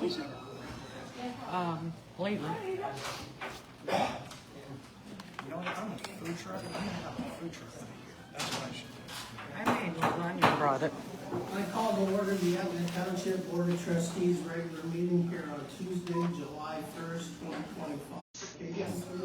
Lately. You know what? I'm a food truck. I'm gonna have a food truck out here. That's what I should do. I made one. You brought it. I call to order the Etna Township Board of Trustees regular meeting here on Tuesday, July 1st, 2025.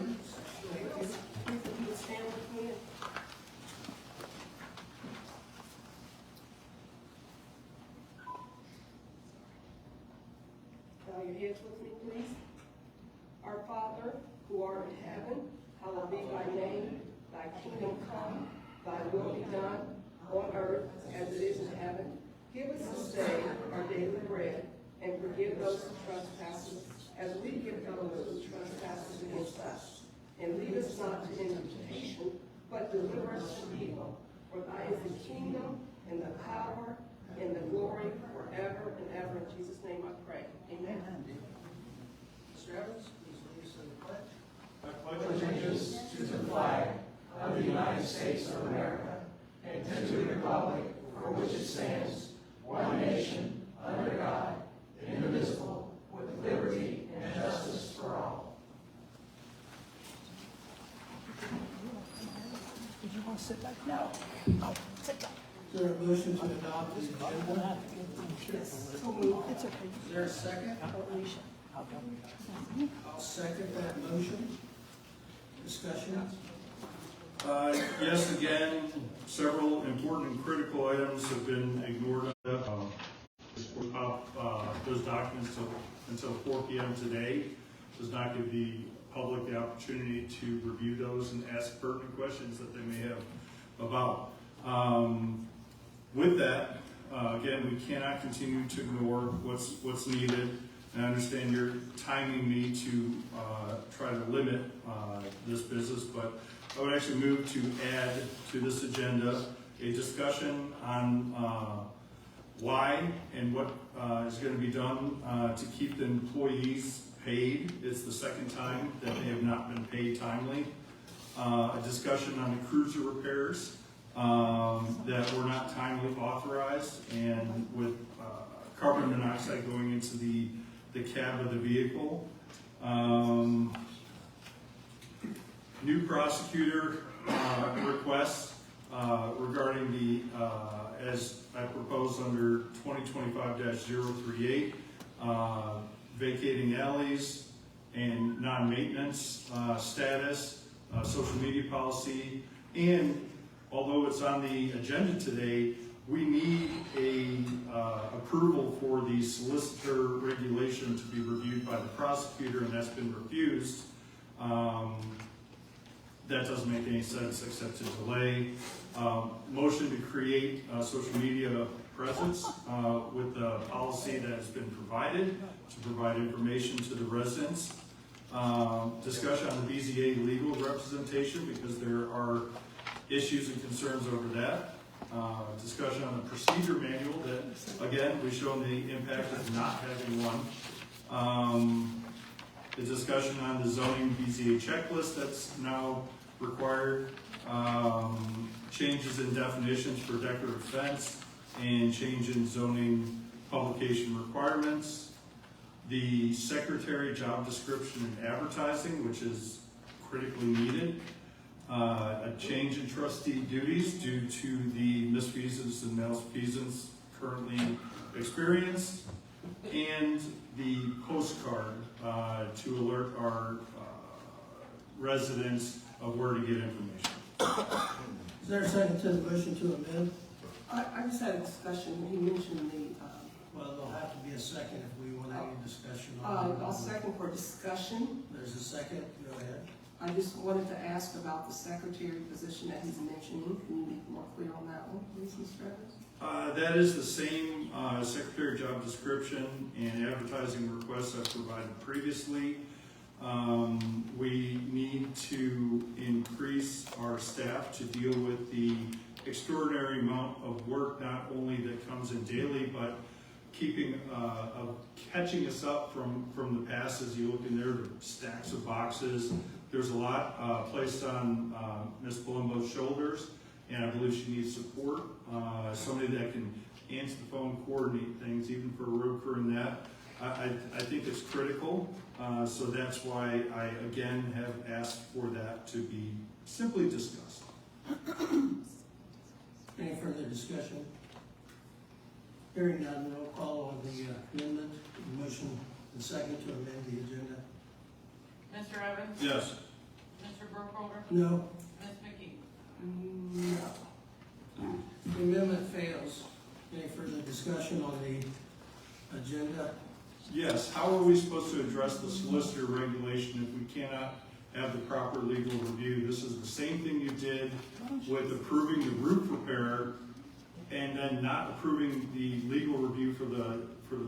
Bow your heads with me, please. Our Father, who art in heaven, hallowed be thy name. Thy kingdom come, thy will be done, on earth as it is in heaven. Give us this day our daily bread, and forgive those who trespass us, as we give those who trespass against us. And lead us not into temptation, but deliver us from evil. For thine is the kingdom, and the power, and the glory forever and ever. In Jesus' name I pray. Amen. Mr. Evans, please lead us in the pledge. I pledge allegiance to the flag of the United States of America and to the republic for which it stands, one nation, under God, indivisible, with liberty and justice for all. Did you want to sit back? No. Oh, sit down. Is there a motion to adopt the agenda? It's okay. Is there a second? I'll go. I'll second that motion. Discussion? Yes, again, several important and critical items have been ignored. Those documents until 4 p.m. today does not give the public the opportunity to review those and ask pertinent questions that they may have about. With that, again, we cannot continue to ignore what's needed. And I understand you're timing me to try to limit this business, but I would actually move to add to this agenda a discussion on why and what is going to be done to keep the employees paid. It's the second time that they have not been paid timely. A discussion on the cruiser repairs that were not timely authorized, and with carbon monoxide going into the cab of the vehicle. New prosecutor requests regarding the, as I proposed under 2025-038, vacating alleys and non-maintenance status, social media policy, and although it's on the agenda today, we need a approval for the solicitor regulation to be reviewed by the prosecutor, and that's been refused. That doesn't make any sense except to delay. Motion to create a social media presence with the policy that has been provided to provide information to the residents. Discussion on the BZA legal representation because there are issues and concerns over that. Discussion on the procedure manual that, again, we've shown the impact of not having one. The discussion on the zoning BZA checklist that's now required. Changes in definitions for decorative fence and change in zoning publication requirements. The secretary job description and advertising, which is critically needed. A change in trustee duties due to the misfeasance and malfeasance currently experienced, and the postcard to alert our residents of where to get information. Is there a second to the motion to amend? I just had a discussion. He mentioned the, Well, there'll have to be a second if we want any discussion on it. I'll second for discussion. There's a second, go ahead. I just wanted to ask about the secretary position that he's mentioning. Can you be more clear on that one, please, Mr. Evans? That is the same secretary job description and advertising requests I've provided previously. We need to increase our staff to deal with the extraordinary amount of work, not only that comes in daily, but keeping, catching us up from the past. As you look in there, the stacks of boxes. There's a lot placed on Ms. Palumbo's shoulders, and I believe she needs support. Somebody that can answer the phone, coordinate things, even for a road crew and that. I think it's critical, so that's why I again have asked for that to be simply discussed. Any further discussion? Hearing none, roll call on the amendment, motion and second to amend the agenda. Mr. Evans? Yes. Mr. Burkholder? No. Ms. McKee? No. The amendment fails. Any further discussion on the agenda? Yes, how are we supposed to address the solicitor regulation if we cannot have the proper legal review? This is the same thing you did with approving the roof repair and then not approving the legal review for the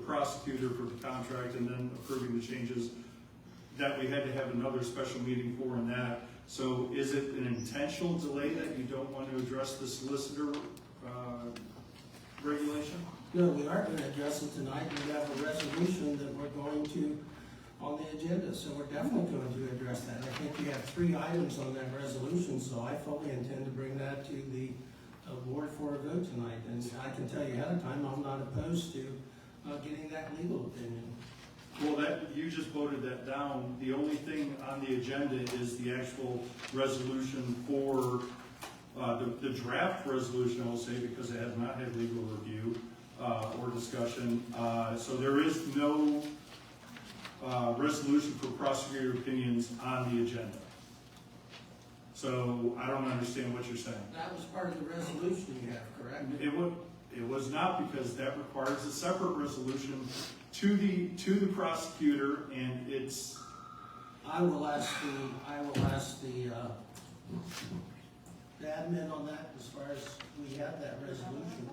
prosecutor for the contract and then approving the changes that we had to have another special meeting for in that. So is it an intentional delay that you don't want to address the solicitor regulation? No, we aren't going to address it tonight. We have a resolution that we're going to on the agenda, so we're definitely going to address that. I think we have 3 items on that resolution, so I fully intend to bring that to the board for a vote tonight. And I can tell you ahead of time, I'm not opposed to getting that legal opinion. Well, that, you just voted that down. The only thing on the agenda is the actual resolution for, the draft resolution, I will say, because it has not had legal review or discussion. So there is no resolution for prosecutor opinions on the agenda. So I don't understand what you're saying. That was part of the resolution you have, correct? It was not, because that requires a separate resolution to the prosecutor, and it's. I will ask the admin on that as far as we have that resolution.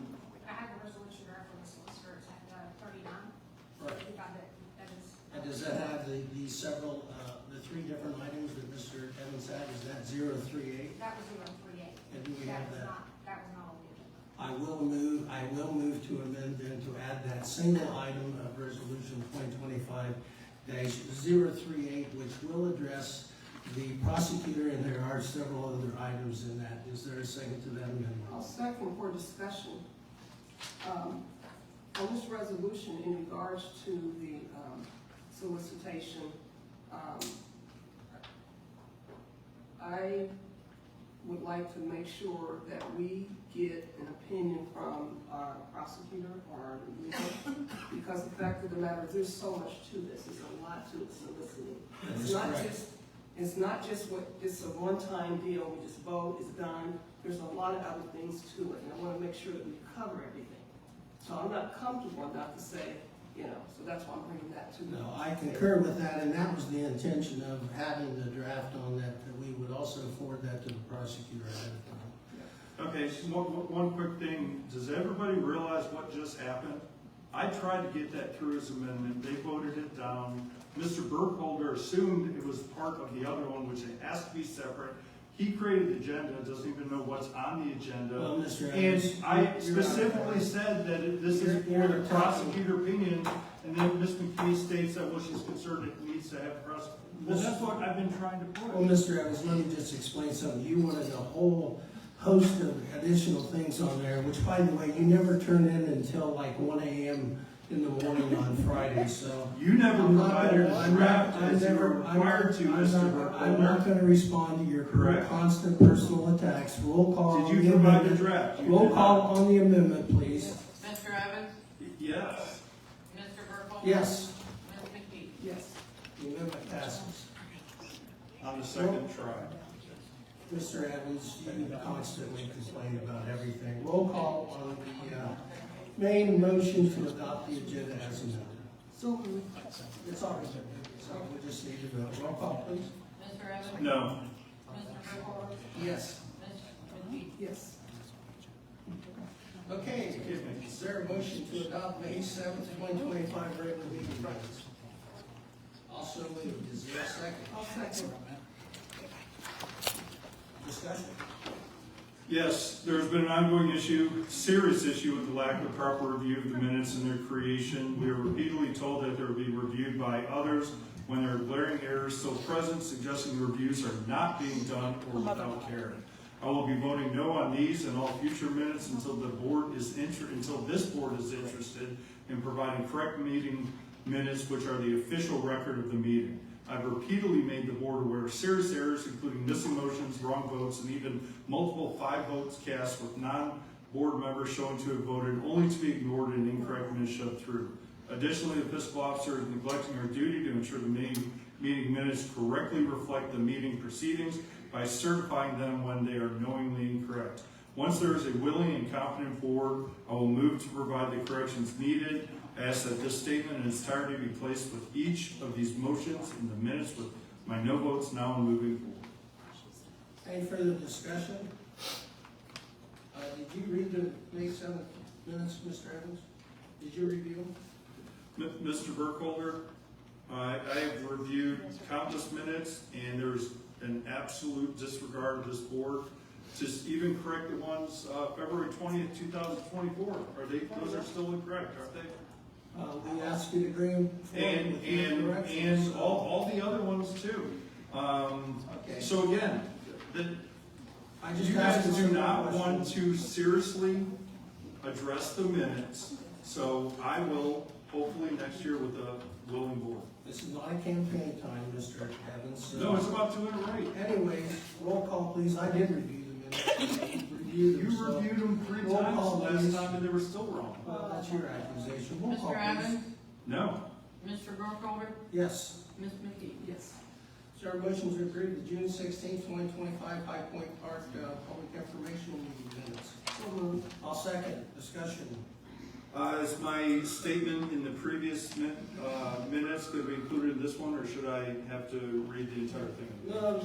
I have the resolution there for the solicitors at 39. Right. We got that is. And does that have the several, the 3 different items that Mr. Evans had? Is that 038? That was 038. And do we have that? That was not on the agenda. I will move to amend then to add that single item of resolution 2025-038, which will address the prosecutor, and there are several other items in that. Is there a second to that amendment? I'll second for discussion. On this resolution in regards to the solicitation, I would like to make sure that we get an opinion from our prosecutor or our legal, because the fact of the matter is there's so much to this. There's a lot to soliciting. It's not just what, it's a one-time deal, we just vote, it's done. There's a lot of other things to it, and I want to make sure that we cover everything. So I'm not comfortable enough to say, so that's why I'm bringing that to you. No, I concur with that, and that was the intention of having the draft on that we would also forward that to the prosecutor ahead of time. Okay, so one quick thing. Does everybody realize what just happened? I tried to get that through as amendment. They voted it down. Mr. Burkholder assumed it was part of the other one, which it has to be separate. He created the agenda, doesn't even know what's on the agenda. Well, Mr. And Evans, I specifically said that this is for the prosecutor opinion, and then Ms. McKee states that, well, she's concerned it needs to have prosecutor. Well, that's what I've been trying to put. Well, Mr. Evans, let me just explain something. You wanted a whole host of additional things on there, which, by the way, you never turned in until like 1 a.m. in the morning on Friday, so. You never I'm not provided gonna- a draft as you were required to, Mr. I'm Burkholder. not gonna respond to your Correct. constant personal attacks. Roll call. Did on you the provide the amendment. draft? You Roll did call not. on the amendment, please. Mr. Evans? Yes. Mr. Burkholder? Yes, Ms. McKee? Yes. the amendment passes. On the second try. Mr. Evans, you constantly complain about everything. Roll call on the main motion to adopt the agenda as amended. So moved. It's already been moved, so we just need to vote. Roll call, please. Mr. Evans? No. Mr. Burkholder? Yes. Ms. McKee? Yes. Okay, is there a motion to adopt May 7th, 2025 regular meeting minutes? Also moved. Is there a second? I'll second. Discussion? Yes, there's been an ongoing issue, serious issue with the lack of proper review of the minutes and their creation. We are repeatedly told that they will be reviewed by others when there are glaring errors still present, suggesting the reviews are not being done or without care. I will be voting no on these and all future minutes until this board is interested in providing correct meeting minutes, which are the official record of the meeting. I've repeatedly made the board aware of serious errors, including missing motions, wrong votes, and even multiple 5 votes cast with non-board members showing to have voted only to be ignored and incorrect minutes shoved through. Additionally, the fiscal officer is neglecting her duty to ensure the meeting minutes correctly reflect the meeting proceedings by certifying them when they are knowingly incorrect. Once there is a willing and competent board, I will move to provide the corrections needed. I ask that this statement in its entirety be placed with each of these motions in the minutes with my no votes now and moving forward. Any further discussion? Did you read the May 7th minutes, Mr. Evans? Did you review them? Mr. Burkholder, I have reviewed countless minutes, and there's an absolute disregard of this board to even correct the ones February 20th, 2024. Those are still incorrect, aren't they? We asked you to bring forward with your corrections. And all the other ones too. Okay. So again, I just you guys asked do some not questions. want to seriously address the minutes, so I will hopefully next year with a willing board. This is not a campaign time, Mr. Evans. so- No, it's about doing it right. Anyways, roll call, please. I did review the minutes. Reviewed them, You so- reviewed them 3 Roll times call, last please. time and they were still wrong. Well, that's your accusation. Roll call, Mr. please. Evans? No. Mr. Burkholder? Yes. Ms. McKee? Yes. Is there a motion to approve the June 16th, 2025 High Point Park Public Informational Meeting minutes? So moved. I'll second. Discussion. Is my statement in the previous minutes going to be included in this one, or should I have to read the entire thing? No,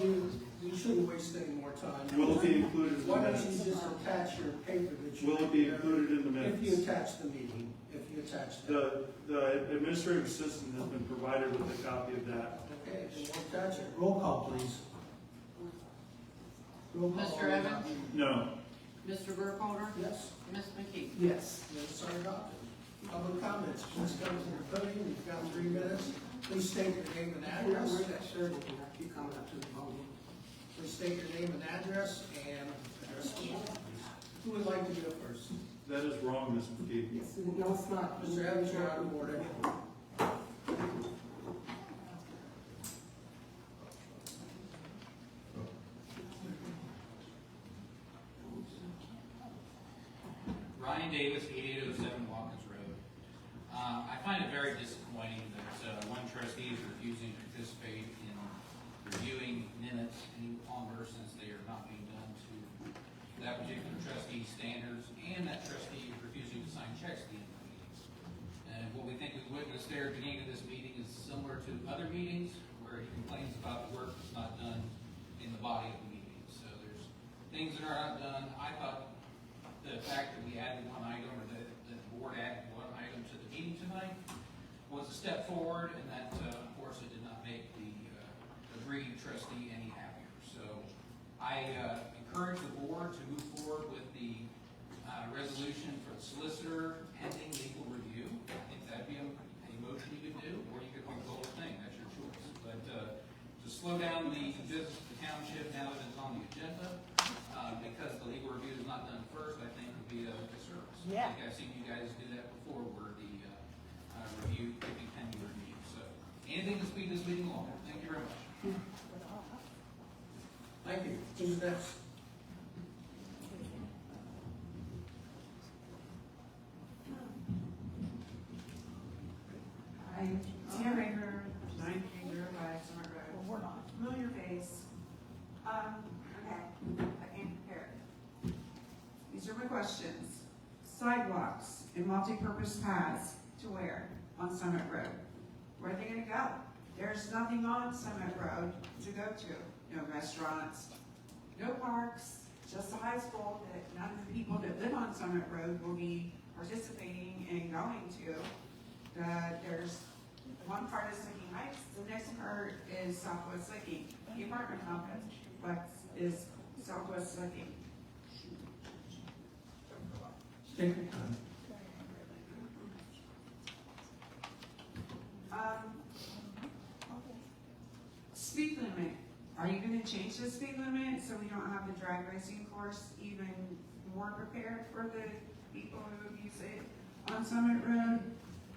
you shouldn't waste any more time. Will it be included in the Why don't you minutes? just attach your paper that you... Will it be included in the If you minutes? attach the meeting, if you attach that. The administrative assistant has been provided with a copy of that. Okay, then we'll attach it. Roll call, please. Roll call. Mr. Evans? No. Mr. Burkholder? Yes. Ms. McKee? Yes. Minutes are adopted. Public comments, please come to the podium, you've got 3 minutes. Please state your name and address. Where's that shirt? If you keep coming up to the podium. Please state your name and address and address the board, please. Who would like to go first? That is wrong, Ms. McKee. Yes, no, it's not. Mr. Evans, you're out of order. Ryan Davis, 8807 Watkins Road. I find it very disappointing that one trustee is refusing to participate in reviewing minutes any longer since they are not being done to that particular trustee's standards, and that trustee is refusing to sign checks at the end of the meetings. And what we think we witnessed there at the beginning of this meeting is similar to other meetings where he complains about the work that's not done in the body of the meeting. So there's things that are not done. I thought the fact that we added one item, or that the board added one item to the meeting tonight, was a step forward, and that, of course, it did not make the agreed trustee any happier. So I encourage the board to move forward with the resolution for the solicitor pending legal review. I think that'd be a motion you could do, or you could hold the whole thing, that's your choice. But to slow down the business of the township now that it's on the agenda, because the legal review is not done first, I think would be a disservice. Yeah. I think I've seen you guys do that before, where the review could be pending review. So anything to speed this meeting along. Thank you very much. Thank you. Who's next? Hi, Tia Rager, 930 Summer Road. Well, we're not. Familiar face. Okay, I came prepared. These are my questions. Sidewalks and multi-purpose paths to where on Summit Road? Where are they gonna go? There's nothing on Summit Road to go to. No restaurants, no parks, just a high school that none of the people that live on Summit Road will be participating and going to. There's one part is Licking Heights, the next part is Southwest Licking. The apartment complex is Southwest Licking. Take your time. Speed limit. Are you gonna change the speed limit so we don't have the drag racing course even more prepared for the people who use it on Summit Road?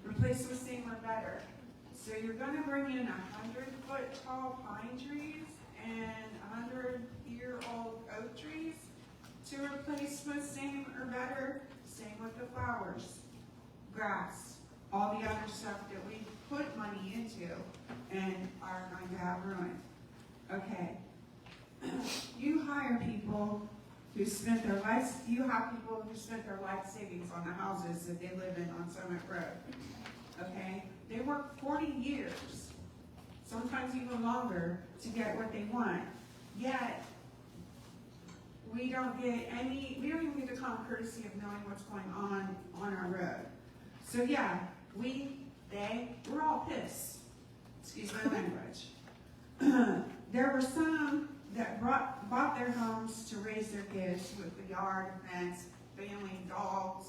Replace with Singler better. So you're gonna bring in 100-foot tall pine trees and 100-year-old oak trees to replace with same or better, same with the flowers, grass, all the other stuff that we put money into and are going to have ruined. Okay. You hire people who spent their lives, you have people who spent their life savings on the houses that they live in on Summit Road. Okay? They work 40 years, sometimes even longer, to get what they want. Yet, we don't even get the common courtesy of knowing what's going on our road. So yeah, we're all pissed. Excuse my language. There were some that bought their homes to raise their kids with the yard, fence, family, dogs,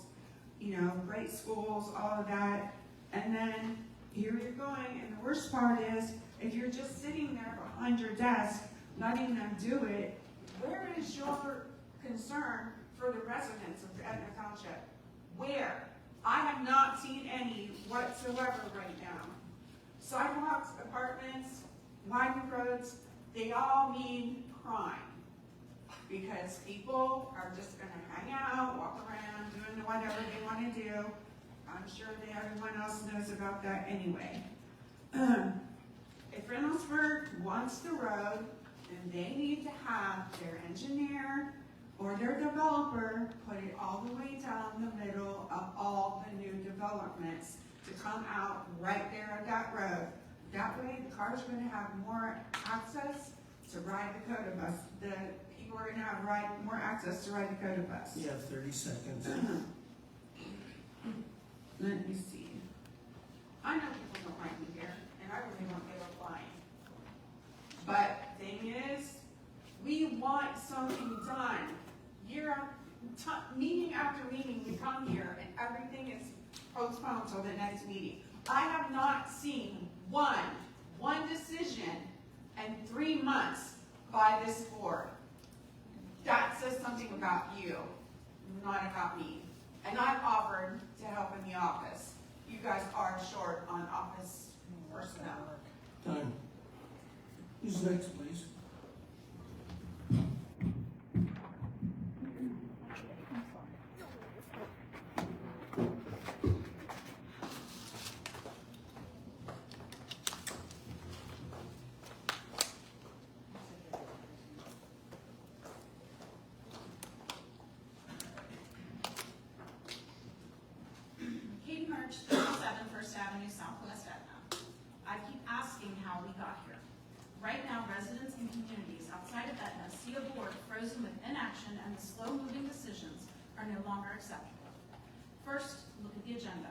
great schools, all of that. And then here you're going, and the worst part is, if you're just sitting there behind your desk, letting them do it, where is your concern for the residents of Etna Township? Where? I have not seen any whatsoever right now. Sidewalks, apartments, widened roads, they all mean crime. Because people are just gonna hang out, walk around, doing whatever they wanna do. I'm sure that everyone else knows about that anyway. If Reynoldsburg wants the road, then they need to have their engineer or their developer put it all the way down the middle of all the new developments to come out right there at that road. That way, the cars are gonna have more access to ride the COTA bus. The people are gonna have more access to ride the COTA bus. You have 30 seconds. Let me see. I know people don't like me here, and I really don't give a flying. But thing is, we want something done. Meeting after meeting, we come here and everything is postponed till the next meeting. I have not seen one decision in 3 months by this board. That says something about you, not about me. And I've offered to help in the office. You guys are short on office personnel. Time. Who's next, please? Katie March, 37 First Avenue, Southwest Etna. I keep asking how we got here. Right now, residents and communities outside of Etna see a board frozen with inaction, and the slow-moving decisions are no longer acceptable. First, look at the agenda.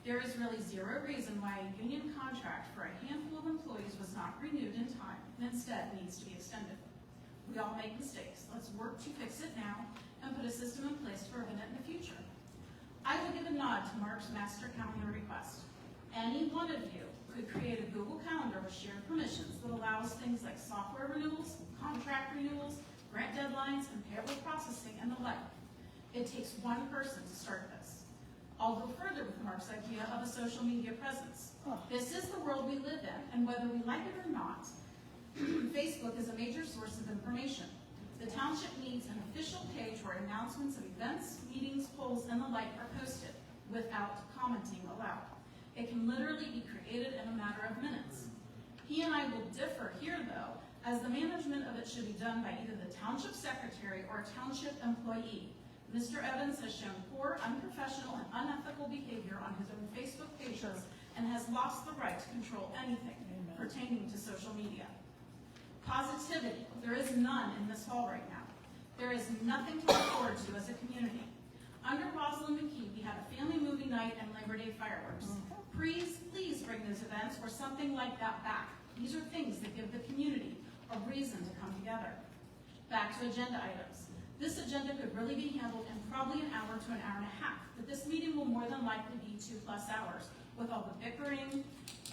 There is really zero reason why a union contract for a handful of employees was not renewed in time and instead needs to be extended. We all make mistakes. Let's work to fix it now and put a system in place to prevent it in the future. I will give a nod to Mark's master calendar request. Any one of you could create a Google Calendar with shared permissions that allows things like software renewals, contract renewals, grant deadlines, and payroll processing, and the like. It takes one person to start this. I'll go further with Mark's idea of a social media presence. This is the world we live in, and whether we like it or not, Facebook is a major source of information. The township needs an official page where announcements of events, meetings, polls, and the like are posted without commenting aloud. It can literally be created in a matter of minutes. He and I will differ here, though, as the management of it should be done by either the township secretary or a township employee. Mr. Evans has shown poor, unprofessional, and unethical behavior on his own Facebook pages and has lost the right to control anything pertaining to social media. Positivity, there is none in this hall right now. There is nothing to look forward to as a community. Under Rosalind McKee, we had a family movie night and Labor Day fireworks. Please bring those events or something like that back. These are things that give the community a reason to come together. Back to agenda items. This agenda could really be handled in probably an hour to an hour and a half, but this meeting will more than likely be 2+ hours with all the bickering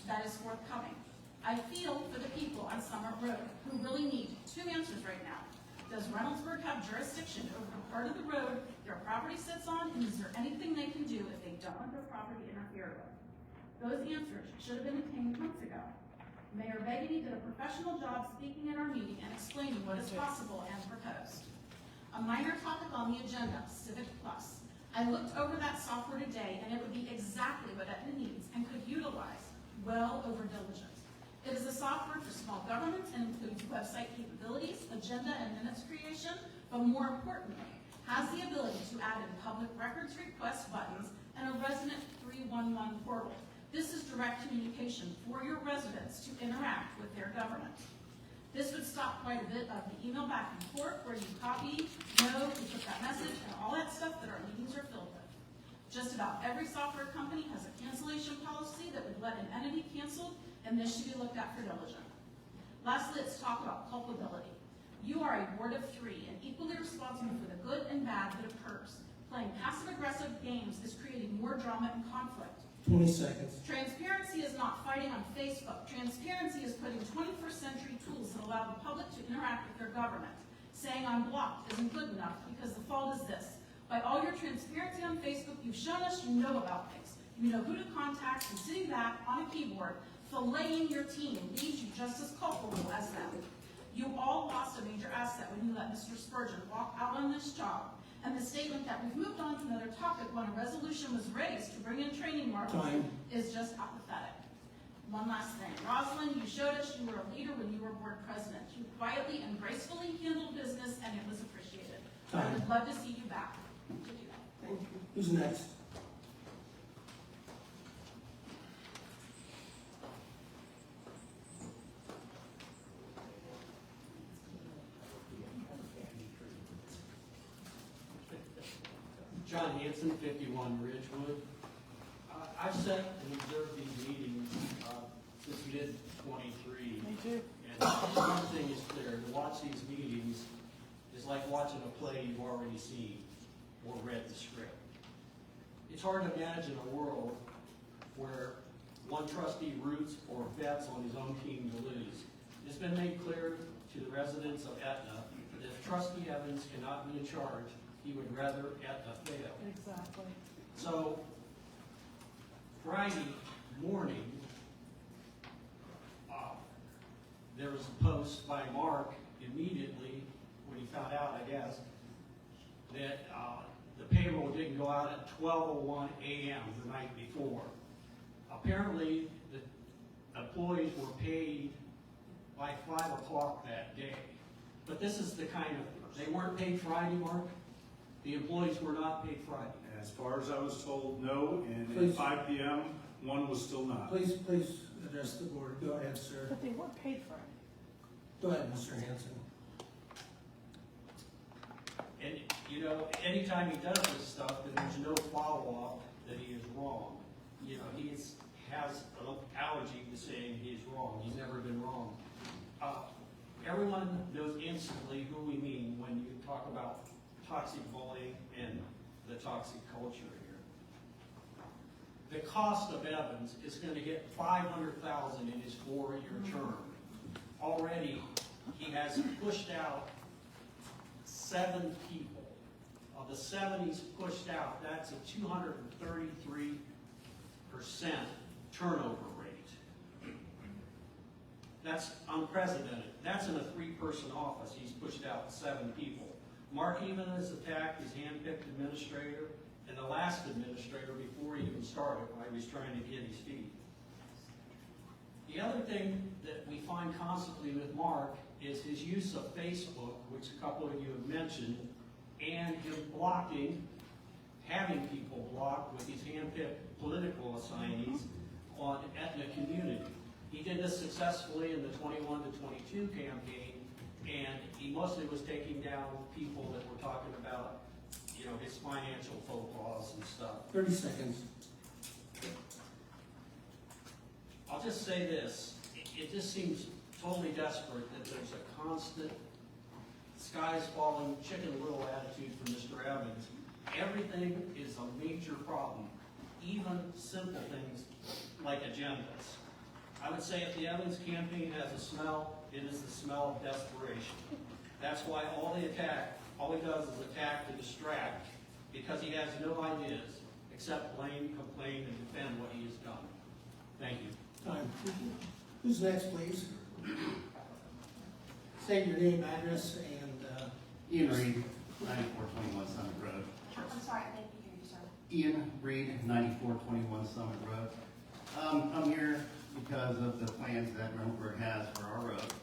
that is forthcoming. I feel for the people on Summit Road who really need 2 answers right now. Does Reynoldsburg have jurisdiction over the part of the road their property sits on, and is there anything they can do if they don't want their property interfered with? Those answers should have been obtained months ago. Mayor Begany did a professional job speaking at our meeting and explaining what is possible and proposed. A minor topic on the agenda, Civic Plus. I looked over that software today and it would be exactly what Etna needs and could utilize well over diligence. It is a software for small governments and includes website capabilities, agenda and minutes creation, but more importantly, has the ability to add in public records request buttons and a resident 311 portal. This is direct communication for your residents to interact with their government. This would stop quite a bit of the email back and forth where you copy, no, you put that message, and all that stuff that our meetings are filled with. Just about every software company has a cancellation policy that would let an entity canceled, and this should be looked at for diligence. Lastly, let's talk about culpability. You are a board of 3 and equally responsible for the good and bad that occurs. Playing passive-aggressive games is creating more drama and conflict. 20 seconds. Transparency is not fighting on Facebook. Transparency is putting 21st century tools that allow the public to interact with their government. Saying I'm blocked isn't good enough because the fault is this. By all your transparency on Facebook, you've shown us you know about things. You know who to contact, and sitting back on a keyboard, filleting your team leaves you just as culpable as them. You all lost a major asset when you let Mr. Spurgeon walk out on this job. And the statement that we've moved on to another topic when a resolution was raised to bring in training marshals is just apathetic. One last thing. Rosalind, you showed us you were a leader when you were board president. You quietly and gracefully handled business, and it was appreciated. I would love to see you back to do that. Thank you. Who's next? John Hanson, 51 Ridgewood. I've sat and observed these meetings since mid-23. Me too. And one thing is clear, to watch these meetings is like watching a play you've already seen or read the script. It's hard to imagine a world where one trustee roots or bets on his own team to lose. It's been made clear to the residents of Etna that if Trustee Evans cannot be in charge, he would rather Etna fail. Exactly. So, Friday morning, there was a post by Mark immediately when he found out, I guess, that the payroll didn't go out at 12:01 a.m. the night before. Apparently, the employees were paid by 5 o'clock that day. But this is the kind of, they weren't paid Friday, Mark? The employees were not paid Friday. As far as I was told, no, and at Please. 5 p.m., one was still not. Please address the board. Go ahead, sir. But they weren't paid for it. Go ahead, Mr. Hanson. And, you know, anytime he does this stuff, then there's no follow-up that he is wrong. You know, he has an allergy to saying he's wrong. He's never been wrong. Everyone knows instantly who we mean when you talk about toxic bullying and the toxic culture here. The cost of Evans is going to hit $500,000 in his 4-year term. Already, he has pushed out 7 people. Of the 7 he's pushed out, that's a 233% turnover rate. That's unprecedented. That's in a 3-person office. He's pushed out 7 people. Mark even has attacked his hand-picked administrator and the last administrator before he even started while he was trying to get his feet. The other thing that we find constantly with Mark is his use of Facebook, which a couple of you have mentioned, and him blocking, having people blocked with his hand-picked political assignees on Etna community. He did this successfully in the 21 to 22 campaign, and he mostly was taking down people that were talking about, you know, his financial faux pas and stuff. 30 seconds. I'll just say this, it just seems totally desperate that there's a constant skies falling, chicken little attitude from Mr. Evans. Everything is a major problem, even simple things like agendas. I would say if the Evans campaign has a smell, it is the smell of desperation. That's why all he does is attack to distract, because he has no ideas except blame, complain, and defend what he has done. Thank you. Time. Who's next, please? State your name, address, and, Ian Reed, 9421 Summit Road. I'm sorry, I didn't hear you, sir. Ian Reed, 9421 Summit Road. I'm here because of the plans that Reynoldsburg has for our road.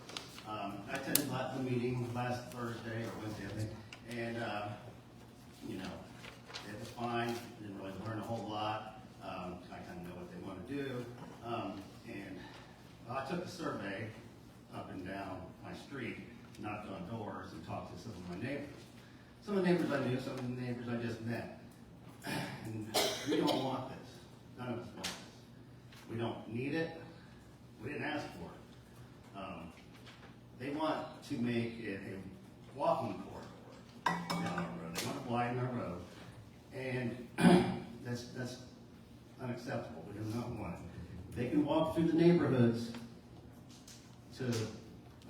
I attended the meeting last Thursday or Wednesday, I think, and, you know, it was fine, didn't really learn a whole lot. I kind of know what they want to do. And I took a survey up and down my street, knocked on doors and talked to some of my neighbors. Some of the neighbors I knew, some of the neighbors I just met. And we don't want this. None of us want this. We don't need it. We didn't ask for it. They want to make it a walking corridor down our road. They want to widen our road. And that's unacceptable. We do not want it. They can walk through the neighborhoods to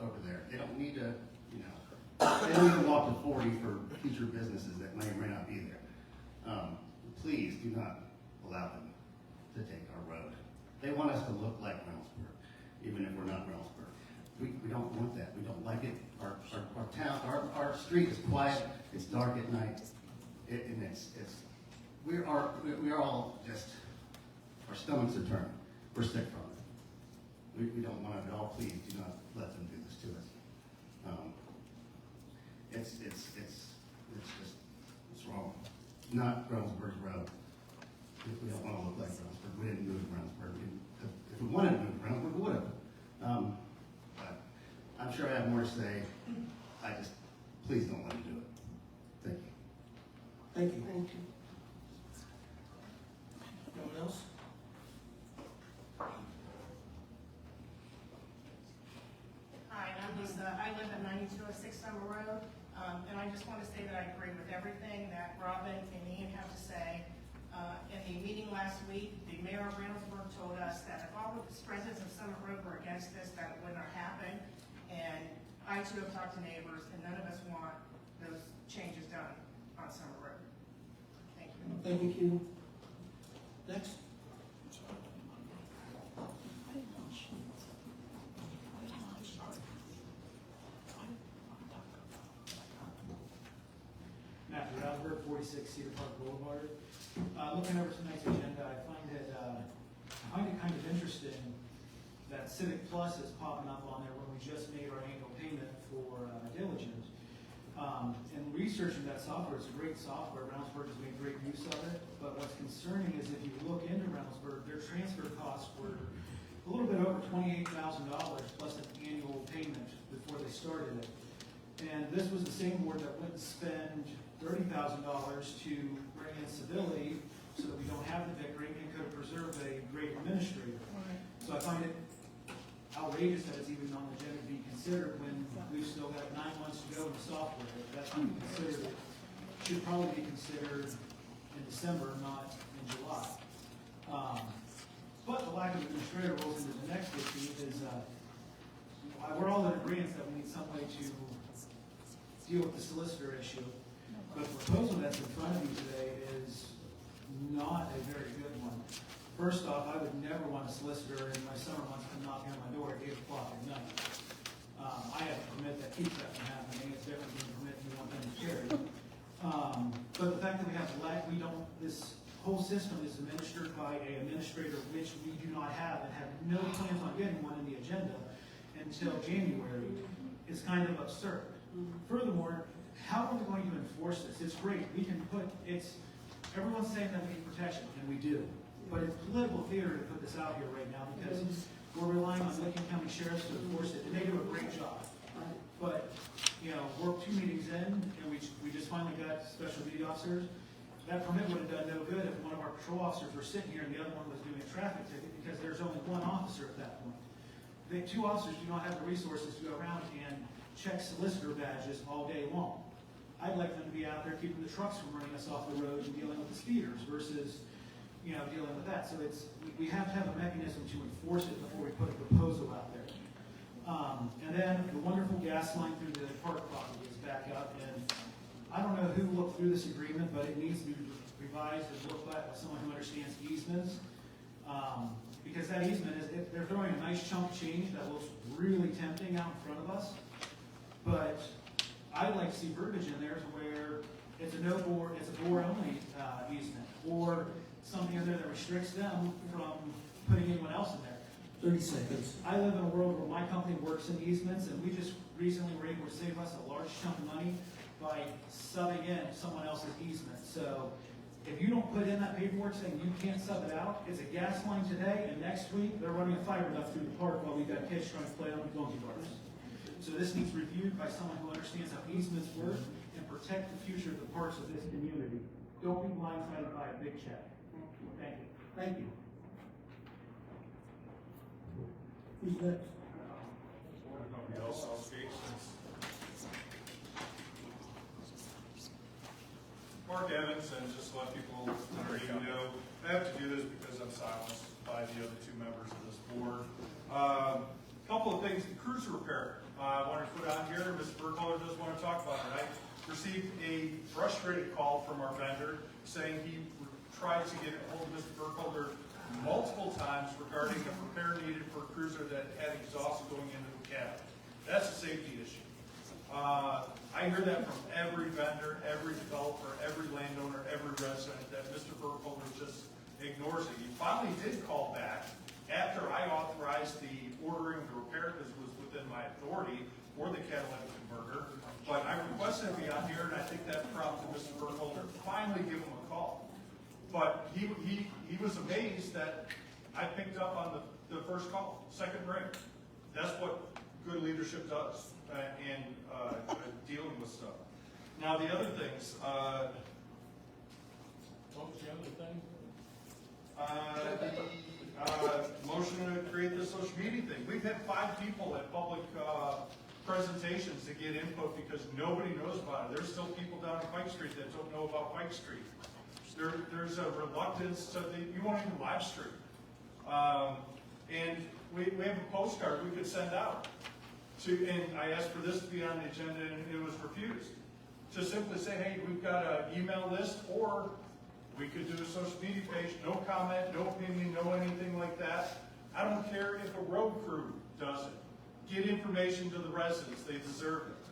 over there. They don't need to, you know, they don't need to walk to 40 for future businesses that may or may not be there. Please do not allow them to take our road. They want us to look like Reynoldsburg, even if we're not Reynoldsburg. We don't want that. We don't like it. Our town, our street is quiet. It's dark at night, and we are all just, our stomachs are turning. We're sick from it. We don't want it at all. Please do not let them do this to us. It's just, it's wrong. Not Reynoldsburg's road. We don't want to look like Reynoldsburg. We didn't move to Reynoldsburg. If we wanted to move to Reynoldsburg, we would have. But I'm sure I have more to say. Please don't let them do it. Thank you. thank you. Thank you. No one else? Hi, I'm Lisa. I live at 9206 Summer Road, and I just want to say that I agree with everything that Robin and Ian have to say. In the meeting last week, the mayor of Reynoldsburg told us that if all the residents of Summer Road were against this, that it would not happen. And I too have talked to neighbors, and none of us want those changes done on Summer Road. Thank you. Thank you. Next. Matthew Rosberg, 46 Cedar Park Boulevard. Looking over tonight's agenda, I find it kind of interesting that Civic Plus is popping up on there when we just made our annual payment for Diligent. And researching that software, it's a great software. Reynoldsburg has made great use of it. But what's concerning is if you look into Reynoldsburg, their transfer costs were a little bit over $28,000 plus an annual payment before they started it. And this was the same board that wouldn't spend $30,000 to bring in civility so that we don't have the bickering and could preserve a great administrator. So I find it outrageous that it's even on the agenda to be considered when we've still got 9 months to go in the software. That's not considered. It should probably be considered in December, not in July. But the lack of administrator rolls into the next issue is we're all in agreement that we need some way to deal with the solicitor issue. But the proposal that's in front of you today is not a very good one. First off, I would never want a solicitor in my summer months to knock on my door at 8 o'clock at night. I have a permit that keeps that from happening. It's different than a permit you want them to carry. But the fact that we have this whole system is administered by an administrator, which we do not have and have no plans on getting one in the agenda until January, is kind of absurd. Furthermore, how are we going to enforce this? It's great. We can everyone's saying that we need protection, and we do. But it's political theater to put this out here right now because we're relying on Lincoln County Sheriffs to enforce it, and they do a great job. But, we're 2 meetings in, and we just finally got special duty officers. That permit would have done no good if one of our patrol officers were sitting here and the other one was doing a traffic ticket because there's only one officer at that point. The 2 officers do not have the resources to go around and check solicitor badges all day long. I'd like them to be out there keeping the trucks from running us off the road and dealing with the speeders versus, dealing with that. So we have to have a mechanism to enforce it before we put a proposal out there. And then the wonderful gas line through the park property is back up. And I don't know who looked through this agreement, but it needs to be revised and looked at by someone who understands easements. because that easement is, they're throwing a nice chunk of change that looks really tempting out in front of us. But I'd like to see verbiage in there where it's a no bore, it's a bore only easement, or something in there that restricts them from putting anyone else in there. 30 seconds. I live in a world where my company works in easements, and we just recently were able to save us a large chunk of money by subbing in someone else's easement. So if you don't put in that paperwork saying you can't sub it out, it's a gas line today, and next week they're running a fiber duct through the park while we've got kids trying to play on the monkey bars. So this needs reviewed by someone who understands how easements work and protect the future of the parks of this community. Don't be blindsided by a big check. Thank you. Thank you. Who's next? Nobody else, I'll speak. Mark Evans, and just to let people know, I have to do this because I'm silenced by the other two members of this board. Couple of things, the cruiser repair. I wanted to put on here, Mr. Burkholder does want to talk about it. I received a frustrated call from our vendor saying he tried to get a hold of Mr. Burkholder multiple times regarding the repair needed for a cruiser that had exhaust going into the cabin. That's a safety issue. I hear that from every vendor, every developer, every landowner, every resident, that Mr. Burkholder just ignores it. He finally did call back after I authorized the ordering of the repair because it was within my authority for the catalytic converter. But I requested it be on here, and I think that prompted Mr. Burkholder to finally give him a call. But he was amazed that I picked up on the first call, second ring. That's what good leadership does in dealing with stuff. Now, the other things. What was the other thing? Motion to create this social media thing. We've had 5 people at public presentations to get input because nobody knows about it. There's still people down on Pike Street that don't know about Pike Street. There's a reluctance to, you won't even live stream. And we have a postcard we could send out and I asked for this to be on the agenda and it was refused. To simply say, hey, we've got an email list, or we could do a social media page, no comment, no opinion, no anything like that. I don't care if a road crew does it. Get information to the residents, they deserve it.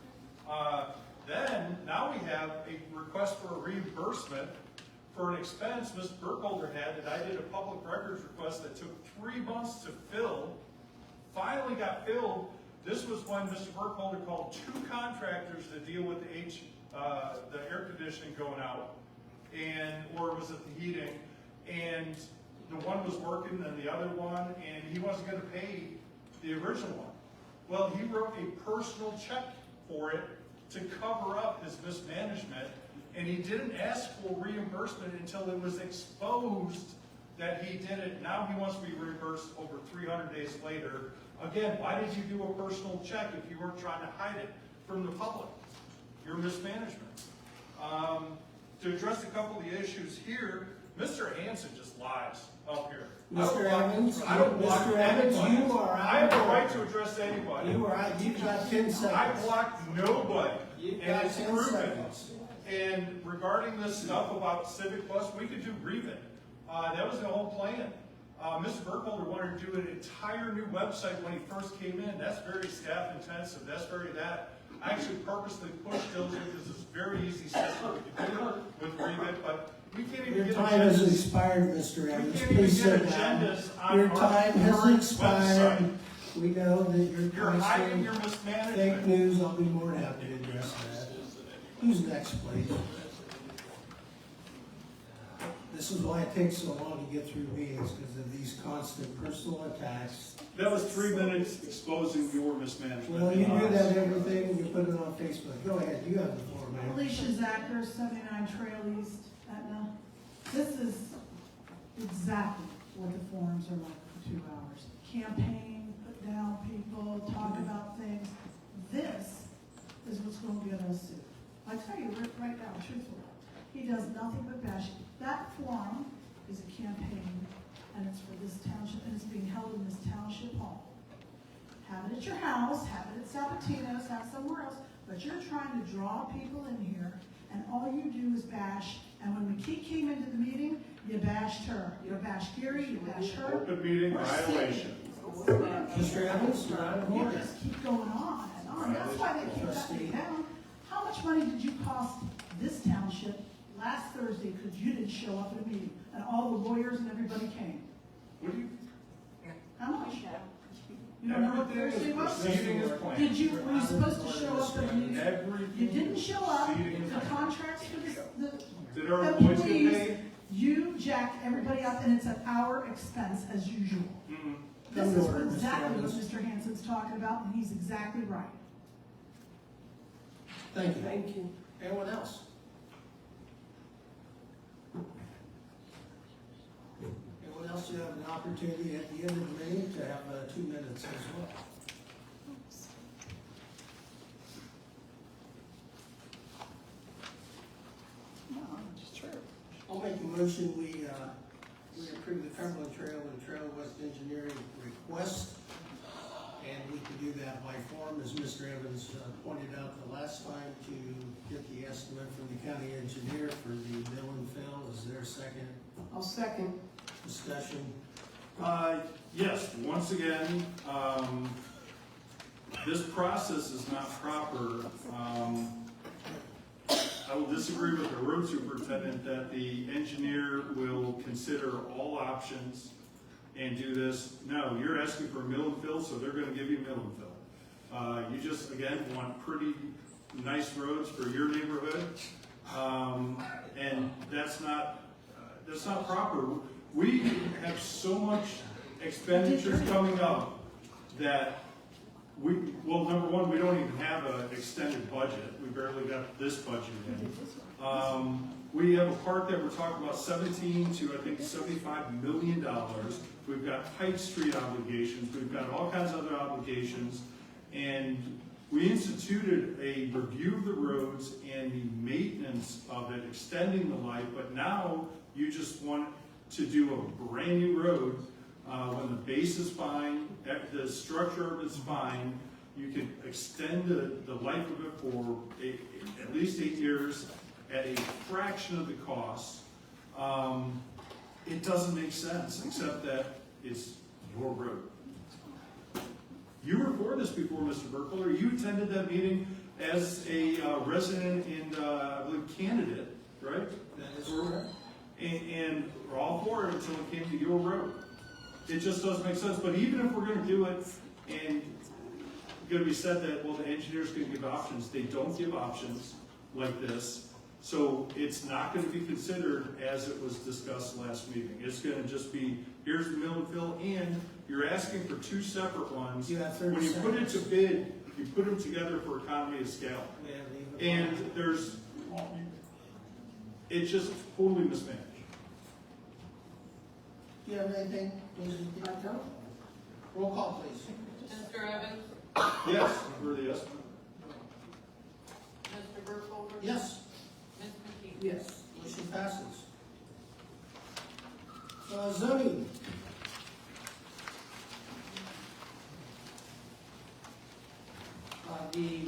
Then, now we have a request for a reimbursement for an expense Mr. Burkholder had that I did a public records request that took 3 months to fill, finally got filled. This was when Mr. Burkholder called 2 contractors to deal with the air conditioning going out, or was it the heating, and the one was working and the other one, and he wasn't going to pay the original one. Well, he wrote a personal check for it to cover up his mismanagement, and he didn't ask for reimbursement until it was exposed that he did it. Now he wants to be reimbursed over 300 days later. Again, why did you do a personal check if you weren't trying to hide it from the public? Your mismanagement. To address a couple of the issues here, Mr. Hanson just lies up here. Mr. Evans, I don't block Mr. Evans, anybody. you are out. I have the right to address anybody. You are out. You've got 10 seconds. I blocked nobody. You've And got it's 10 proven. seconds. And regarding this stuff about Civic Plus, we could do Revit. That was the whole plan. Mr. Burkholder wanted to do an entire new website when he first came in. That's very staff intensive. That's very that. I actually purposely pushed those because it's very easy system we can do with Revit, but we can't even Your get time has agendas. expired, Mr. Evans. We can't even Please get sit down. agendas on Your our time has current expired. website. We know that You're you're hiding your posting mismanagement. fake news. I'll be more than happy to address that. Who's next, please? This is why it takes so long to get through meetings, because of these constant personal attacks. That was 3 minutes exposing your mismanagement. Well, you do that everything, you put it on Facebook. Go ahead, you have the floor, ma'am. Alicia Zacher, 79 Trail East, Etna. This is exactly what the forums are like for 2 hours. Campaign, put down people, talk about things. This is what's going to get us sued. I tell you right now, truthfully, he does nothing but bash. That forum is a campaign, and it's for this township, and it's being held in this township hall. Have it at your house, have it at Sabatino's, have it somewhere else, but you're trying to draw people in here, and all you do is bash. And when McKee came into the meeting, You bashed her. You bashed Gary, you bashed her. Open meeting We're violation. Mr. Evans, you're out of You order. just keep going on and on. That's why they keep cutting you down. How much money did you cost this township last Thursday because you didn't show up at a meeting and all the lawyers and everybody came? What do you? How much? You don't know what Thursday was? Proceeding is planned. Were you supposed to show up at a meeting? Everything. You didn't show up. Proceeding is The planned. contracts for Did our the employees get employees, paid? you jacked everybody up and it's at our expense as usual. Mm-mm. This Come to is order, Mr. exactly what Evans. Mr. Hansen's talking about, and he's exactly right. Thank you. Thank you. Anyone else? Anyone else, you have an opportunity at the end of the meeting to have 2 minutes as well. No, it's true. I'll make a motion, we approve the Cumberland Trail and Trail West Engineering request. And we can do that by form, as Mr. Evans pointed out the last time, to get the estimate from the county engineer for the mill and fill. Is there a second? I'll second. Discussion? Yes, once again, this process is not proper. I will disagree with the road superintendent that the engineer will consider all options and do this. No, you're asking for mill and fill, so they're gonna give you mill and fill. You just, again, want pretty nice roads for your neighborhood. And that's not proper. We have so much expenditures coming up that well, number one, we don't even have an extended budget. We barely got this budget in. We have a part that we're talking about 17 to, I think, $75 million. We've got Pike Street obligations. We've got all kinds of other obligations. And we instituted a review of the roads and the maintenance of it, extending the life, but now you just want to do a brand new road when the base is fine, the structure of it's fine. You can extend the life of it for at least 8 years at a fraction of the cost. It doesn't make sense, except that it's your road. You were for this before, Mr. Burkholder. You attended that meeting as a resident and, I believe, candidate, right? That is correct. And we're all for it until it came to your road. It just doesn't make sense. But even if we're gonna do it, and it's gonna be said that, well, the engineer's gonna give options, they don't give options like this. So it's not gonna be considered as it was discussed last meeting. It's gonna just be, here's the mill and fill, and you're asking for 2 separate ones. You have 30 When you put it to seconds. bid, you put them together for economy of scale. And it's just totally mismanaged. Do you have anything? I don't. Roll call, please. Mr. Evans? Yes, for the estimate. Mr. Burkholder? Yes. Ms. McKee? Yes. Motion passes. Zoning.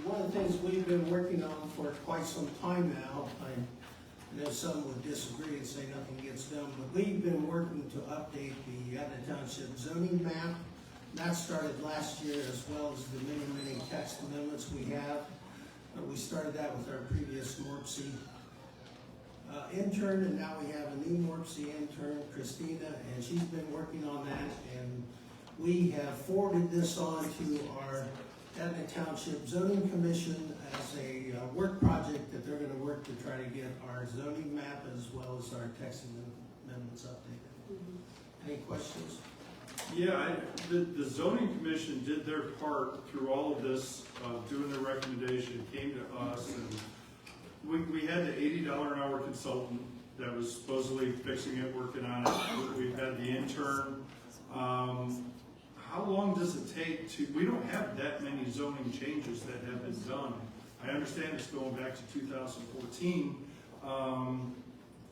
One of the things we've been working on for quite some time now, I know some would disagree and say nothing gets done, but we've been working to update the Etna Township zoning map. That started last year, as well as the many text amendments we have. We started that with our previous MORPC intern, and now we have a new MORPC intern, Christina, and she's been working on that, and we have forwarded this on to our Etna Township Zoning Commission as a work project that they're gonna work to try to get our zoning map as well as our text amendments updated. Any questions? Yeah, the zoning commission did their part through all of this, doing their recommendation, came to us, and we had the $80 an hour consultant that was supposedly fixing it, working on it. We've had the intern. How long does it take we don't have that many zoning changes that have been done. I understand it's going back to 2014,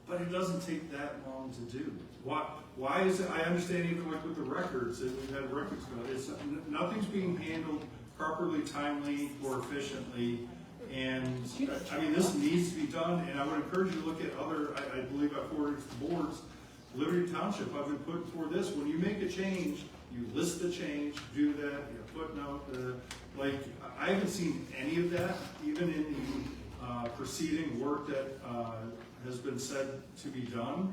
but it doesn't take that long to do. Why is it, I understand even like with the records, that we've had records go, nothing's being handled properly, timely, or efficiently. And, I mean, this needs to be done, and I would encourage you to look at other, I believe I forwarded to the boards, Liberty Township, I've been putting for this, when you make a change, you list the change, do that, you footnote, like, I haven't seen any of that, even in the preceding work that has been said to be done.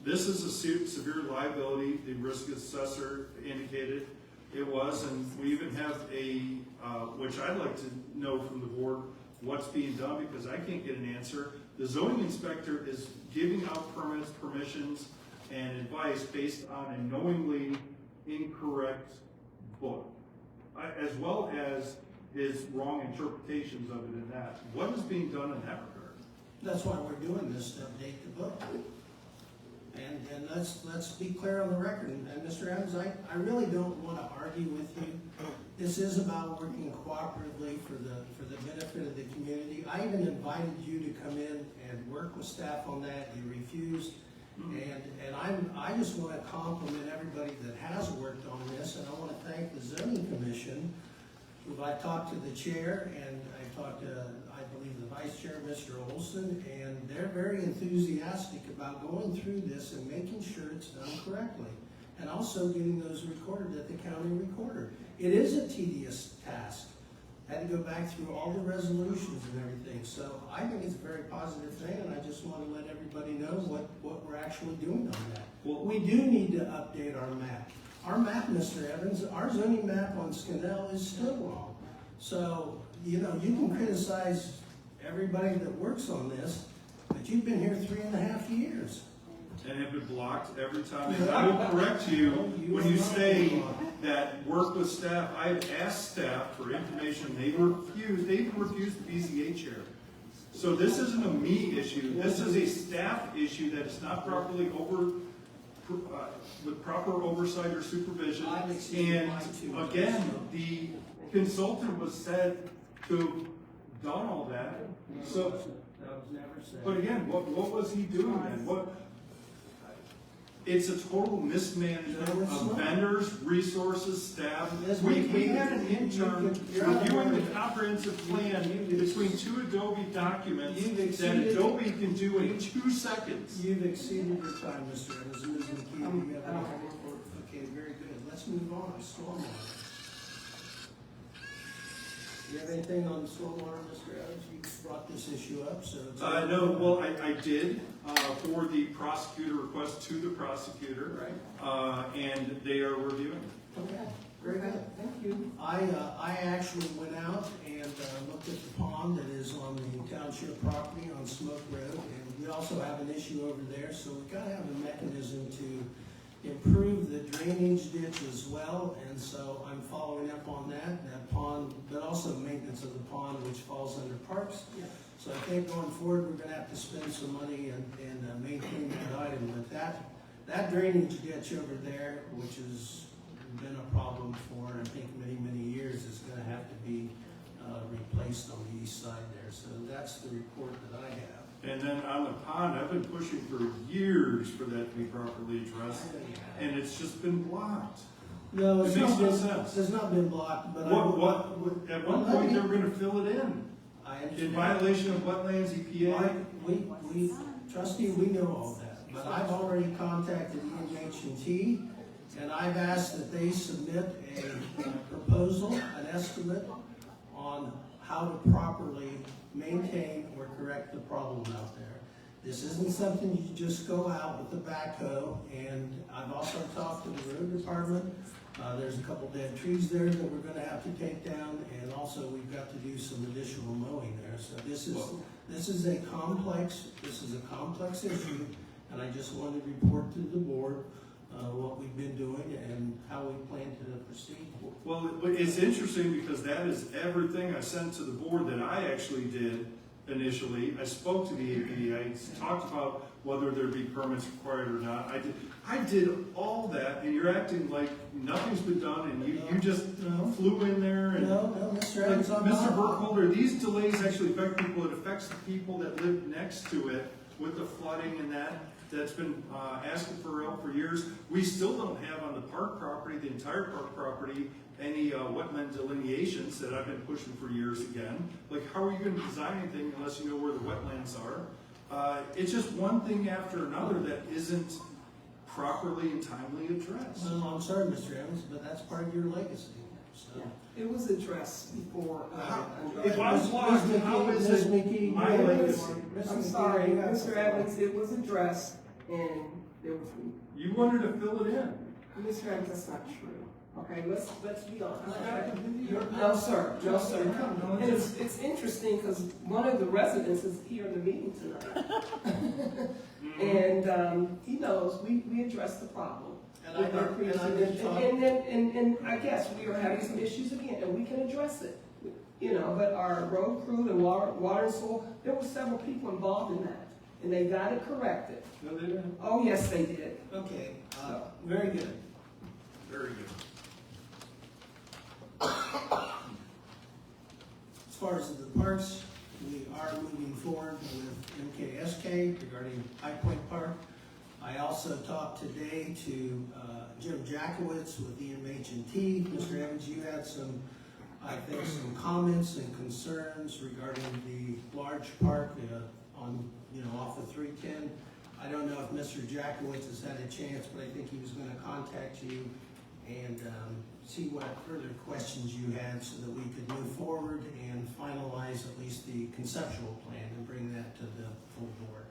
This is a severe liability, the risk assessor indicated it was, and we even have a, which I'd like to know from the board, what's being done, because I can't get an answer. The zoning inspector is giving out permits, permissions, and advice based on a knowingly incorrect book, as well as his wrong interpretations of it in that. What is being done in that regard? That's why we're doing this, to update the book. And let's be clear on the record. And Mr. Evans, I really don't want to argue with you. This is about working cooperatively for the benefit of the community. I even invited you to come in and work with staff on that. You refused. And I just want to compliment everybody that has worked on this, and I want to thank the zoning commission, who I talked to the chair, and I talked to, I believe, the vice chair, Mr. Olson, and they're very enthusiastic about going through this and making sure it's done correctly, and also getting those recorded at the county recorder. It is a tedious task. I had to go back through all the resolutions and everything, so I think it's a very positive thing, and I just want to let everybody know what we're actually doing on that. Well, we do need to update our map. Our map, Mr. Evans, our zoning map on Scannell is still wrong. So, you know, you can criticize everybody that works on this, but you've been here 3.5 years. And have been blocked every time. And I will correct you when you say that work with staff. I've asked staff for information, they refused. They even refused the BZA chair. So this isn't a me issue. This is a staff issue that is not properly with proper oversight or supervision. And again, the consultant was said to have done all that. So, That was never said. but again, what was he doing then? It's a total mismanagement of vendors, resources, staff. We had an intern reviewing the comprehensive plan between 2 Adobe documents that Adobe can do in 2 seconds. You've exceeded your time, Mr. Evans. Ms. McKee, you have okay, very good. Let's move on to stormwater. Do you have anything on stormwater, Mr. Evans? You brought this issue up, so. No, well, I did, for the prosecutor request to the prosecutor. Right. And they are reviewing. Okay, very good. Thank you. I actually went out and looked at the pond that is on the township property on Smoke Road, and we also have an issue over there, so we've got to have a mechanism to improve the drainage ditch as well, and so I'm following up on that pond, but also maintenance of the pond, which falls under parks. Yeah. So I think going forward, we're gonna have to spend some money and maintain that item, but that drainage ditch over there, which has been a problem for, I think, many, many years, is gonna have to be replaced on the east side there. So that's the report that I have. And then on the pond, I've been pushing for years for that to be properly addressed, and it's just been blocked. No, It makes no sense. It's not been blocked, but At one point, they were gonna fill it in in violation of wetlands, EPA. We, trustee, we know all that, but I've already contacted EMH&T, and I've asked that they submit a proposal, an estimate on how to properly maintain or correct the problem out there. This isn't something you just go out with the backhoe, and I've also talked to the road department. There's a couple dead trees there that we're gonna have to take down, and also we've got to do some additional mowing there. So this is a complex issue, and I just wanted to report to the board what we've been doing and how we plan to proceed. Well, it's interesting because that is everything I sent to the board that I actually did initially. I spoke to the AP, I talked about whether there'd be permits required or not. I did all that, and you're acting like nothing's been done, and you just flew in there and. No, Mr. Like, Evans, I'm Mr. not. Burkholder, these delays actually affect people. It affects the people that live next to it with the flooding and that's been asking for help for years. We still don't have on the park property, the entire park property, any wetland delineations that I've been pushing for years again. Like, how are you going to design anything unless you know where the wetlands are? It's just one thing after another that isn't properly and timely addressed. Well, I'm sorry, Mr. Evans, but that's part of your legacy, so. It was addressed before. If I was lost, how is it my legacy? I'm sorry, Mr. Evans, it was addressed and there was, You wanted to fill it in. Mr. Evans, that's not true. Okay, let's be honest. No, sir, no, sir. And it's interesting because one of the residents is here in the meeting tonight. And he knows we addressed the problem. And I guess we are having some issues again, and we can address it. You know, but our road crew and water and soil, there were several people involved in that, and they got it corrected. No, they didn't. Oh, yes, they did. Okay, very good. Very good. As far as the parks, we are moving forward with MKSK regarding High Point Park. I also talked today to Jim Jackowitz with EMH&T. Mr. Evans, you had some, I think, some comments and concerns regarding the large park on, off of 310. I don't know if Mr. Jackowitz has had a chance, but I think he was going to contact you and see what further questions you had so that we could move forward and finalize at least the conceptual plan and bring that to the full board.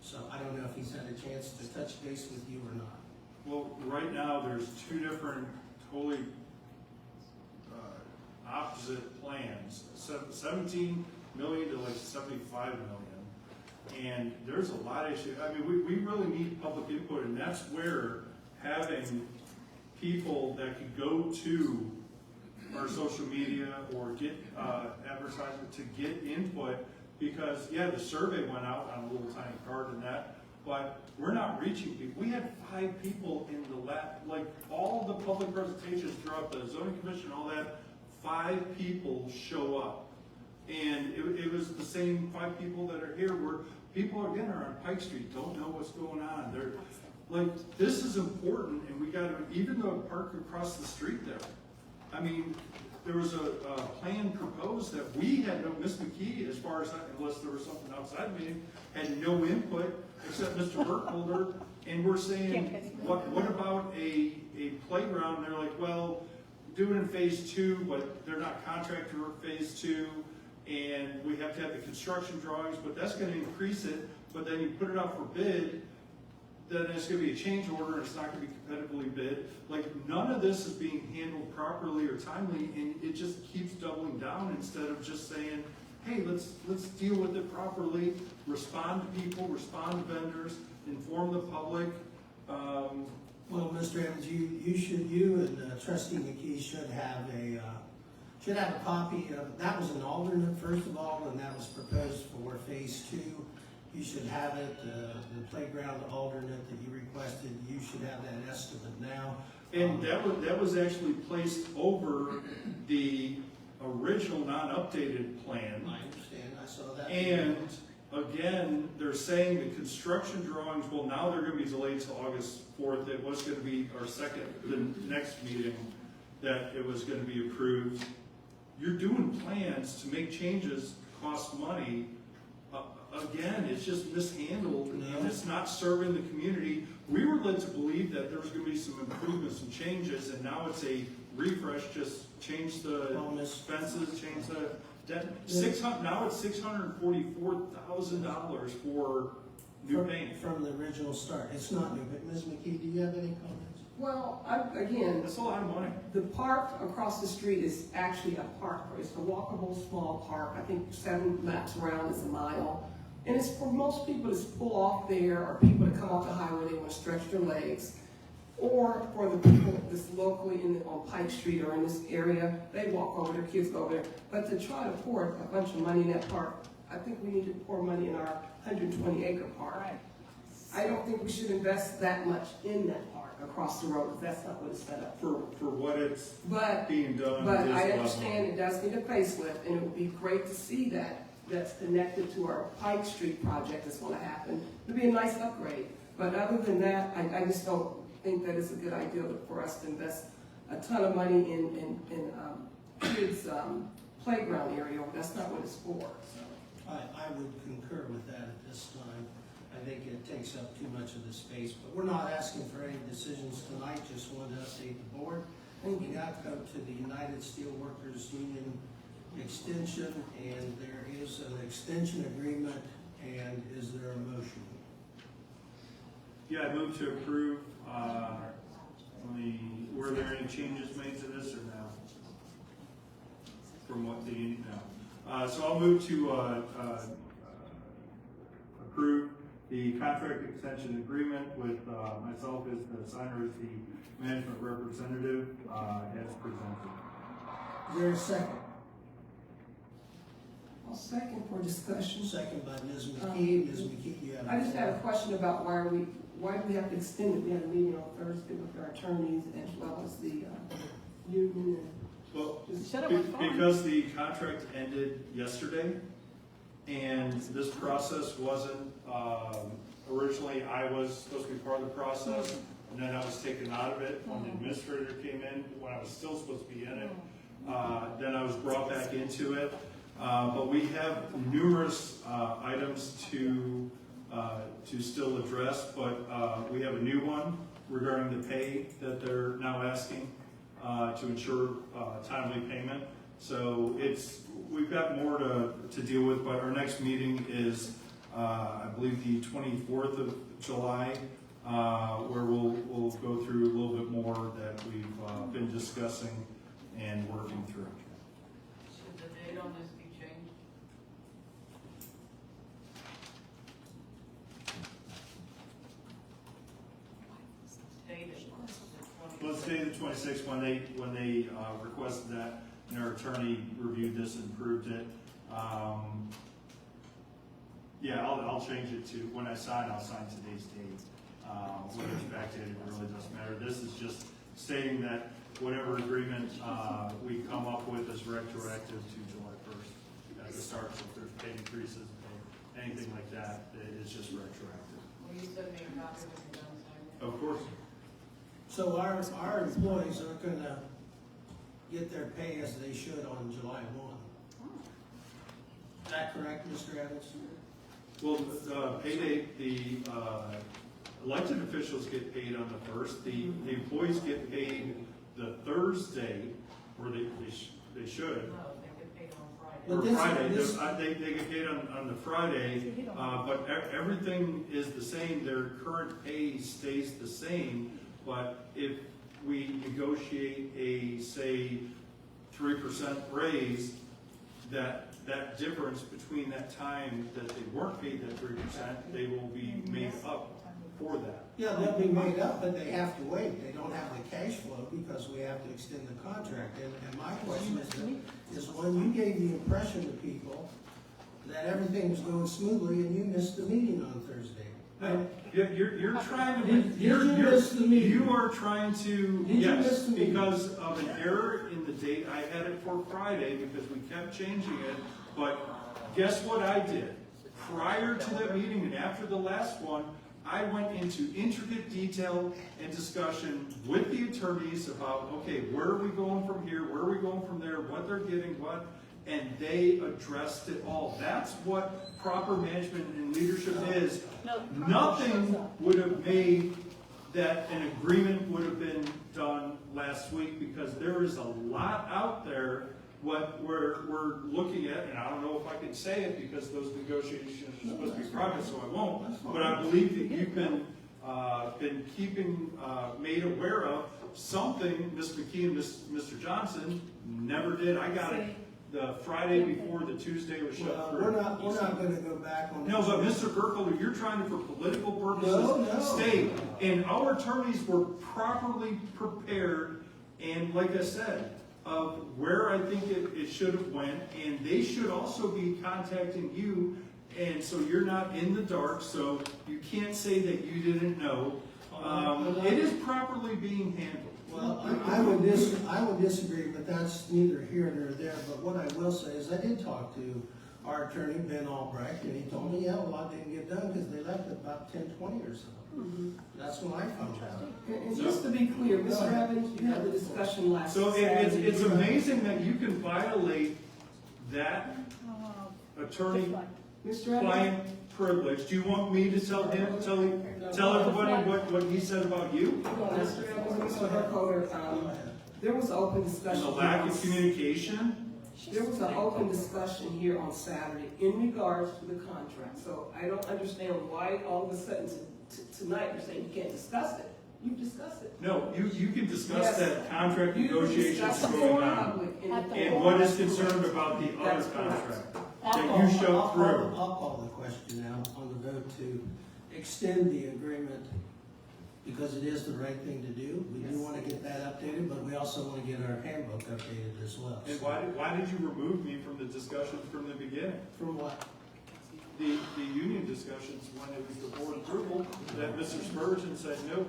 So I don't know if he's had a chance to touch base with you or not. Well, right now, there's two different totally opposite plans, 17 million to like 75 million. And there's a lot of issues. I mean, we really need public input, and that's where having people that could go to our social media or get advertisement to get input, because yeah, the survey went out on a little tiny card and that, but we're not reaching people. We had 5 people in the like all the public presentations throughout the zoning commission, all that, 5 people show up. And it was the same 5 people that are here, where people again are on Pike Street, don't know what's going on. They're like, this is important, and we got to, even though park across the street there. I mean, there was a plan proposed that we had no, Ms. McKee, as far as, unless there was something outside the meeting, had no input except Mr. Burkholder, and we're saying, what about a playground? And they're like, well, do it in phase 2, but they're not contractor for phase 2, and we have to have the construction drawings, but that's gonna increase it, but then you put it out for bid, then it's gonna be a change order, and it's not gonna be competitively bid. Like, none of this is being handled properly or timely, and it just keeps doubling down instead of just saying, hey, let's deal with it properly, respond to people, respond to vendors, inform the public. Well, Mr. Evans, you and Trustee McKee should have a copy of, that was an alternate first of all, and that was proposed for phase 2. You should have it, the playground alternate that you requested, you should have that estimate now. And that was actually placed over the original non-updated plan. I understand, I saw that. And again, they're saying the construction drawings, well, now they're gonna be delayed till August 4th. It was gonna be the next meeting that it was gonna be approved. You're doing plans to make changes, cost money. Again, it's just mishandled, and it's not serving the community. We were led to believe that there was gonna be some improvements and changes, and now it's a refresh, just change the fences, change the, now it's $644,000 for new paint. From the original start, it's not new, but Ms. McKee, do you have any comments? Well, again, That's a lot of money. the park across the street is actually a park. It's a walkable small park. I think 7 laps around is a mile. And it's for most people to pull off there, or people to come off the highway, they want to stretch their legs. Or for the people that's locally on Pike Street or in this area, they walk over, their kids go over there. But to try to pour a bunch of money in that park, I think we need to pour money in our 120-acre park. I don't think we should invest that much in that park across the road, because that's not what it's set up for. For what it's But being done. But is a I lot of understand money. it does need a facelift, and it would be great to see that's connected to our Pike Street project that's gonna happen. It'd be a nice upgrade. But other than that, I just don't think that it's a good idea for us to invest a ton of money in kids' playground area. That's not what it's for, so. I would concur with that at this time. I think it takes up too much of the space, but we're not asking for any decisions tonight, just wanted to update the board. We got to go to the United Steelworkers Union extension, and there is an extension agreement, and is there a motion? Yeah, I move to approve, were there any changes made to this or no? From what the, no. So I'll move to, approve the contract extension agreement with, myself as the signer, as the management representative, as presented. Is there a second? I'll second for discussion. Second by Ms. McKee. Ms. McKee, you have. I just have a question about why do we have to extend it? We had a meeting on Thursday with our attorneys as well as the union and. Well, Shut up, I'm fine. because the contract ended yesterday, and this process wasn't, originally I was supposed to be part of the process, and then I was taken out of it when the administrator came in, when I was still supposed to be in it. Then I was brought back into it. But we have numerous items to still address, but we have a new one regarding the pay that they're now asking to ensure timely payment. So we've got more to deal with, but our next meeting is, I believe, the 24th of July, where we'll go through a little bit more that we've been discussing and working through. Should the date on this be changed? Let's say the 26th, when they requested that, and our attorney reviewed this and approved it. Yeah, I'll change it to, when I sign, I'll sign today's date. Whether it's backdated, it really doesn't matter. This is just stating that whatever agreement we come up with is retroactive to July 1st at the start. So if there's pay increases, anything like that, it's just retroactive. Will you send me a copy when you're done signing? Of course. So our employees are gonna get their pay as they should on July 1. Is that correct, Mr. Evans? Well, pay date, the elected officials get paid on the 1st. The employees get paid the Thursday, or they should. No, they get paid on Friday. But Or this- Friday, this- they get paid on the Friday, but everything is the same, their current pay stays the same, but if we negotiate a, say, 3% raise, that difference between that time that they weren't paid that 3%, they will be made up for that. Yeah, they'll be made up, but they have to wait. They don't have the cash flow because we have to extend the contract. And my question is when you gave the impression to people that everything was going smoothly and you missed the meeting on Thursday. No, you're trying to, Did you miss the meeting? you are trying to, Did you yes, miss the meeting? because of an error in the date, I had it for Friday because we kept changing it, but guess what I did? Prior to that meeting and after the last one, I went into intricate detail and discussion with the attorneys about, okay, where are we going from here, where are we going from there, what they're getting, what, and they addressed it all. That's what proper management and leadership is. Nothing would have made that an agreement would have been done last week because there is a lot out there what we're looking at, and I don't know if I can say it because those negotiations are supposed to be private, so I won't. But I believe that you've been keeping made aware of something Ms. McKee and Mr. Johnson never did. I got it the Friday before the Tuesday was shut Well, through. we're not gonna go back on. No, but Mr. Gerkel, you're trying to, for political No. purposes, state, and our attorneys were properly prepared, and like I said, of where I think it should have went, and they should also be contacting you, and so you're not in the dark, so you can't say that you didn't know. It is properly being handled. Well, I would disagree, but that's neither here nor there. But what I will say is I did talk to our attorney, Ben Albrecht, and he told me, yeah, well, a lot didn't get done because they left at about 10:20 or so. That's when I found out. And just to be clear, Mr. Evans, you had the discussion last So Saturday. it's amazing that you can violate that attorney Mr. Evans, client privilege. Do you want me to tell him, tell everybody what he said about you? Mr. Evans, Mr. Burkholder, there was an open discussion. And the lack of communication? There was an open discussion here on Saturday in regards to the contract. So I don't understand why all of a sudden tonight you're saying you can't discuss it. You've discussed it. No, you can discuss Yes. that contract You negotiations discussed it going for on. public in the And what is concerned about the other That's correct. contract that you showed through? I'll call the question now on the vote to extend the agreement because it is the right thing to do. We do want to get that updated, but we also want to get our handbook updated as well. And why did you remove me from the discussion from the beginning? From what? The union discussions when it was the board approval that Mr. Spurgeon said no.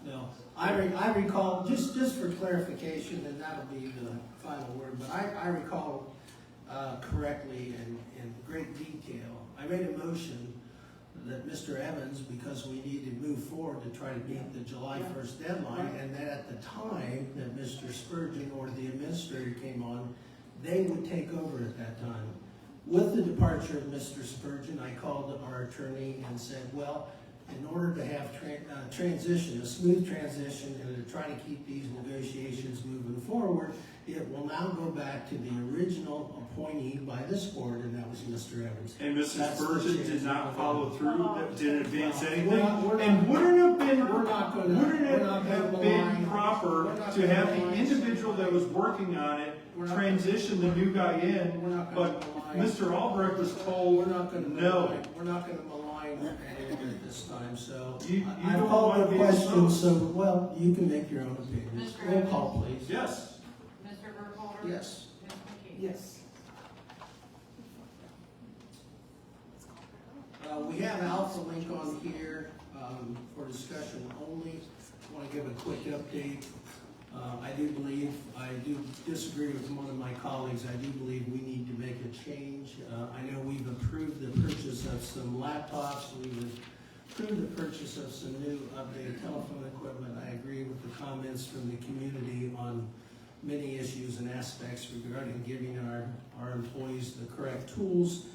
No, I recall, just for clarification, and that'll be the final word, but I recall correctly in great detail. I made a motion that Mr. Evans, because we need to move forward to try to meet the July 1st deadline, and that at the time that Mr. Spurgeon or the administrator came on, they would take over at that time. With the departure of Mr. Spurgeon, I called our attorney and said, well, in order to have transition, a smooth transition, and to try to keep these negotiations moving forward, it will now go back to the original appointee by this board, and that was Mr. Evans. And Mr. That's the Spurgeon change did not we're follow gonna through, that didn't advance anything? we're not- And wouldn't have been, We're not gonna- wouldn't we're not it gonna have malign- been proper we're not to gonna have the malign individual that was somebody. working on it We're not- transition the new guy in? We're not gonna But malign. Mr. Albrecht was told, We're not gonna no. malign, we're not gonna malign anyone at this time, so. You I've don't called wanna the be question, exposed. so, well, you can make your own opinion. Mr. Roll call, please. Yes. Mr. Burkholder? Yes. Ms. McKee? Yes. We have Alpha Link on here, for discussion only. I want to give a quick update. I do disagree with one of my colleagues. I do believe we need to make a change. I know we've approved the purchase of some laptops. We've approved the purchase of some new updated telephone equipment. I agree with the comments from the community on many issues and aspects regarding giving our employees the correct tools.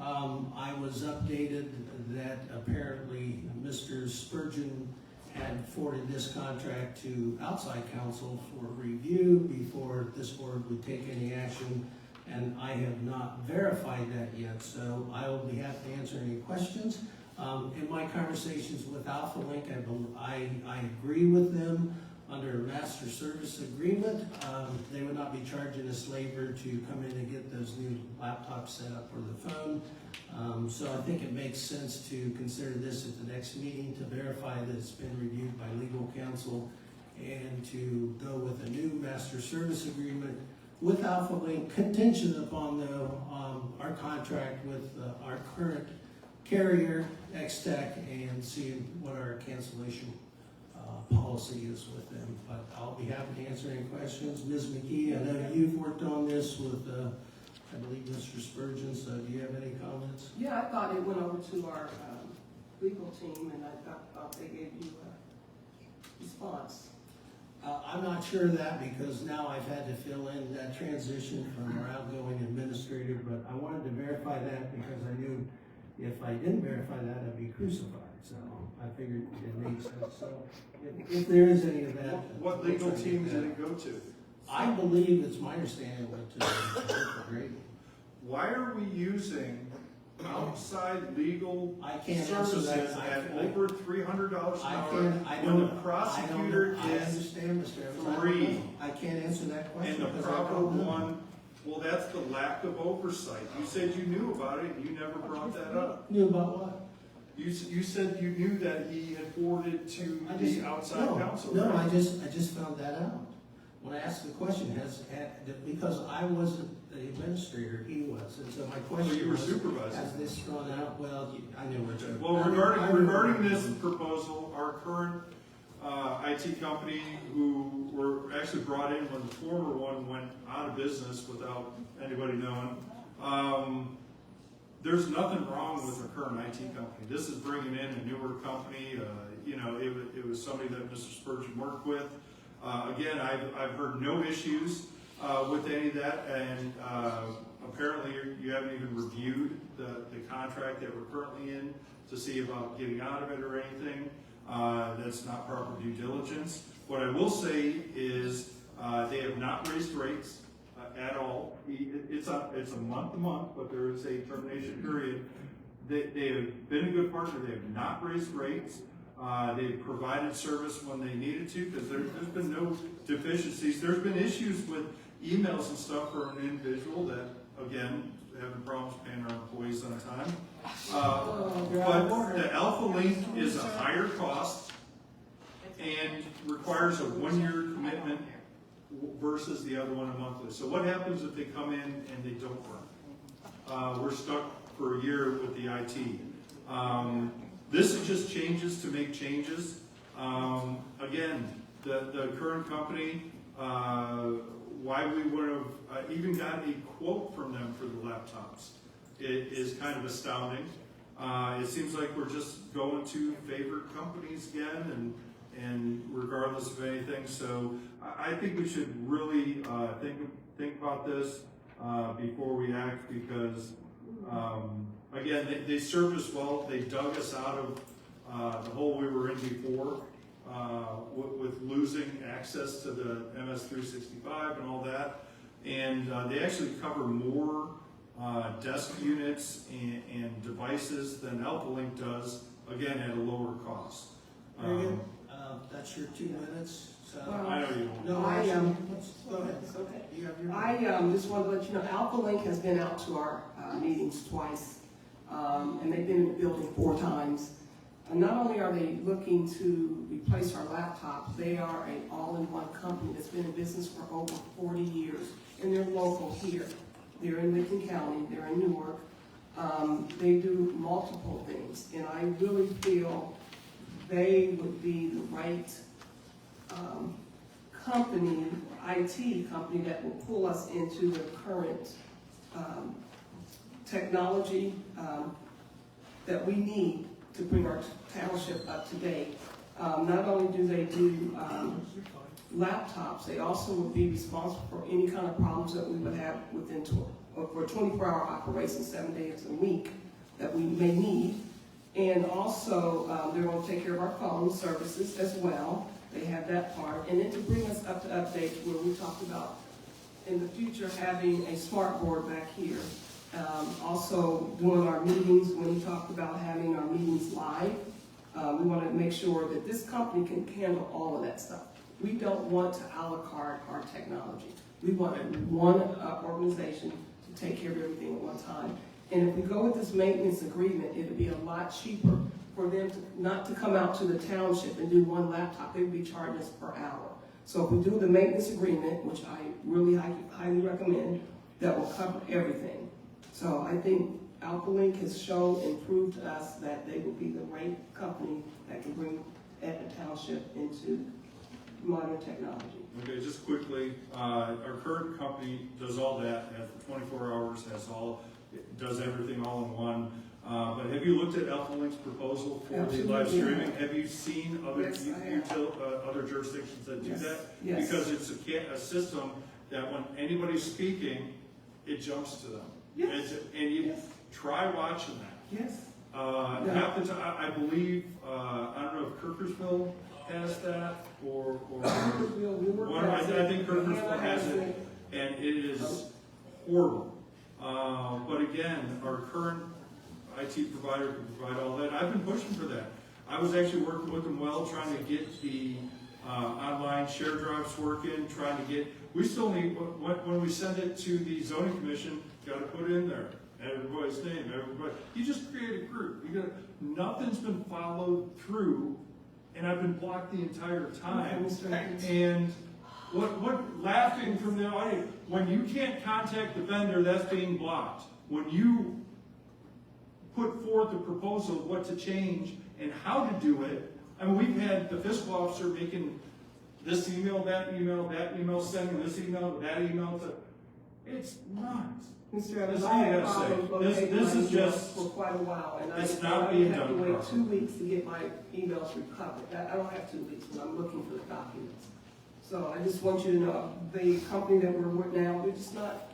I was updated that apparently Mr. Spurgeon had forwarded this contract to outside counsel for review before this board would take any action, and I have not verified that yet, so I will be happy to answer any questions. In my conversations with Alpha Link, I agree with them. Under a master service agreement, they would not be charging us labor to come in and get those new laptops set up for the phone. So I think it makes sense to consider this at the next meeting to verify that it's been reviewed by legal counsel and to go with a new master service agreement with Alpha Link, contingent upon our contract with our current carrier, X-Tech, and seeing what our cancellation policy is with them, but I'll be happy to answer any questions. Ms. McKee, I know you've worked on this with, I believe, Mr. Spurgeon, so do you have any comments? Yeah, I thought it went over to our legal team, and I thought they gave you a response. I'm not sure of that because now I've had to fill in that transition from our outgoing administrator, but I wanted to verify that because I knew if I didn't verify that, I'd be crucified, so I figured it made sense. So if there is any of that. What legal team did it go to? I believe, it's my understanding, it went to the grading. Why are we using outside legal I can't answer services that. at over $300 an I hour can't, I when don't. the prosecutor I is understand, Mr. Evans. I don't free? know. I can't answer that question. And the because I proper don't know. one, well, that's the lack of oversight. You said you knew about it, and you never brought that up. Knew about what? You said you knew that he had forwarded to the outside counsel. No, right? I just found that out. When I asked the question, because I wasn't the administrator, he was, and so my question you were was, supervising. has this gone out? Well, I knew what you. Well, regarding this proposal, our current IT company, who were actually brought in when the former one went out of business without anybody knowing, there's nothing wrong with our current IT company. This is bringing in a newer company. It was somebody that Mr. Spurgeon worked with. Again, I've heard no issues. with any of that, and apparently you haven't even reviewed the contract that we're currently in to see about getting out of it or anything. That's not proper due diligence. What I will say is they have not raised rates at all. It's a month to month, but there is a termination period. They have been a good partner. They have not raised rates. They've provided service when they needed to, because there's been no deficiencies. There's been issues with emails and stuff for an individual that, again, having problems paying our employees on time. But the Alpha Link is a higher cost and requires a 1-year commitment versus the other one a monthly. So what happens if they come in and they don't work? We're stuck for a year with the IT. This is just changes to make changes. Again, the current company, why we would have even got a quote from them for the laptops, it is kind of astounding. It seems like we're just going to favorite companies again, and regardless of anything. So I think we should really think about this before we act, because again, they served us well. They dug us out of the hole we were in before with losing access to the MS365 and all that. And they actually cover more desk units and devices than AlphaLink does, again, at a lower cost. That's your 2 minutes. So I know you won't. no, I go ahead. It's okay. You have your I just want to let you know, Alpha Link has been out to our meetings twice, and they've been in the building 4 times. And not only are they looking to replace our laptops, they are an all-in-one company that's been in business for over 40 years, and they're local here. They're in Lincoln County, they're in Newark. They do multiple things, and I really feel they would be the right company, IT company, that will pull us into the current technology that we need to bring our township up to date. Not only do they do laptops, they also would be responsible for any kind of problems that we would have within for 24-hour operation, 7 days a week that we may need. And also, they're going to take care of our phone services as well. They have that part. And then to bring us up to update where we talked about in the future having a smart board back here. Also doing our meetings, when he talked about having our meetings live, we want to make sure that this company can handle all of that stuff. We don't want to a la carte our technology. We want one organization to take care of everything at one time. And if we go with this maintenance agreement, it'll be a lot cheaper for them not to come out to the township and do one laptop. They would be charging us per hour. So if we do the maintenance agreement, which I really highly recommend, that will cover everything. So I think AlphaLink has shown and proved to us that they will be the right company that can bring Etna Township into modern technology. Okay, just quickly, our current company does all that, has 24 hours, does everything all in one. But have you looked at AlphaLink's proposal for the live streaming? Have you seen other other jurisdictions that do that? Yes. Because it's a system that when anybody's speaking, it jumps to them. Yes. And you try watching that. Yes. Half the time, I believe, I don't know if Kirkersville has that, or I think Kirkersville has it, and it is horrible. But again, our current IT provider can provide all that. I've been pushing for that. I was actually working with them trying to get the online share drives working, we still need, when we send it to the zoning commission, got to put in there everybody's name, you just create a group. Nothing's been followed through, and I've been blocked the entire time. And what laughing from the audience, when you can't contact the vendor, that's being blocked. When you put forth a proposal of what to change and how to do it, I mean, we've had the fiscal officer making this email, sending this email, that email, it's nuts. Mr. Evans, That's I all you had gotta say. problems This is just for quite a while, and it's I not being have to done wait properly. 2 weeks to get my emails recovered. I don't have 2 weeks when I'm looking for the documents. So I just want you to know, the company that we're with now, they're just not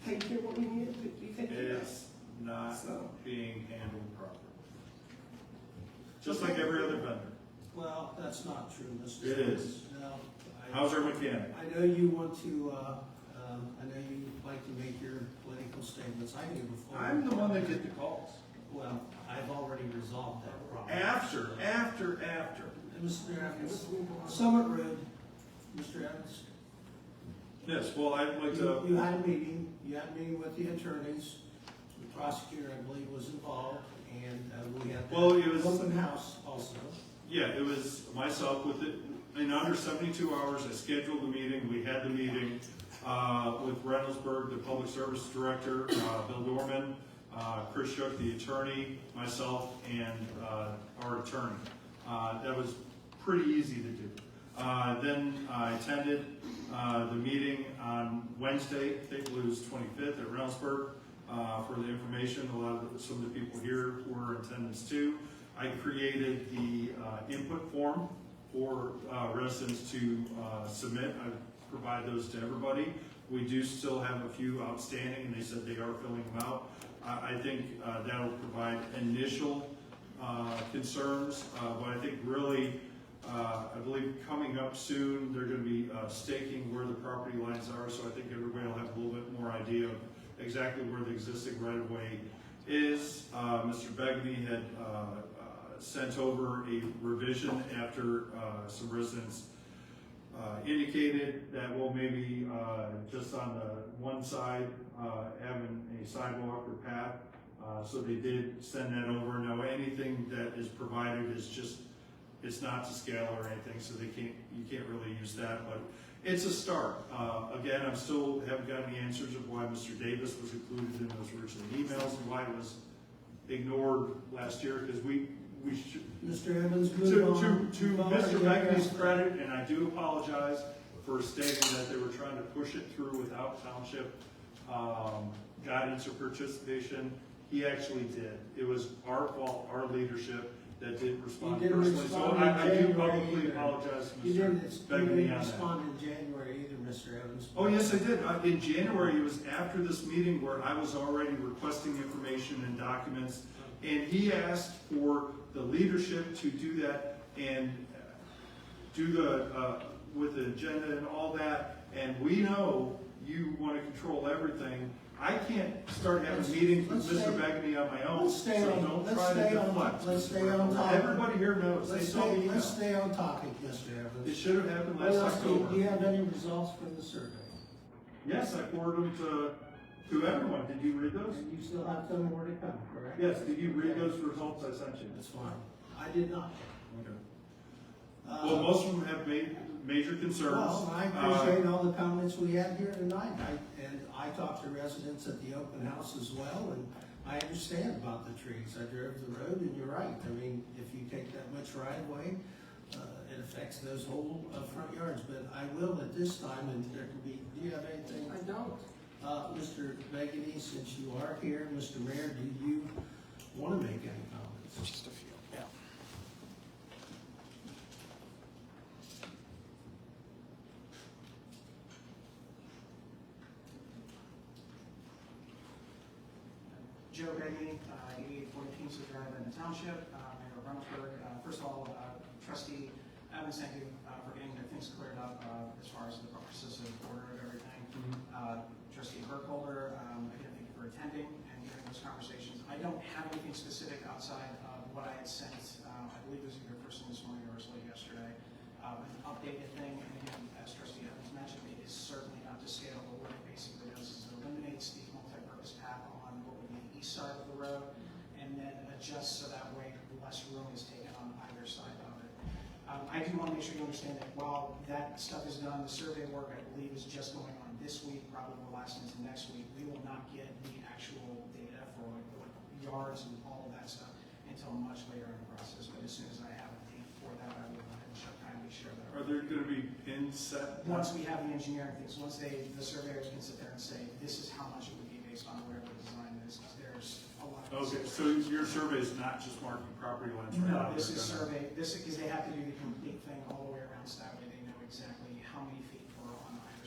taking care of what we need to be taken care of. It's not So- being handled properly. Just like every other vendor. Well, that's not true, Mr. It is. No, How's our mechanic? I know you want to, I know you like to make your political statements. I do before. I'm the one that get the calls. Well, I've already resolved that problem. After. Mr. Evans, Summit Road, Mr. Evans, Yes, well, I'd like to, you had a meeting with the attorneys, the prosecutor, I believe, was involved, and we had Well, the it was- open house also. yeah, it was myself with it. In under 72 hours, I scheduled the meeting. We had the meeting with Reynoldsburg, the public service director, Bill Dorman, Chris Shook, the attorney, myself, and our attorney. That was pretty easy to do. Then I attended the meeting on Wednesday, I think it was 25th at Reynoldsburg, for the information. Some of the people here were in attendance too. I created the input form for residents to submit. I provide those to everybody. We do still have a few outstanding, and they said they are filling them out. I think that'll provide initial concerns, but I think really, I believe coming up soon, they're going to be staking where the property lines are, so I think everybody will have a little bit more idea of exactly where the existing right-of-way is. Mr. Begbie had sent over a revision after some residents indicated that, well, maybe just on the one side, having a sidewalk or path. So they did send that over. Now, anything that is provided is just, it's not to scale or anything, so you can't really use that, but it's a start. Again, I'm still haven't gotten the answers of why Mr. Davis was included in those original emails and why it was ignored last year, because we should, Mr. Evans, to move on. Mr. Begbie's credit, and I do apologize for stating that they were trying to push it through without township guidance or participation. He actually did. It was our fault, our leadership, that did respond You didn't personally. So respond in I do January publicly either. apologize to You Mr. didn't Begbie on that. respond in January either, Mr. Evans. Oh, yes, I did. In January, it was after this meeting where I was already requesting information and documents, and he asked for the leadership to do that and do the, with the agenda and all that, and we know you want to control everything. I can't start having meetings with Mr. Begbie on my own, Let's so stay on, don't let's try to stay on, deflect. let's stay on topic. Everybody here knows. They saw the Let's email. stay on topic, Mr. It Evans. should have happened What last else do October. you have any results from the survey? Yes, I forwarded them to everyone. Did you read those? And you still have some more to come, correct? Yes, did you read those results I sent you? That's fine. I did not. Okay. Well, most of them have made major concerns. Well, I appreciate all the comments we had here tonight. And I talked to residents at the open house as well, and I understand about the trees. I drove the road, and you're right. I mean, if you take that much right of way, it affects those whole front yards. But I will at this time, and there can be, do you have anything? I don't. Mr. Begbie, since you are here, Mr. Mayor, do you want to make any comments? Just a few. Yeah. Joe Begbie, 8840 Kingswood Drive in the township, Mayor of Reynoldsburg. First of all, trustee Evans, thank you for getting the things cleared up as far as the process of order of everything. Trustee Burkholder, again, thank you for attending and hearing those conversations. I don't have anything specific outside of what I had sent, I believe it was either first thing this morning or it was late yesterday, an updated thing. And again, as trustee Evans mentioned, it is certainly not to scale, but what it basically does is it eliminates the multi-purpose path on what would be the east side of the road, and then adjusts so that way less room is taken on either side of it. I do want to make sure you understand that while that stuff is done, the survey work, I believe, is just going on this week, probably will last into next week. We will not get the actual data for yards and all of that stuff until much later in the process, but as soon as I have a date for that, I will kindly share that. Are there going to be pins set? Once we have the engineering things, once the surveyors can sit there and say, this is how much it would be based on whatever the design is, there's a lot of. Okay, so your survey is not just marking property lines right now? No, this is they're gonna- survey, this is because they have to do the complete thing all the way around, so that way they know exactly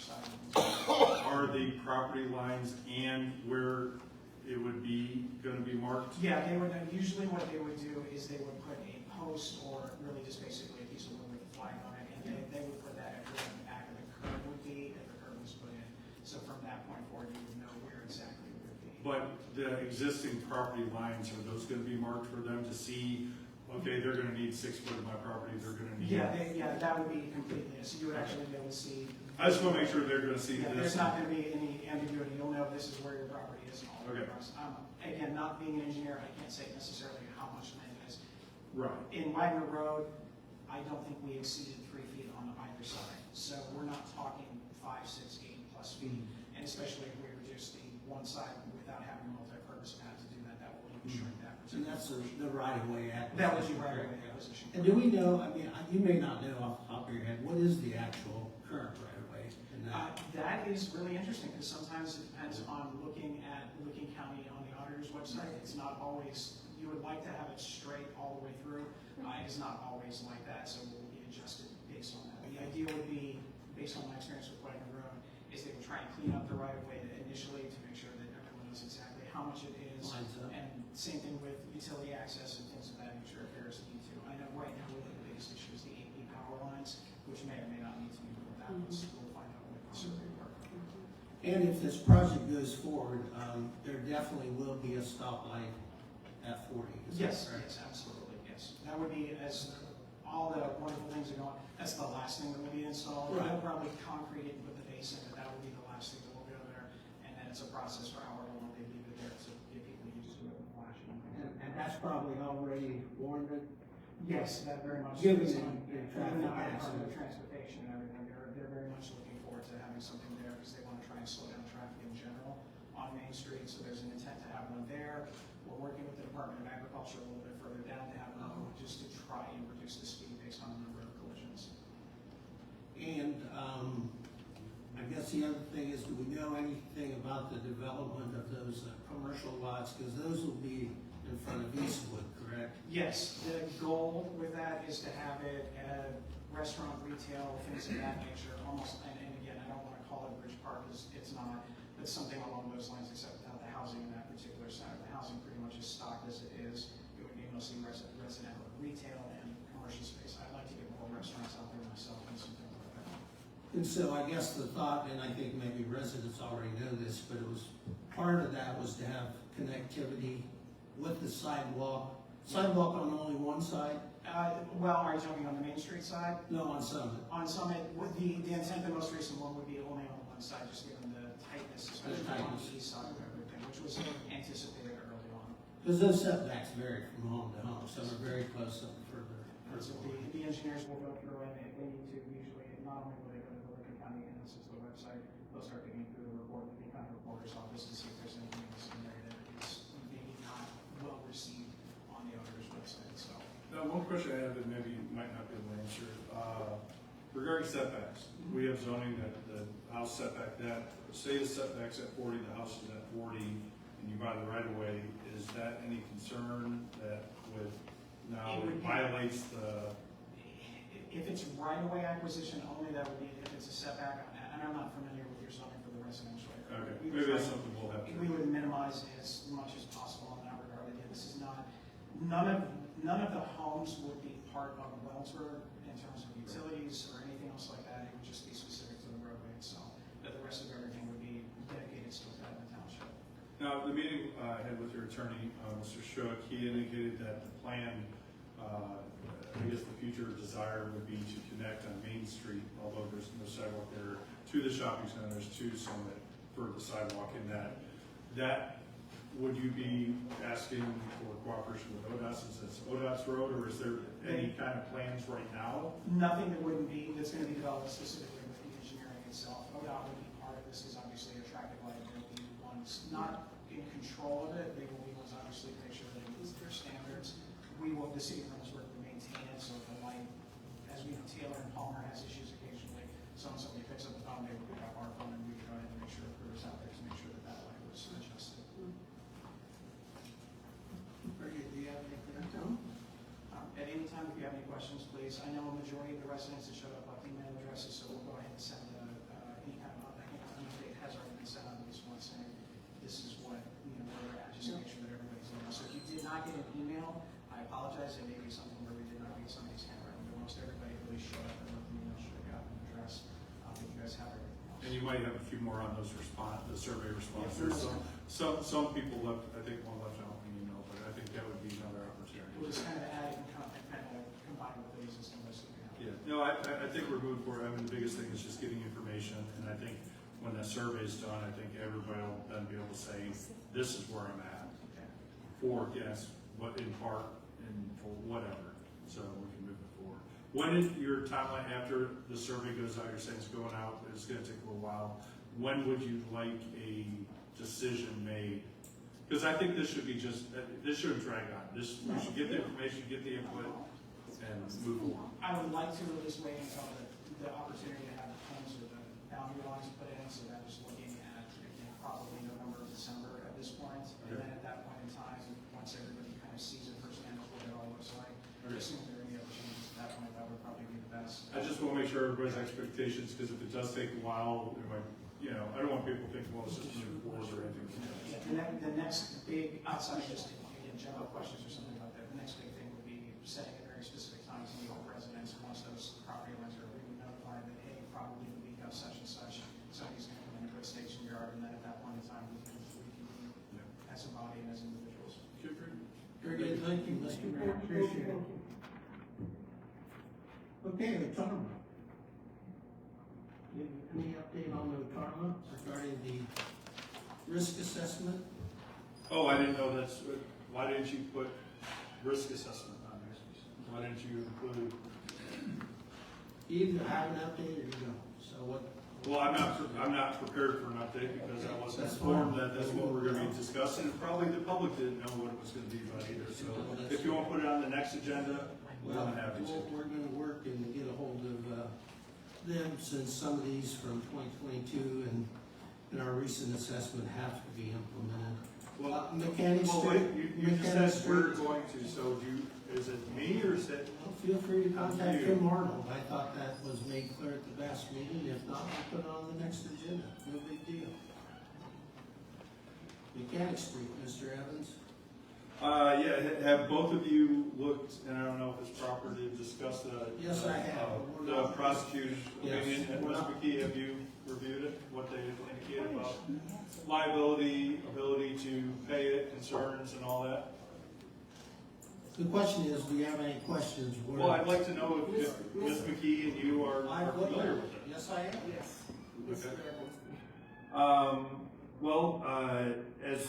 side. Are the property lines and where it would be, gonna be marked? Yeah, they would, usually what they would do is they would put a post or really just basically a piece of wood with a flag on it, and they would put that at where the back of the curb would be if the curb was put in. So from that point forward, you would know where exactly it would be. But the existing property lines, are those gonna be marked for them to see, okay, they're gonna need 6 foot of my property, they're gonna need. Yeah, that would be completely, so you would actually be able to see. I just wanna make sure they're gonna see Yeah, this. there's not gonna be any ambiguity, you'll know this is where your property is and all Okay. the rest. Again, not being an engineer, I can't say necessarily how much land it is. Right. In Wagner Road, I don't think we exceeded 3 feet on either side, so we're not talking 5, 6, 8 plus feet. And especially if we reduce the one side without having a multi-purpose pad to do that, that will even shrink that. And that's the right of way acquisition. That was your right of way acquisition. And do we know, I mean, you may not know off the top of your head, what is the actual current right of way in that? That is really interesting, because sometimes it depends on looking at Licking County on the auditor's website. It's not always, you would like to have it straight all the way through. It's not always like that, so we'll be adjusted based on that. But the idea would be, based on my experience with Wagner Road, is they would try and clean up the right of way initially to make sure that everyone knows exactly how much it is. Lines up. And same thing with utility access and things of that nature if there is a need to. I know right now, really the biggest issue is the AP power lines, which may or may not need to be moved out. We'll find out with the survey work. And if this project goes forward, there definitely will be a stoplight at 40. Is that Yes, correct? yes, absolutely, yes. That would be, as all the wonderful things are going, that's the last thing that will be installed. Right. They'll probably concrete it with the base in, but that would be the last thing that will go there. And then it's a process for however long they leave it there to get people used to it and flashing. And that's probably already warranted? Yes, that very much. Given is the on- traffic given the accident. Department of Transportation and everything, they're very much looking forward to having something there because they want to try and slow down traffic in general on Main Street. So there's an intent to have one there. We're working with the Department of Agriculture a little bit further down to have another one just to try and reduce the speed based on the number of collisions. And I guess the other thing is, do we know anything about the development of those commercial lots? Because those will be in front of Eastwood, correct? Yes, the goal with that is to have it at restaurant, retail, things of that nature, almost, and again, I don't want to call it Bridge Park, because it's not, but something along those lines, except without the housing in that particular side. The housing pretty much is stocked as it is. It would be mostly residential, retail, and commercial space. I'd like to get more restaurants out there myself and some things like that. And so I guess the thought, and I think maybe residents already know this, but it was, part of that was to have connectivity with the sidewalk. Sidewalk on only one side? Well, are you talking on the Main Street side? No, on Summit. On Summit, with the intent, the most recent one would be only on one side, just given the tightness, especially on the east side of everything, which was anticipated early on. Because those setbacks vary from home to home. Some are very close, some are further. So the engineers will go through and if they need to, usually, not only will they go to the Licking County Analysis to the website, they'll start digging through the report, the Licking County Reporter's Office to see if there's anything else in there that is maybe not well received on the auditor's website, so. Now, one question I have that maybe you might not be able to answer, regarding setbacks, we have zoning that the house setback that, say the setback's at 40, the house is at 40, and you buy the right of way, is that any concern that with, now It would it be- violates the, If it's right-of-way acquisition only, that would be if it's a setback, and I'm not familiar with your zoning for the residential area. okay, We would maybe that's try- something we'll have to. We would minimize as much as possible in that regard. Again, this is not, none of the homes would be part of Wellsburg in terms of utilities or anything else like that. It would just be specific to the roadway itself. But the rest of everything would be dedicated still to the township. Now, the meeting I had with your attorney, Mr. Shook, he indicated that the plan, I guess the future desire would be to connect on Main Street, although there's no sidewalk there, to the shopping centers, to Summit for the sidewalk in that. Would you be asking for cooperation with ODOT since it's ODOT's road, or is there any kind of plans right now? Nothing that wouldn't be, that's going to be developed specifically with the engineering itself. ODOT would be part of this because obviously a traffic light will be ones not in control of it. They will be ones obviously to make sure that it meets their standards. We will, the city of Reynoldsburg will maintain it, so if the light, as we know, Taylor and Palmer has issues occasionally. So when somebody picks up the phone, they would pick up our phone and we would go ahead and make sure the crew was out there to make sure that that light was adjusted. Bridget, do you have anything to tell? At any time, if you have any questions, please. I know a majority of the residents that showed up left email addresses, so we'll go ahead and send any kind of might have a few more on those the survey responses. Some people left, I think one left out an email, but I think that would be another opportunity. We'll just kind of add and kind of combine with the existing list that we have. Yeah, no, I think we're moving forward. I mean, the biggest thing is just getting information, and I think when that survey is done, I think everybody will then be able to say, this is where I'm at. For, yes, what in part, and for whatever, so we can move it forward. When is your timeline after the survey goes out, you're saying it's going out, it's gonna take a little while, when would you like a decision made? Because I think this should be just, this shouldn't drag on, we should get the information, get the input, and move forward. I would like to at least wait until the opportunity to have the homes or the boundary lines put in, so that is looking at, probably November, December at this point. And then at that point in time, once everybody kind of sees it firsthand what it all looks like, assuming there are any other changes at that point, that would probably be the best. I just want to make sure everybody's expectations, because if it does take a while, it might, I don't want people thinking, well, it's just moving forward or anything. The next big, outside of just, again, general questions or something like that, the next big thing would be setting a very specific time to meet with residents, once those property lines are notified that, hey, probably the week of such and such, somebody's going to come in and put stakes in your yard, and then at that point in time, we can as a body and as individuals. Very good, thank you, Mr. Mayor, appreciate it. Okay, the Tarma. Any update on the Tarma regarding the risk assessment? Oh, I didn't know that's, why didn't you put risk assessment on there? Why didn't you include? You either have an update or you don't, so what? Well, I'm not prepared for an update because I wasn't informed that that's what we're gonna be discussing. And probably the public didn't know what it was gonna be about either, so if you want to put it on the next agenda, we're gonna have it. We're gonna work and get a hold of, them, since some of these from 2022 and our recent assessment have to be implemented. Well, Mechanics well, Street. wait, you just said we're going to, so is it me or is it? Well, feel free to contact Tim Arnold. I thought that was made clear at the last meeting. If not, we'll put it on the next agenda. No big deal. Mechanic Street, Mr. Evans. Yeah, have both of you looked, and I don't know if it's proper to discuss Yes, I have. the prosecutor's Yes. opinion, and Ms. McKee, have you reviewed it, what they indicated about liability, ability to pay it, concerns and all that? The question is, do you have any questions? Well, I'd like to know if Ms. McKee and you are familiar with it. Yes, I am. Yes. Okay. Well, as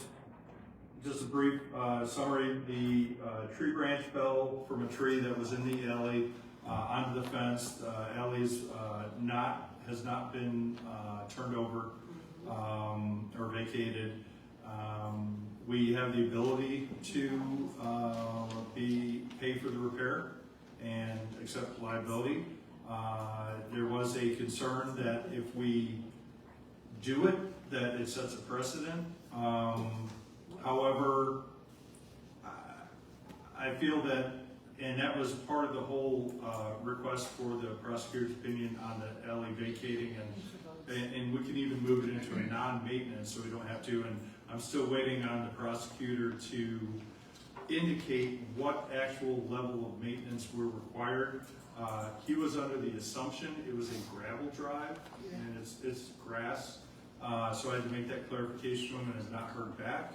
just a brief summary, the tree branch fell from a tree that was in the alley onto the fence. The alley's has not been turned over or vacated. We have the ability to pay for the repair and accept liability. There was a concern that if we do it, that it sets a precedent. However, I feel that, and that was part of the whole request for the prosecutor's opinion on the alley vacating, and we can even move it into a non-maintenance so we don't have to, and I'm still waiting on the prosecutor to indicate what actual level of maintenance were required. He was under the assumption it was a gravel drive, and it's grass, so I had to make that clarification and has not heard back.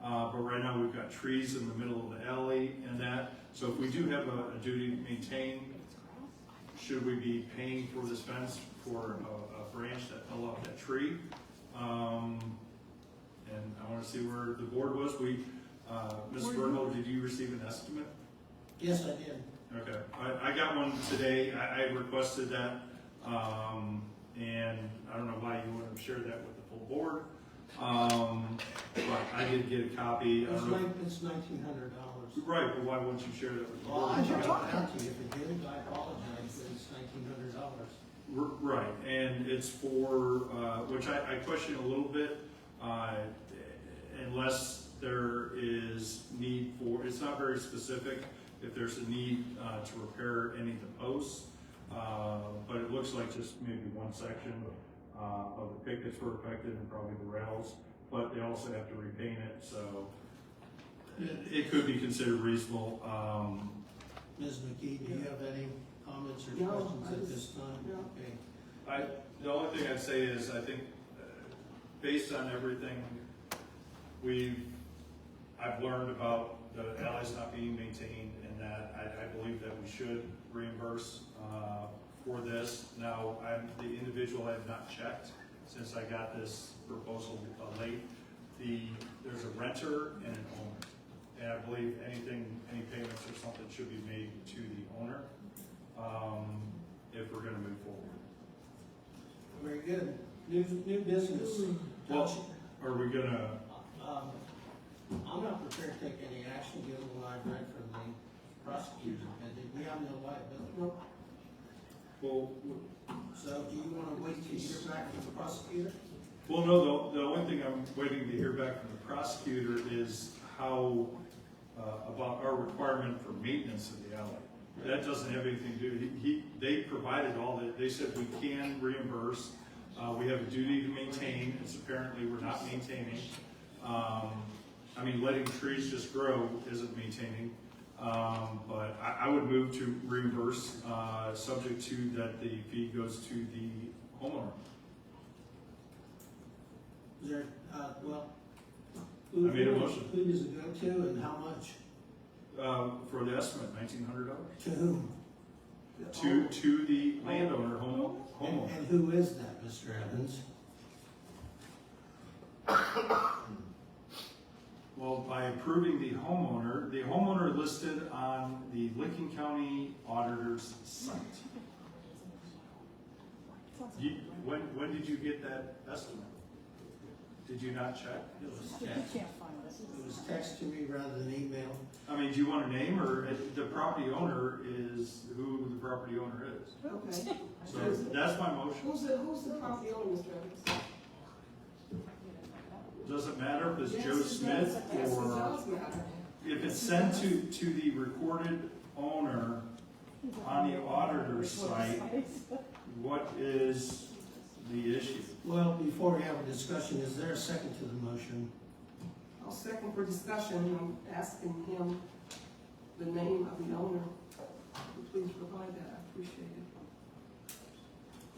But right now we've got trees in the middle of the alley and that. So if we do have a duty to maintain, should we be paying for this fence for a branch that fell off that tree? And I want to see where the board was. Mr. Burnell, did you receive an estimate? Yes, I did. Okay, I got one today. I requested that, and I don't know why you wouldn't have shared that with the full board. But I did get a copy. It's $1,900. Right, but why wouldn't you share that with the board? Well, I brought it out to you. If it didn't, I apologize, but it's $1,900. Right, and it's for, which I question a little bit, unless there is need for, it's not very specific, if there's a need to repair any of the posts, but it looks like just maybe one section of the pickets were affected and probably the rails, but they also have to repaint it, so it could be considered reasonable. Ms. McKee, do you have any comments or questions at this time? No. Okay. The only thing I'd say is, I think, based on everything I've learned about the alleys not being maintained, and that I believe that we should reimburse, for this. Now, the individual I have not checked since I got this proposal late. There's a renter and an owner. And I believe any payments or something should be made to the owner, if we're gonna move forward. Very good. New business. Well, are we gonna, I'm not prepared to take any action given what I've read from the prosecutor. We have no liability. well, So do you want to wait to hear back from the prosecutor? well, no, the only thing I'm waiting to hear back from the prosecutor is how, about our requirement for maintenance of the alley. That doesn't have anything to do, they provided all that, they said we can reimburse, we have a duty to maintain, it's apparently we're not maintaining. I mean, letting trees just grow isn't maintaining, but I would move to reimburse, subject to that the fee goes to the homeowner. Is there, well. I made a motion. Who does it go to and how much? For the estimate, $1,900. To whom? To the landowner, homeowner. And who is that, Mr. Evans? Well, by approving the homeowner listed on the Licking County Auditor's site. When did you get that estimate? Did you not check? It was text. It was text to me rather than email. I mean, do you want a name, or the property owner is who the property owner is? Okay. So that's my motion. Who's the property owner, Mr. Evans? Does it matter if it's Yes, Joe it does. Smith Yes, it or does matter. if it's sent to the recorded owner on the auditor's site, what is the issue? Well, before we have a discussion, is there a second to the motion? I'll second for discussion. I'm asking him the name of the owner. Please provide that. I appreciate it.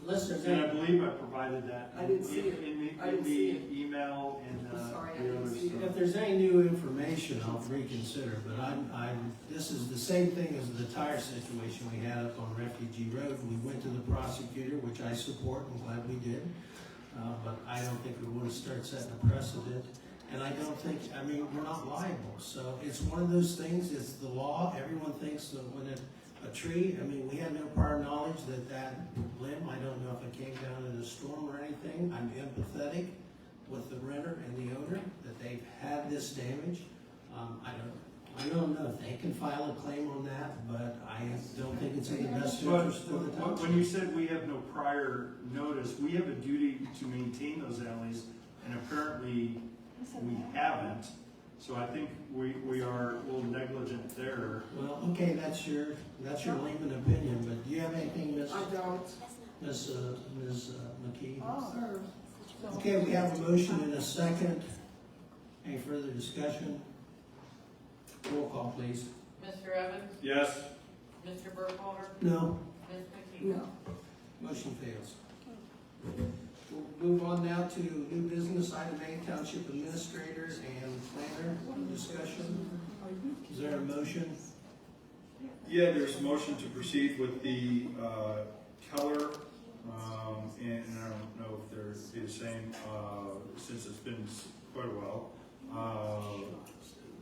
Unless there's And I any, believe I provided that I didn't see it. I in didn't see the it. email and I'm sorry, I the didn't other see it. stuff. if there's any new information, I'll reconsider, but this is the same thing as the tire situation we had up on Refugee Road. We went to the prosecutor, which I support and glad we did, but I don't think we want to start setting a precedent. And I don't think, I mean, we're not liable, so it's one of those things, it's the law, everyone thinks that when a tree, I mean, we have no prior knowledge that limb, I don't know if it came down in a storm or anything, I'm empathetic with the renter and the owner, that they've had this damage. I don't know if they can file a claim on that, but I don't think it's in the best interest of the But township. when you said we have no prior notice, we have a duty to maintain those alleys, and apparently we haven't. So I think we are a little negligent there. Well, okay, that's your layman opinion, but do you have anything, Ms. I don't. Ms. McKee? Sir. Okay, we have a motion and a second. Any further discussion? Roll call, please. Mr. Evans? Yes? Mr. Burkholder? No. Ms. McKee? No. Motion fails. We'll move on now to new business, item A, Township Administrator and Planner discussion. Is there a motion? Yeah, there's a motion to proceed with the Keller, and I don't know if they're the same, since it's been quite a while.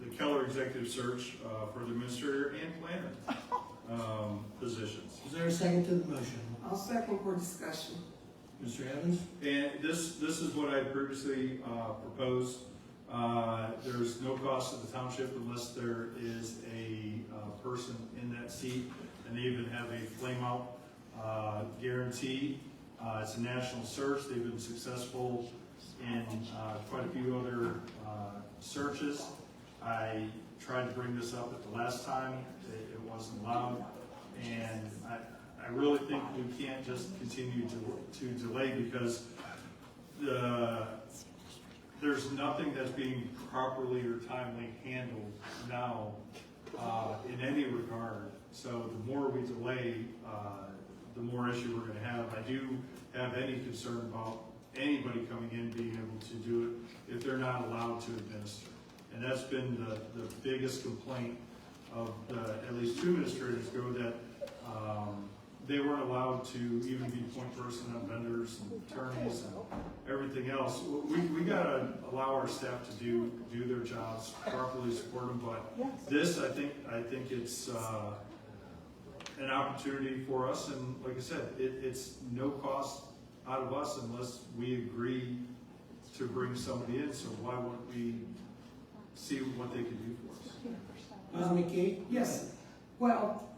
The Keller Executive Search for the Administrator and Planner positions. Is there a second to the motion? I'll second for discussion. Mr. Evans? And this is what I previously proposed. There's no cost to the township unless there is a person in that seat, and they even have a flame out guarantee. It's a national search. They've been successful in quite a few other searches. I tried to bring this up at the last time. It wasn't allowed, and I really think we can't just continue to delay, because there's nothing that's being properly or timely handled now in any regard. So the more we delay, the more issue we're gonna have. I do have any concern about anybody coming in being able to do it if they're not allowed to administer. And that's been the biggest complaint of at least two administrators ago, that they weren't allowed to even be point person on vendors and attorneys and everything else. We gotta allow our staff to do their jobs, properly support them, but this, I think it's an opportunity for us, and like I said, it's no cost out of us unless we agree to bring somebody in, so why wouldn't we see what they can do for us? Ms. McKee? Yes, well,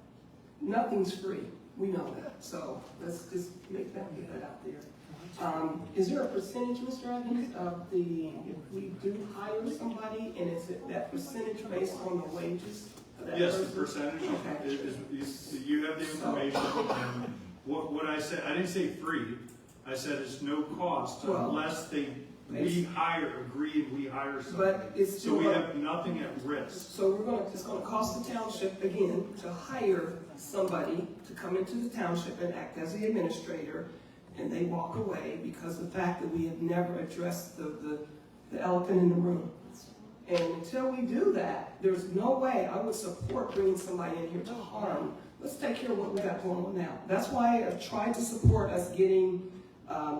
nothing's free, we know that, so let's just get that out there. Is there a percentage, Mr. Evans, of if we do hire somebody, and is it that percentage based on the wages of that Yes, the person? percentage Okay. is you have the information, and what I said, I didn't say free, I said it's no cost Well, unless we hire somebody. But it's So we still, have nothing at risk. so it's gonna cost the township again to hire somebody to come into the township and act as the administrator, and they walk away because of the fact that we have never addressed the elephant in the room. And until we do that, there's no way I would support bringing somebody in here to harm. Let's take care of what we got going on now. That's why I've tried to support us getting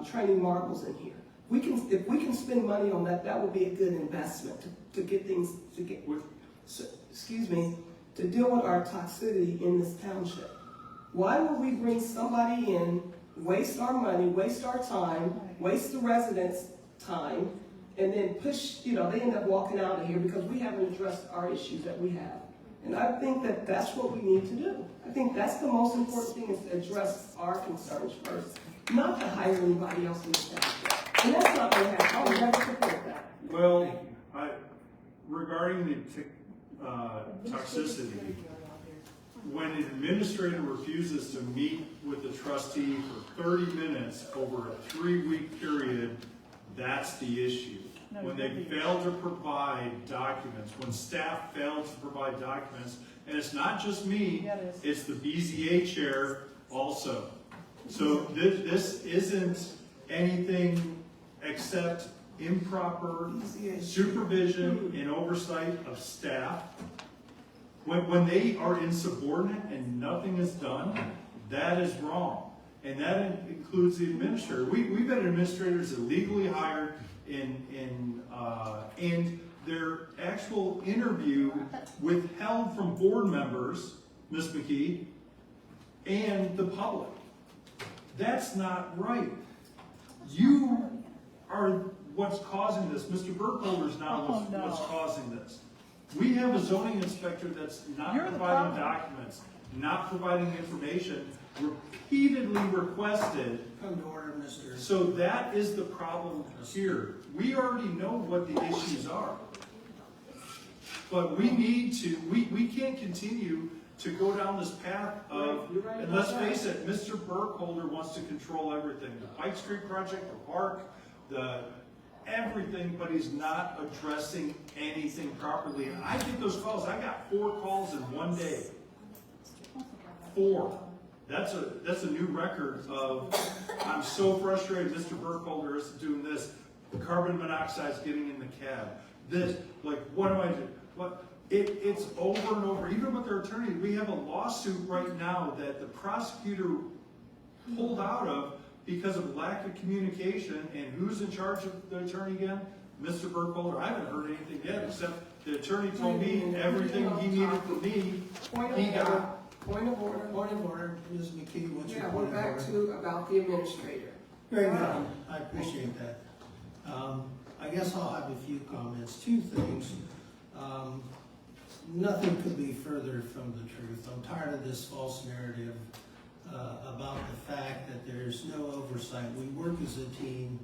training marbles in here. If we can spend money on that, that would be a good investment to get things, to deal with our toxicity in this township. Why would we bring somebody in, waste our money, waste our time, waste the residents' time, and then push, they end up walking out of here because we haven't addressed our issues that we have. And I think that that's what we need to do. I think that's the most important thing, is to address our concerns first, not to hire anybody else in the township. And that's not going to happen. I would never support that. Well, regarding the toxicity, when an administrator refuses to meet with the trustee for 30 minutes over a 3-week period, that's the issue. When they fail to provide documents, when staff fails to provide documents, and it's not just me, it's the BZA chair also. So this isn't anything except improper supervision and oversight of staff. When they are insubordinate and nothing is done, that is wrong. And that includes the administrator. We've been administrators that legally hired and their actual interview withheld from board members, Ms. McKee, and the public. That's not right. You are what's causing this. Mr. Burkholder's not what's causing this. We have a zoning inspector that's not providing documents, not providing information, repeatedly requested. Come to order, Mr. So that is the problem here. We already know what the issues are. But we need to, we can't continue to go down this path of, and let's face it, Mr. Burkholder wants to control everything. The Pike Street project, the park, everything, but he's not addressing anything properly. And I get those calls. I got 4 calls in one day. 4. That's a new record of, I'm so frustrated, Mr. Burkholder is doing this, carbon monoxide's getting in the cab, this, like, what am I doing? It's over and over, even with their attorney. We have a lawsuit right now that the prosecutor pulled out of because of lack of communication, and who's in charge of the attorney again? Mr. Burkholder. I haven't heard anything yet, except the attorney told me everything he needed from me, he got. Point of order. Point of order, Ms. McKee, what's your Yeah, point we're of back order? to about the administrator. Very good, I appreciate that. I guess I'll have a few comments. 2 things. Nothing could be further from the truth. I'm tired of this false narrative about the fact that there's no oversight. We work as a team.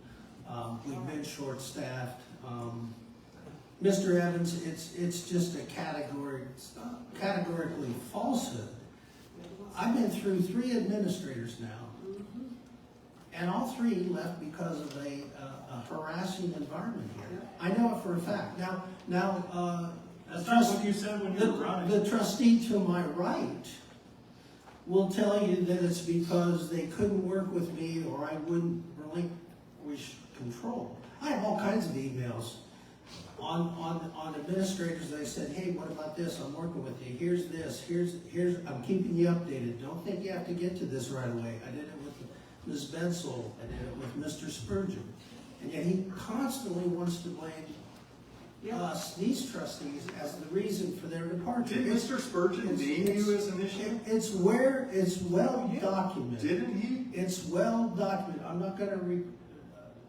We've been short-staffed. Mr. Evans, it's just a categorically falsehood. I've been through 3 administrators now, and all 3 left because of a harassing environment here. I know it for a fact. Now, That's not what you said when you were running. The trustee to my right will tell you that it's because they couldn't work with me or I wouldn't relinquish control. I have all kinds of emails on administrators. They said, hey, what about this? I'm working with you. Here's this. Here's. I'm keeping you updated. Don't think you have to get to this right away. I did it with Ms. Bensel. I did it with Mr. Spurgeon. And yet he constantly wants to blame us, these trustees, as the reason for their departure. Did Mr. Spurgeon name you as an issue? It's well documented. Didn't he? It's well documented. I'm not going to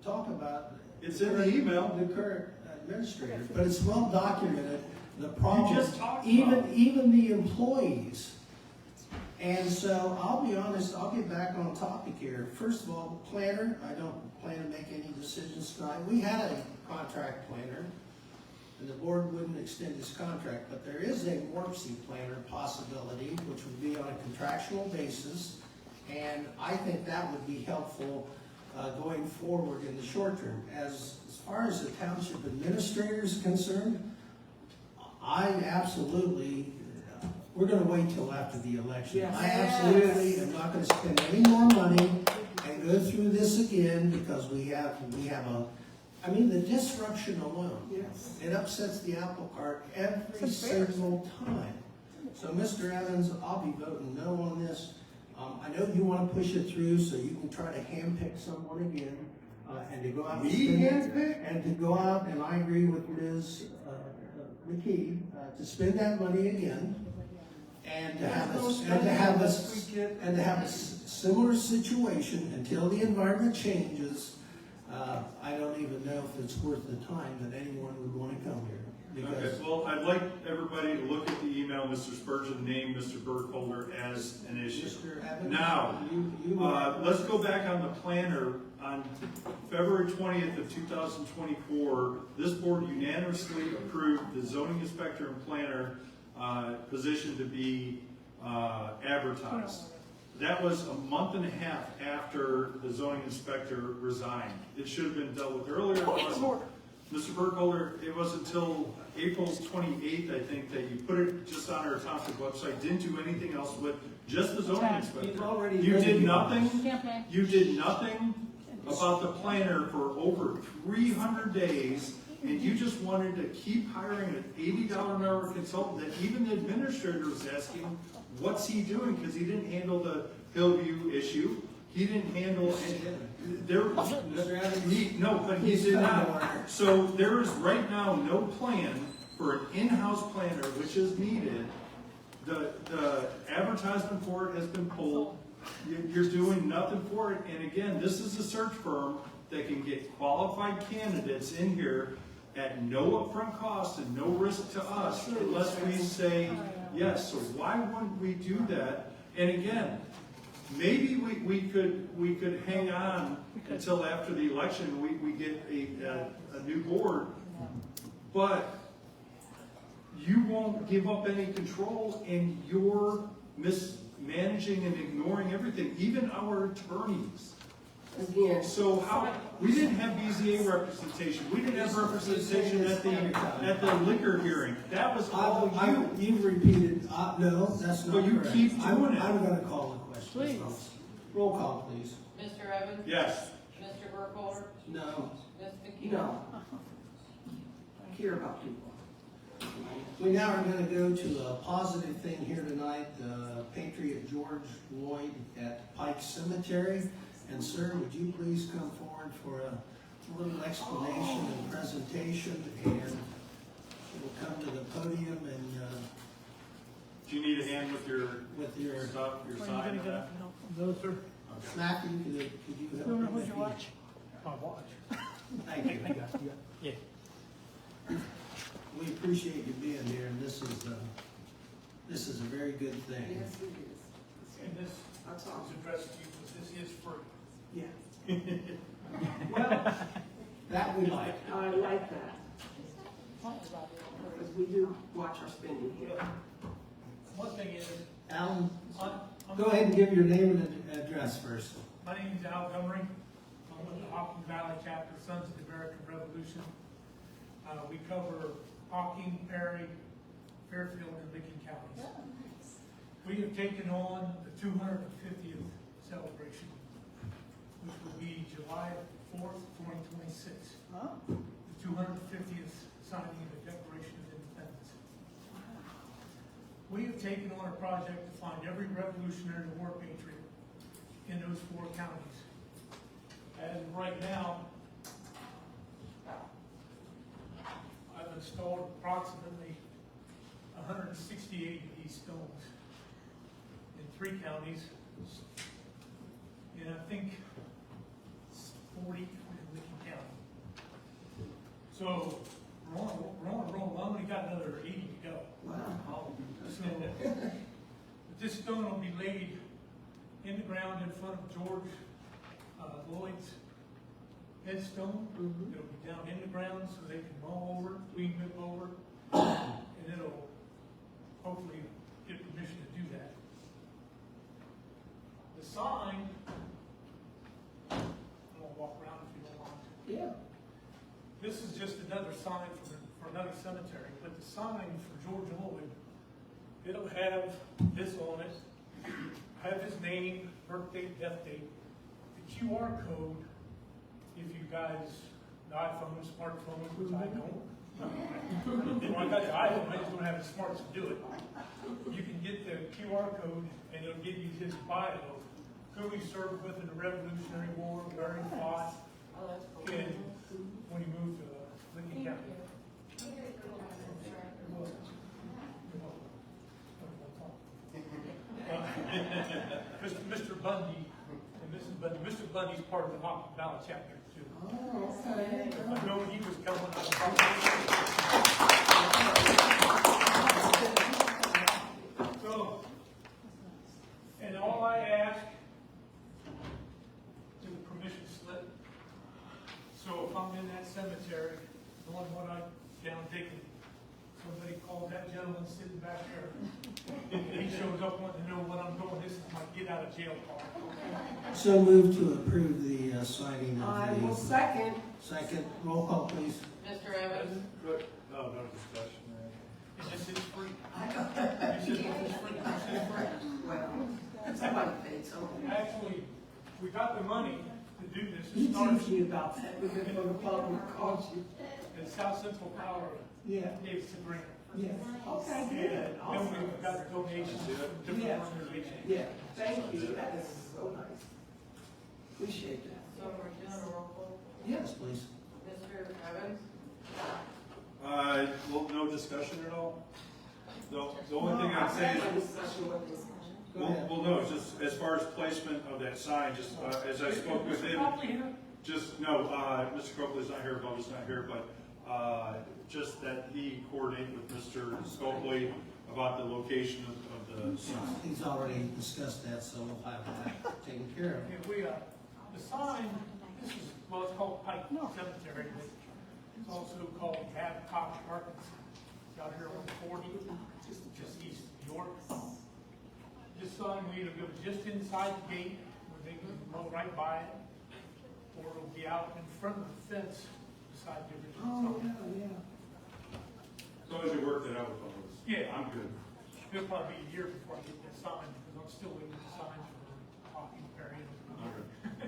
talk about It's in the email. The current administrator, but it's well documented. The problem, You just talked about it. even the employees. And so I'll be honest. I'll get back on topic here. First of all, planner. I don't plan to make any decisions tonight. We had a contract planner, and the board wouldn't extend his contract, but there is a WARPC planner possibility, which would be on a contractual basis, and I think that would be helpful going forward in the short term. As far as the township administrator is concerned, I absolutely, we're going to wait till after the election. Yes. I absolutely am not going to spend any more money and go through this again because we have the disruption alone. Yes. It upsets the apple cart every single time. So, Mr. Evans, I'll be voting no on this. I know you want to push it through so you can try to handpick someone again and to go out and to go out, and I agree with Ms. McKee, to spend that money again and to have a similar situation until the environment changes. I don't even know if it's worth the time that anyone would want to come here. Okay, well, I'd like everybody to look at the email. Mr. Spurgeon named Mr. Burkholder as an issue. Mr. Evans, Now, let's go back on the planner. On February 20th of 2024, this board unanimously approved the zoning inspector and planner position to be advertised. That was a month and a half after the zoning inspector resigned. It should have been dealt with earlier. It wasn't. Mr. Burkholder, it was until April 28th, I think, that you put it just on our township website, didn't do anything else with just the zoning inspector. You did nothing, about the planner for over 300 days, and you just wanted to keep hiring an $80 an hour consultant that even the administrator was asking, what's he doing? Because he didn't handle the Hillview issue. He didn't handle but he did not. So there is right now no plan for an in-house planner, which is needed. The advertisement for it has been pulled. You're doing nothing for it. And again, this is a search firm that can get qualified candidates in here at no upfront cost and no risk to us unless we say yes. So why wouldn't we do that? And again, maybe we could hang on until after the election. We get a new board, but you won't give up any control, and you're mismanaging and ignoring everything, even our attorneys. Again. So how we didn't have BZA representation. We didn't have representation at the liquor hearing. That was all you. You've repeated. No, that's not But you correct. keep doing it. I'm going to call the question. Please. Roll call, please. Mr. Evans? Yes. Mr. Burkholder? No. Ms. McKee? No. Care about people. We now are going to go to a positive thing here tonight. Patriot George Lloyd at Pike Cemetery. And sir, would you please come forward for a little explanation and presentation, and we'll come to the podium and Do you need a hand with your stuff, your sign? and that? No, sir. Matthew, could you help me with watch? My watch. Thank you. Yeah. We appreciate you being here, and this is a very good thing. Yes, it is. And this That's is all. addressed to you, but this is for Yeah. Well, That we like. I like that. Because we do watch our spending here. one thing is, Alan, I'm go ahead and give your name and address first. my name is Al Gummery. I'm with the Hocking Valley Chapter, Sons of the American Revolution. We cover Hocking, Perry, Fairfield, and Licking counties. We have taken on the 250th celebration, which will be July 4th, 2026. Huh? The 250th signing of the Declaration of Independence. We have taken on a project to find every Revolutionary War patriot in those 4 counties. As of right now, I've installed approximately 168 of these stones in 3 counties, and I think 40 in Licking County. So we're on a roll. I only got another 80 to go. Wow. So, but this stone will be laid in the ground in front of George Lloyd's headstone. It'll be down in the ground so they can mow over, weed whip over, and it'll hopefully get permission to do that. The sign, I'm gonna walk around if you don't want to. Yeah. This is just another sign for another cemetery, but the sign for George Lloyd, it'll have this on it, have his name, birthday, death date, the QR code, if you guys, the iPhone, smartphone, which I don't. Well, I got the iPhone, I just don't have the smarts to do it. You can get the QR code and it'll give you his bio, who he served with in the Revolutionary War, where he fought, and when he moved to Licking County. Mr. Bundy and Mrs. Bundy. Mr. Bundy's part of the Hawk Valley chapter too. Oh, okay. I know when he was coming, so, and all I ask is a permission slip. So if I'm in that cemetery, knowing what I down digging, somebody called that gentleman sitting back there. He shows up wanting to know what I'm doing. This is my get out of jail card. So move to approve the signing of I will the. second. Second, roll call please. Mr. Evans? No discussion. It's just, it's free. It's just, it's free. It's just free. Well, somebody paid something. Actually, we got the money to do this. He It started teased me about that, we've been for the public called you. at South Central Power. Yeah. Gave us a grant. Yeah. Okay, And good. then we got the donations from different Yeah. organizations. Yeah, thank you, that is so nice. Appreciate that. So we're doing a roll call. Yes, please. Mr. Evans? Well, no discussion at all? The only thing I'd say is, Go ahead. well, no, just as far as placement of that sign, just as I spoke with him, Probably here. just, no, Mr. Copley's not here, Bubba's not here, but just that he coordinate with Mr. Scopely about the location of the sign. He's already discussed that, so we'll have that taken care of. Yeah, we, the sign, this is, well, it's called Pike Cemetery, but it's also called Babcock Arkansas. It's out here on 40, just east of York. This sign will either go just inside the gate, where they can go right by it, or it'll be out in front of the fence beside the original sign. yeah. As long as you work that out with Bubba's. Yeah. I'm good. It'll probably be a year before I get that sign, because I'm still waiting for signs for the talking period.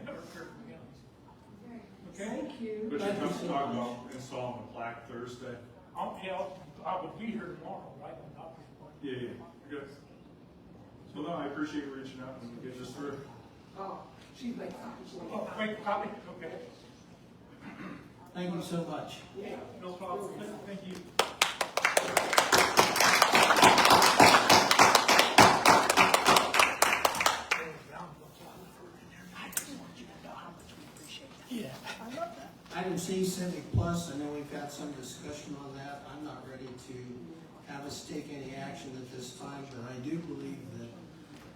Or Kirk County. Okay? Thank you. But you're going to talk about installing a plaque Thursday? I would be here tomorrow, right? On doctor's appointment. Yeah, good. So no, I appreciate you reaching out and getting this through. Oh, she's like, copies. Oh, wait, copy? Okay. Thank you so much. Yeah. No problem. Thank you. Item C, Civic Plus, I know we've got some discussion on that. I'm not ready to have us take any action at this time, but I do believe that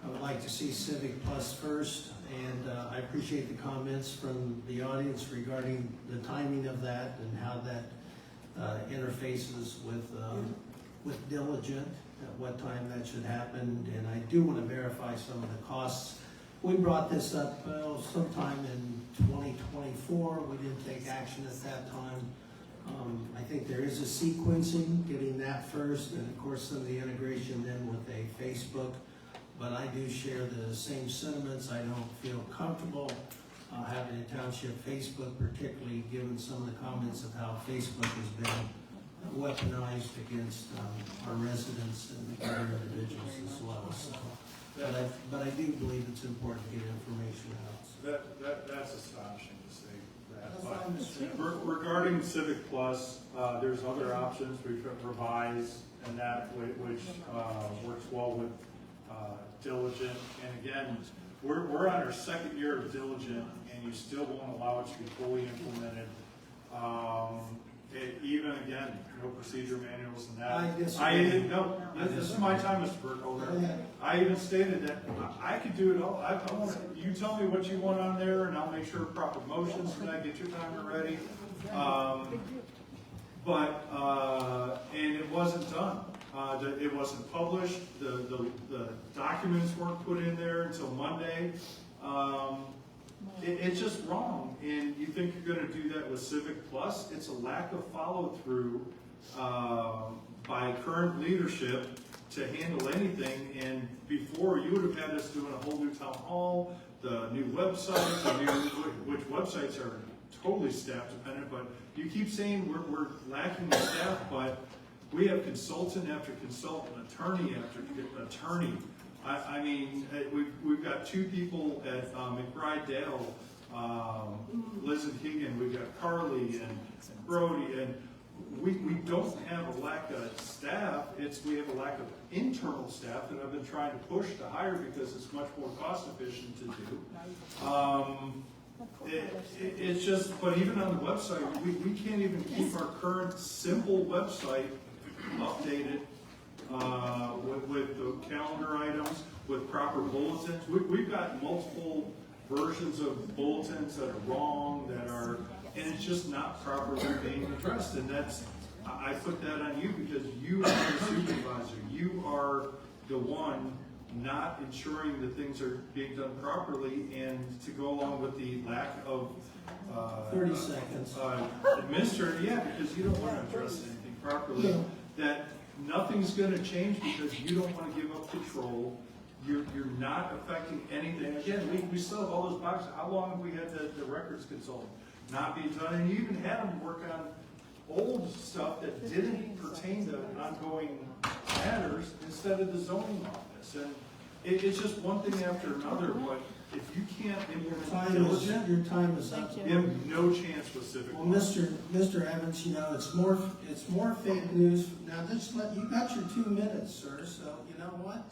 I would like to see Civic Plus first, and I appreciate the comments from the audience regarding the timing of that and how that interfaces with Diligent, at what time that should happen, and I do want to verify some of the costs. We brought this up sometime in 2024. We didn't take action at that time. I think there is a sequencing, getting that first, and of course some of the integration then with a Facebook. but I do share the same sentiments. I don't feel comfortable having a township Facebook, particularly given some of the comments of how Facebook has been weaponized against our residents and other individuals as well. So, but I do believe it's important to get information out. That's astonishing to say that. That's But fine, Mr. regarding Civic Plus, there's other options. We've got Revise and that which works well with Diligent. And again, we're on our second year of Diligent, and you still won't allow it to be fully implemented. Even again, no procedure manuals and that. I disagree. This is my time, Mr. Burkholder. I even stated that I could do it all. I want you tell me what you want on there, and I'll make sure proper motions for that. Get your timer ready. And it wasn't done. It wasn't published. The documents weren't put in there until Monday. It's just wrong, and you think you're going to do that with Civic Plus? It's a lack of follow-through by current leadership to handle anything, and before you would have had us doing a whole new town hall, the new website, which websites are totally staff dependent, but you keep saying we're lacking in staff, but we have consultant after consultant, attorney after attorney. I mean, we've got two people at McBride Dale, Liz and Keegan. We've got Carly and Brody, and we don't have a lack of staff. We have a lack of internal staff that I've been trying to push to hire because it's much more cost efficient to do. It's just, but even on the website, we can't even keep our current simple website updated. With the calendar items, with proper bulletins. We've got multiple versions of bulletins that are wrong, and it's just not properly being addressed. And I put that on you because you are the supervisor. You are the one not ensuring that things are being done properly, and to go along with the lack of 30 seconds. Administrator, because you don't want to address anything properly. That nothing's going to change because you don't want to give up control. You're not affecting anything. Again, we still have all those boxes. How long have we had the records consultant not be done? And you even had them work on old stuff that didn't pertain to ongoing matters instead of the zoning office. And it's just one thing after another. But if you can't implement diligent, your time is up. you have no chance with Civic. Well, Mr. Evans, it's more fake news. Now, you got your 2 minutes, sir. So you know what?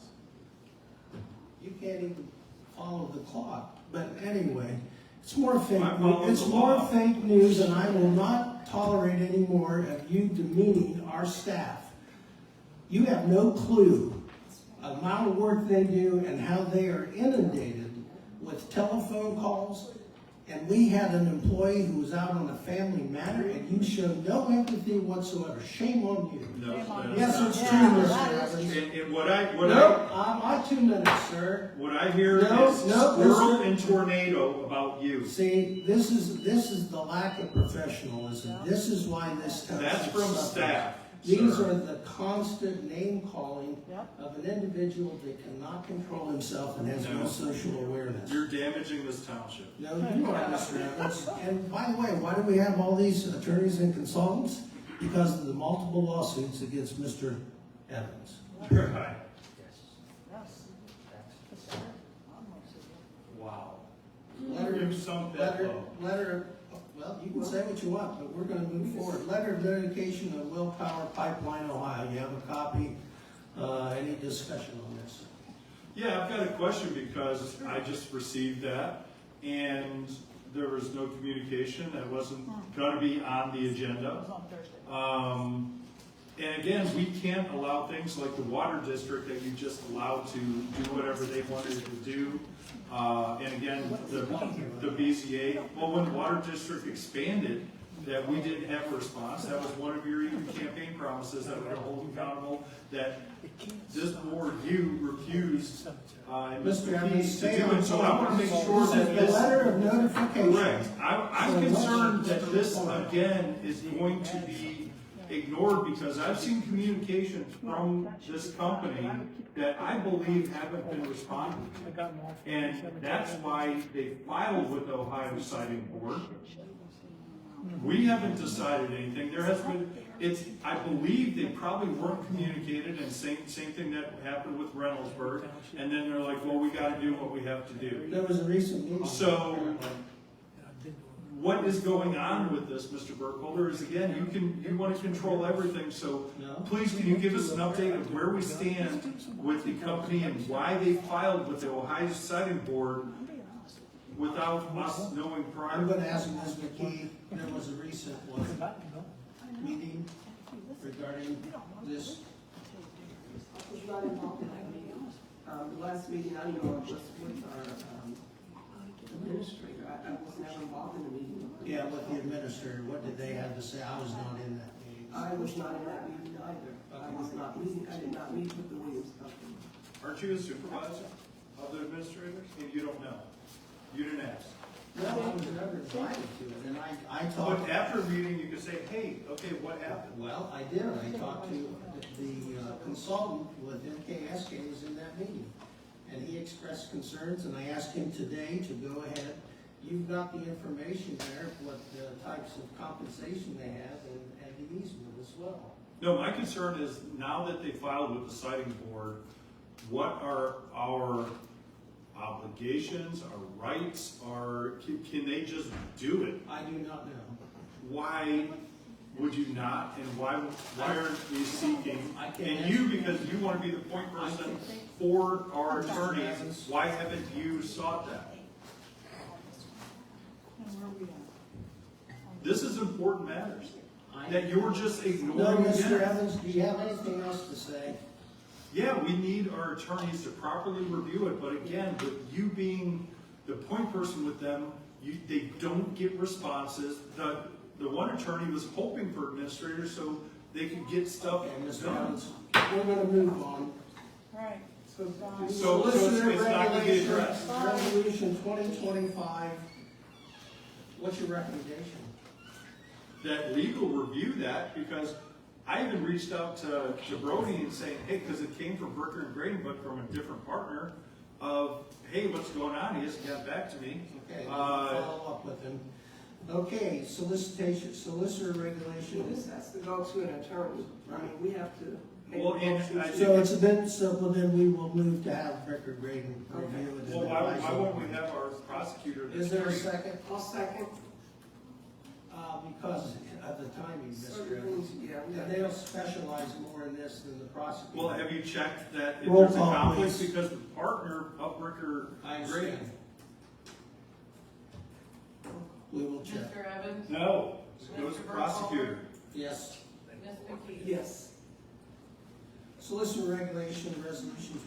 You can't even follow the clock. But anyway, it's more fake. It's more fake news, and I will not tolerate any more of you demeaning our staff. You have no clue the amount of work they do and how they are inundated with telephone calls. And we had an employee who was out on a family matter, and you showed no empathy whatsoever. Shame on you. No, Yes, it's true, Mr. Evans. And my 2 minutes, sir. What I hear is squirrel and tornado about you. See, this is the lack of professionalism. This is why this township That's from suffers. staff. These sir. are the constant name calling of an individual that cannot control himself and has no social awareness. You're damaging this township. No, you are, Mr. Evans. And by the way, why do we have all these attorneys and consultants? Because of the multiple lawsuits against Mr. Evans. Right. Wow. Well, you can say what you want, but we're gonna move forward. Letter of dedication of Will Power Pipeline, Ohio. You have a copy. Any discussion on this? Yeah, I've got a question because I just received that and there was no communication. That wasn't gonna be on the agenda. And again, we can't allow things like the water district that you just allowed to do whatever they wanted to do. And again, the BZA, well, when the water district expanded, that we didn't have a response. That was one of your even campaign promises that we're gonna hold accountable, that this board, you refused, and Mr. Keys to do it. So I wanna make sure that this is the letter of notification. Correct. I'm concerned that this, again, is going to be ignored because I've seen communications from this company that I believe haven't been responded to. And that's why they filed with the Ohio Siting Board. We haven't decided anything. There has been, I believe they probably weren't communicated, and same thing that happened with Reynoldsburg. And then they're like, well, we gotta do what we have to do. There was a recent meeting. So, what is going on with this, Mr. Burkholder, is again, you want to control everything, so please can you give us an update of where we stand with the company and why they filed with the Ohio Siting Board without us knowing prior? I'm gonna ask Ms. McKee, there was a recent meeting regarding this. I was not involved in that meeting. The last meeting I know of was with our administrator. I was never involved in the meeting. Yeah, with the administrator, what did they have to say? I was not in that meeting. I was not in that meeting either. I did not meet with the Williams company. Aren't you a supervisor of the administrators? And you don't know? You didn't ask? No, I was never invited to it, and I But talked. after a meeting, you could say, hey, okay, what happened? Well, I did. I talked to the consultant with MKSK was in that meeting. And he expressed concerns, and I asked him today to go ahead. You've got the information there, what types of compensation they have, and the easement as well. No, my concern is now that they filed with the Siting Board, what are our obligations, our rights, can they just do it? I do not know. Why would you not, and why aren't we seeking? I can't And answer you, because you want to be the point person for our attorneys, why haven't you sought that? And where are we at? This is important matters, that you're just No, ignoring. Mr. Evans, do you have anything else to say? Yeah, we need our attorneys to properly review it, but again, with you being the point person with them, they don't get responses. The one attorney was hoping for administrators so they could get stuff Okay, Mr. done. Evans, we're gonna move on. Right, so Don. So it's not gonna be addressed. Resolution 2025, what's your recommendation? That legal review that, because I even reached out to Brody and saying, hey, because it came from Bricker and Grading, but from a different partner, of, hey, what's going on? He hasn't got back to me. Okay, follow up with him. Okay, solicitor regulation. This has to go to an attorney. I mean, we have to make a Well, and motion. I- So it's been simple, then we will move to have record grading review it. Well, why won't we have our prosecutor? Is there a second? I'll second. Because of the timing, Mr. Certain Evans. things, yeah, And they'll specialize more in this than the prosecutor. Well, have you checked that if Roll there's a call, conflict? please. Because the partner of Bricker I Grading. understand. We will check. Mr. Evans? No, it goes to the prosecutor. Yes. Ms. McKee? Yes. Solicitor regulation, resolution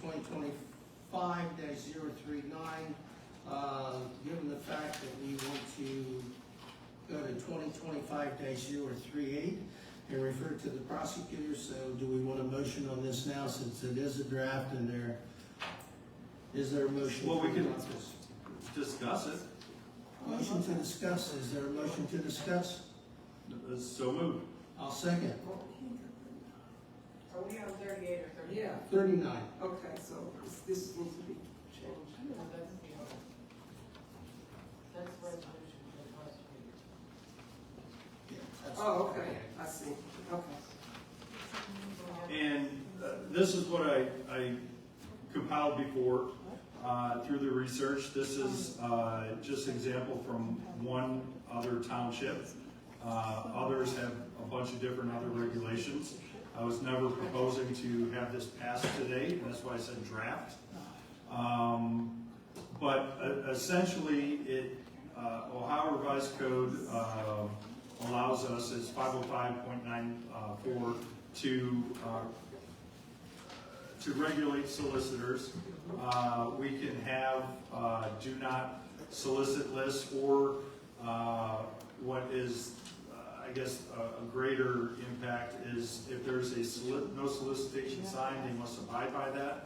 2025-039. Given the fact that we want to go to 2025-038 and refer to the prosecutor, so do we want a motion on this now since it is a draft and is there a motion? Well, we to can adopt this? discuss it. Motion to discuss, is there a motion to discuss? So moved. I'll second. Are we on 38 or 39? Yeah, 39. okay, so this needs to be changed. That's resolution for the prosecutor. Yeah, that's- Oh, okay, I see, okay. And this is what I compiled before through the research. This is just example from one other township. Others have a bunch of different other regulations. I was never proposing to have this passed today, and that's why I said draft. But essentially, Ohio Revised Code allows us, it's 505.94, to regulate solicitors. We can have do not solicit lists, or what is, I guess, a greater impact is if there's a no solicitation sign, they must abide by that.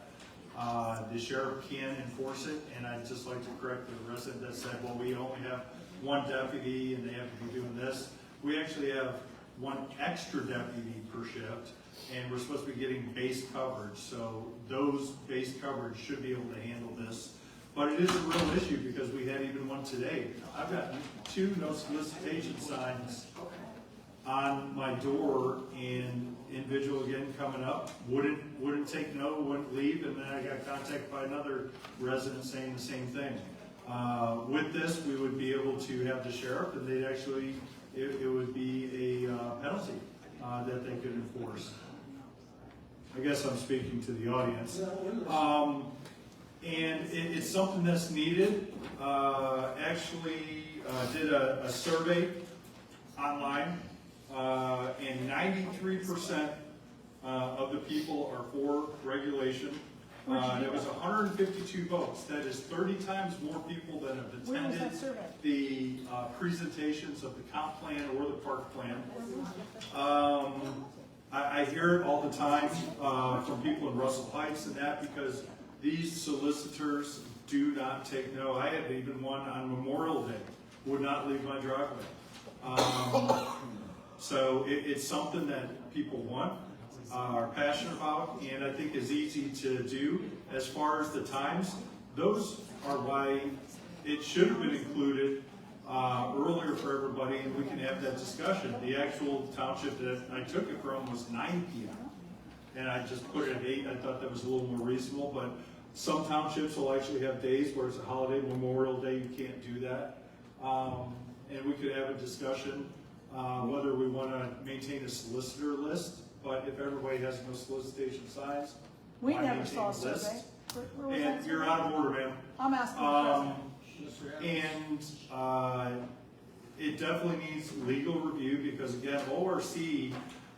The sheriff can enforce it, and I'd just like to correct the resident that said, well, we only have one deputy and they have to be doing this. We actually have one extra deputy per shift, and we're supposed to be getting base coverage, so those base coverage should be able to handle this. But it is a real issue because we had even one today. I've got 2 no solicitation signs on my door, and individual again coming up, wouldn't take no, wouldn't leave, and then I got contacted by another resident saying the same thing. With this, we would be able to have the sheriff, and they'd actually, it would be a penalty that they could enforce. I guess I'm speaking to the audience. And it's something that's needed. Actually, did a survey online, and 93% of the people are for regulation. There was 152 votes. That is 30 times more people than have attended the presentations of the comp plan or the park plan. I hear it all the time from people in Russell Heights and that, because these solicitors do not take no. I had even one on Memorial Day, would not leave my driveway. So it's something that people want, are passionate about, and I think is easy to do. As far as the times, those are why it should have been included earlier for everybody, and we can have that discussion. The actual township that I took it from was 9 p.m. and I just put it at 8. I thought that was a little more reasonable, but some townships will actually have days where it's a holiday, Memorial Day, you can't do that. And we could have a discussion whether we want to maintain a solicitor list, but if everybody has no solicitation signs, We why never maintain saw a a list? survey. Where was And that you're survey? out of order, ma'am. I'm asking the president. And it definitely needs legal review, because again, ORC,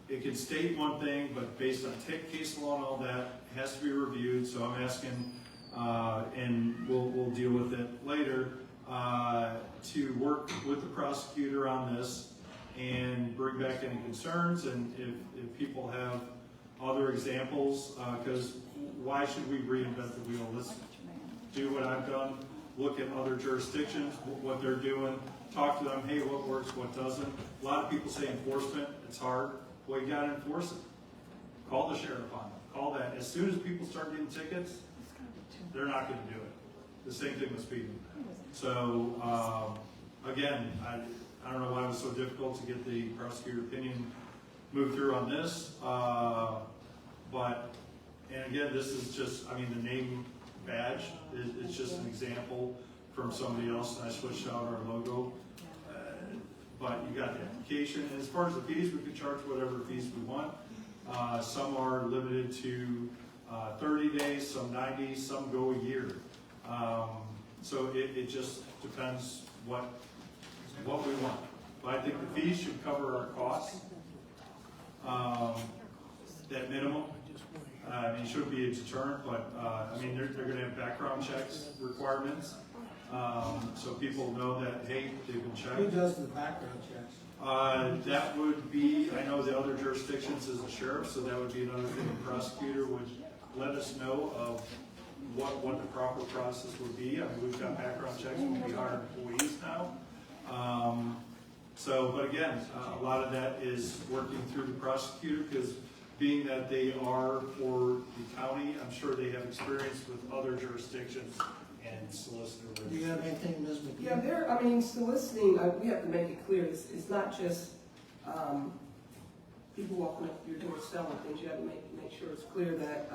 it can state one thing, but based on case law and all that, it has to be reviewed. So I'm asking, and we'll deal with it later, to work with the prosecutor on this and bring back any concerns, and if people have other examples, because why should we reinvent the wheel? Let's do what I've done, look at other jurisdictions, what they're doing, talk to them, hey, what works, what doesn't. A lot of people say enforcement, it's hard. Well, you gotta enforce it. Call the sheriff on them, call that. As soon as people start getting tickets, they're not gonna do it. The same thing with speeding. So, again, I don't know why it was so difficult to get the prosecutor opinion moved through on this, but, and again, this is just, I mean, the name badge, it's just an example from somebody else, and I switched out our logo. But you got the application, and as far as the fees, we can charge whatever fees we want. Some are limited to 30 days, some 90, some go a year. So it just depends what we want. But I think the fees should cover our costs, at minimum. I mean, it shouldn't be a deterrent, but, I mean, they're gonna have background checks requirements. So people know that, hey, they've been checked. Who does the background checks? That would be, I know the other jurisdictions is the sheriff, so that would be another thing the prosecutor would let us know of what the proper process would be. I mean, we've got background checks when we hire employees now. But again, a lot of that is working through the prosecutor, because being that they are for the county, I'm sure they have experience with other jurisdictions and solicitor. Do you have anything, Ms. McKee? Yeah, soliciting, we have to make it clear, it's not just, people walking up your door selling things. You have to make sure it's clear that,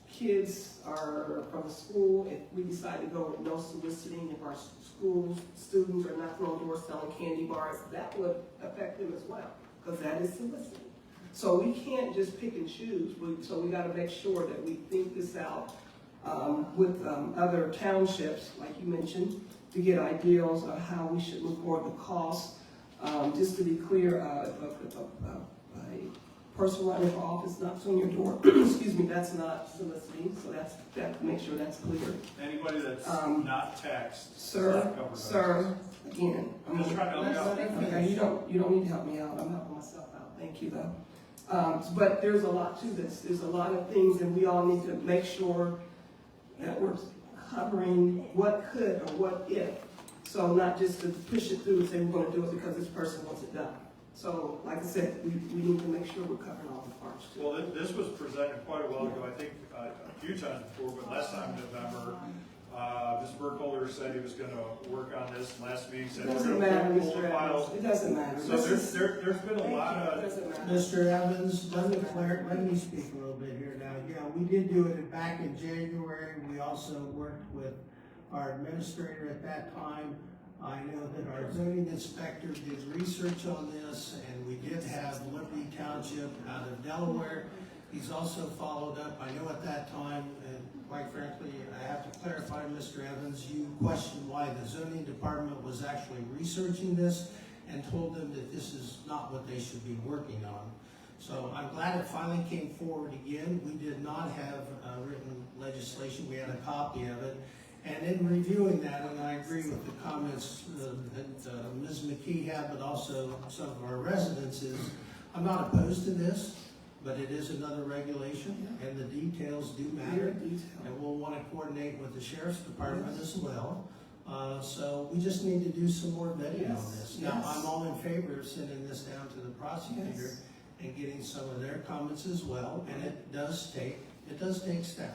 kids are from the school. If we decide to go with no soliciting, if our school students are knocking on doors selling candy bars, that would affect them as well, because that is soliciting. So we can't just pick and choose. So we gotta make sure that we think this out, with other townships, like you mentioned, to get ideas of how we should move forward, the cost. Just to be clear, a person running for office knocks on your door, excuse me, that's not soliciting, so make sure that's clear. Anybody that's not taxed. Sir, again. I'm just trying to help you out. Okay, you don't need to help me out, I'm helping myself out, thank you though. But there's a lot to this, there's a lot of things, and we all need to make sure that we're covering what could or what if. So not just to push it through and say we're gonna do it because this person wants it done. So, like I said, we need to make sure we're covering all the parts too. Well, this was presented quite a while ago, I think, a few times before, but last time in November, Mr. Burkholder said he was gonna work on this. Last meeting said It we're doesn't gonna matter, pull Mr. the Evans, files. it doesn't matter. So there's been a lot It of, doesn't matter. Mr. Evans, let me speak a little bit here now. Yeah, we did do it back in January. We also worked with our administrator at that time. I know that our zoning inspector did research on this, and we did have Liberty Township out of Delaware. He's also followed up. I know at that time, and quite frankly, I have to clarify, Mr. Evans, you questioned why the zoning department was actually researching this and told them that this is not what they should be working on. So I'm glad it finally came forward again. We did not have written legislation. We had a copy of it. And in reviewing that, and I agree with the comments that Ms. McKee had, but also some of our residents, is I'm not opposed to this, but it is another regulation, and the details do matter. And we'll want to coordinate with the sheriff's department as well. So we just need to do some more vetting on this. Now, I'm all in favor of sending this down to the prosecutor and getting some of their comments as well, and it does take staff.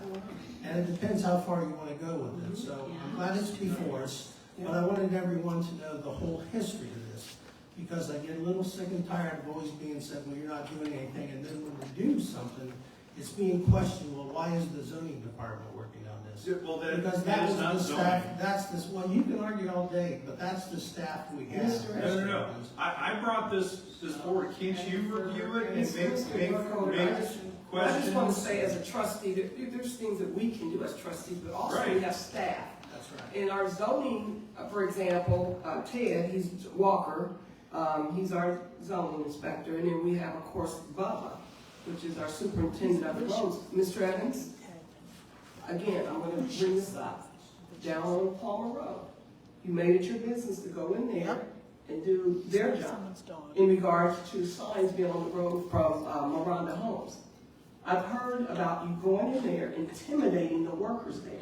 And it depends how far you want to go with it. So I'm glad it's before us, but I wanted everyone to know the whole history of this, because I get a little sick and tired of always being said, well, you're not doing anything, and then when we do something, it's being questioned, well, why is the zoning department working on this? well, Because that that is was not the zoning. staff, that's this, well, you can argue all day, but that's the staff we have. No. I brought this forward. Can't you review it and make I just want to questions? say as a trustee, that there's things that we can do as trustees, but also we Right. have staff. That's right. In our zoning, for example, Ted, he's Walker, he's our zoning inspector, and then we have, of course, Bubba, which is our superintendent of the roads. Mr. Evans, again, I'm gonna bring this up, down on Palmer Road. You made it your business to go in there and do their job in regards to signs being on the road from Miranda Homes. I've heard about you going in there intimidating the workers there.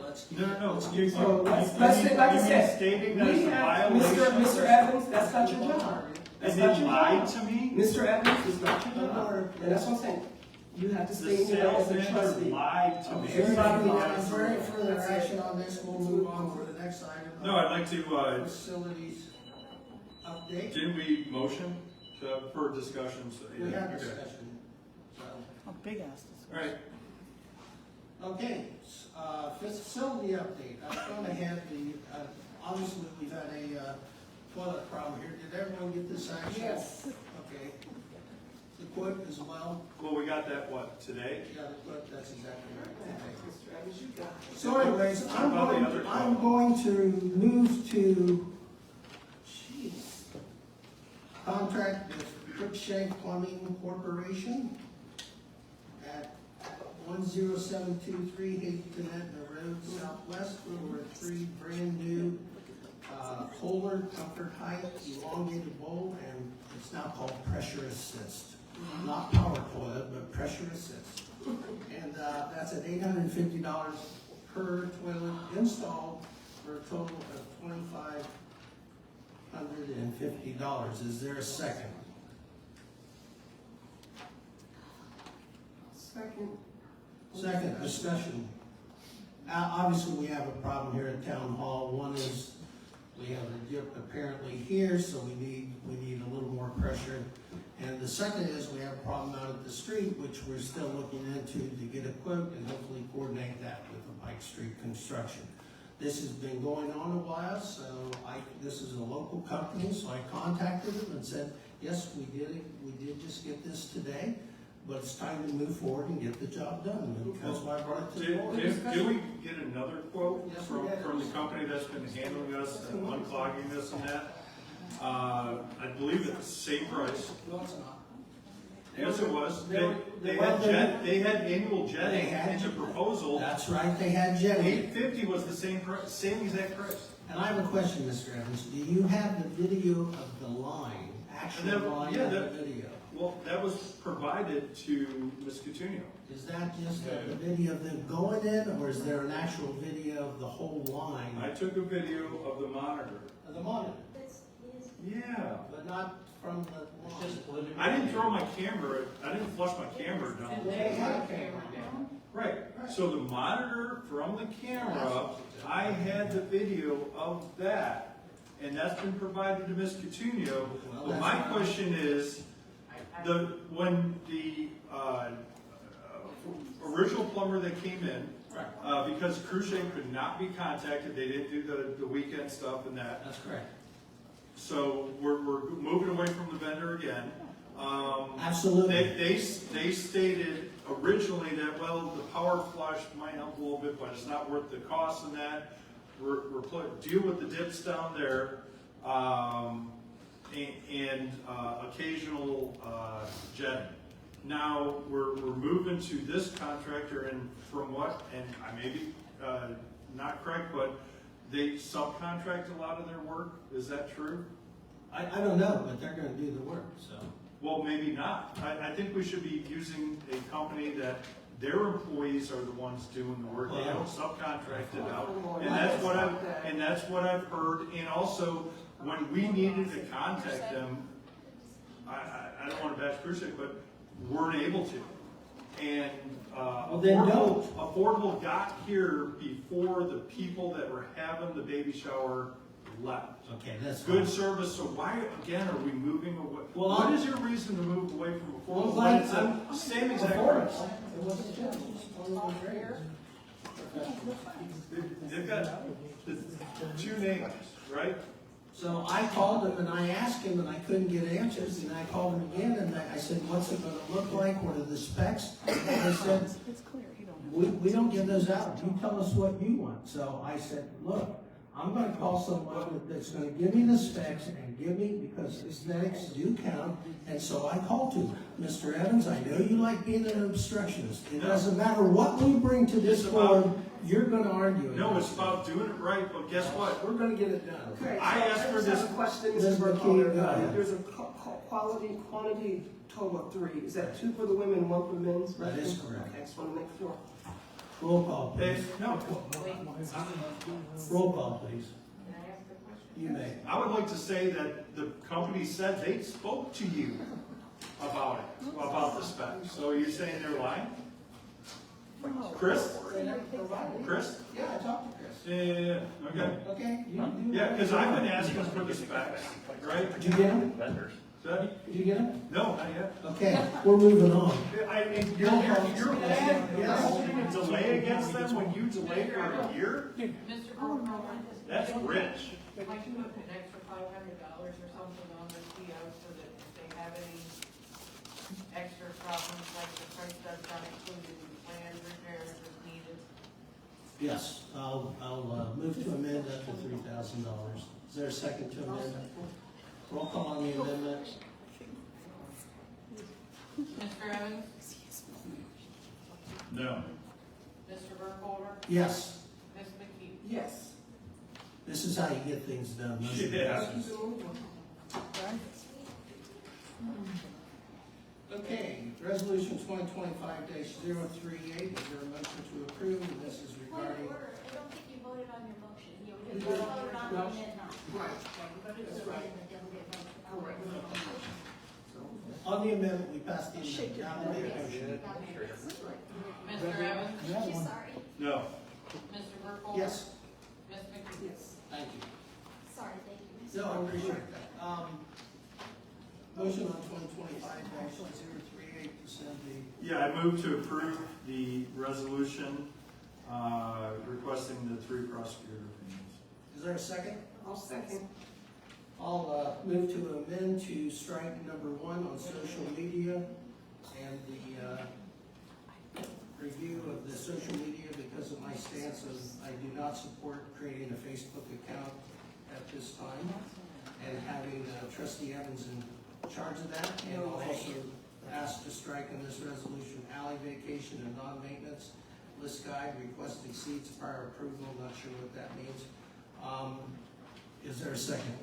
No. So let's say, like I said, Stating that we it's a have, violation. Mr. Evans, that's not your job. That's And not they your lied job. to me? Mr. Evans is not your job. And that's what I'm saying. You have to The stay in there as sales a manager trustee. lied to me. Everybody, is there any further action on this? We'll move on to the next item. No, I'd like to, Facilities update. didn't we motion for discussions? We had Okay. discussion. So, A big ass All right. okay, facility update. I was going to have obviously we've had a toilet problem here. Did everyone get this action? Yes. Okay. The quote as well? Well, we got that, what, today? Yeah, the quote, that's exactly right. Okay. Mr. Evans, you got it. So anyways, What about the other I'm going to move to, contract with Crookshank Plumbing Corporation at 10723 Hazelton Road Southwest for 3 brand new Kohler Comfort Height elongated bowl, and it's now called Pressure Assist. Not power toilet, but Pressure Assist. And that's at $850 per toilet installed for a total of $2,550. Is there a second? Second, discussion. Obviously, we have a problem here at Town Hall. One is we have a dip apparently here, so we need a little more pressure. And the second is we have a problem out at the street, which we're still looking into to get a quote and hopefully coordinate that with the Pike Street construction. This has been going on a while, so this is a local company, so I contacted them and said, yes, we did just get this today, but it's time to move forward and get the job done. And that's why I brought it to the board. Did we get another quote Yes, we did. from the company that's been handling us and unclogging this and that? I believe it's the same price. No, it's not. Yes, it was. They had annual They had- jetting in the proposal. That's right, they had jetting. $850 was the same price, same exact price. And I have a question, Mr. Evans. Do you have the video of the line, actual line of the video? Well, that was provided to Ms. Coutinho. Is that just the video of them going in, or is there an actual video of the whole line? I took a video of the monitor. Of the monitor? This is Yeah. but not from the lawn. I didn't throw my camera, I didn't flush my camera down. They had a camera down. Right, so the monitor from the camera, I had the video of that, and that's been provided to Ms. Coutinho. But my question is, when the, original plumber that came in, because Cruciate could not be contacted, they didn't do the weekend stuff and that. That's correct. So we're moving away from the vendor again. Absolutely. They stated originally that, well, the power flush might help a little bit, but it's not worth the cost in that. We're deal with the dips down there, and occasional jetting. Now, we're moving to this contractor, and from what, and I may be not correct, but they subcontract a lot of their work, is that true? I don't know, but they're gonna do the work, so. Well, maybe not. I think we should be using a company that their employees are the ones doing the work, they don't subcontract it out. And that's what I've heard, and also, when we needed to contact them, I don't wanna bash Cruciate, but weren't able to. And, then don't. Affordable got here before the people that were having the baby shower left. Okay, that's Good fine. service, so why, again, are we moving away? Well, What is your reason to move away from affordable? Well, When it's the same exact price. It wasn't general, it's one of the graders. They've got the two names, right? So I called him and I asked him and I couldn't get answers, and I called him again and I said, what's it gonna look like, what are the specs? And they said, we don't give those out, you tell us what you want. So I said, look, I'm gonna call someone that's gonna give me the specs and give me, because aesthetics do count. And so I called him, Mr. Evans, I know you like being an obstructionist. It doesn't matter what we bring to this board, you're gonna argue. No, it's about doing it right, but guess what? We're gonna get it done. Okay, I asked for just this- have a question, Ms. Mrs. McKee, Burkholder. go ahead. There's a quantity total of 3. Is that 2 for the women, 1 for the men's? That is correct. Okay, just want to make sure. Roll call, Hey, please. no, Roll call, please. Can I ask a question? You may. I would like to say that the company said they spoke to you about it, about the specs. So you're saying they're lying? Chris? Chris? Yeah, I talked to Chris. Yeah, okay. Okay, you do. Yeah, because I've been asking for the specs, right? Did you get him? That- Did you get him? No, not yet. Okay, we're moving on. I mean, you're holding a delay against them when you delay for a year? Mr. Burkholder, That's rich. might you put an extra $500 or something on their PO so that if they have any extra problems, like the price does not include any planned repairs if needed? Yes, I'll move to amend up to $3,000. Is there a second to amend? Roll call on the amendment. Mr. Evans? No. Mr. Burkholder? Yes, Ms. McKee? Yes. this is how you get things done. Motion Yeah. passes. Okay, resolution 2025-038, is there a motion to approve? And this is Point of regarding, order, I don't think you voted on your motion. You We voted voted on no. the amendment. Right. That's right. on the amendment, we passed the amendment. Now the motion. Mr. Evans? Sorry, No. Mr. Burkholder? Yes, Ms. McKee? Yes. thank you. sorry, thank you. No, I appreciate that. Motion on 2025-038 to send the, Yeah, I move to approve the resolution requesting the 3 prosecutor opinions. is there a second? I'll second. I'll move to amend to strike number 1 on social media and the review of the social media because of my stance of I do not support creating a Facebook account at this time and having Trustee Evans in charge of that. And I'll also ask to strike in this resolution alley vacation and non-maintenance list guide request exceeds prior approval. Not sure what that means. Is there a second?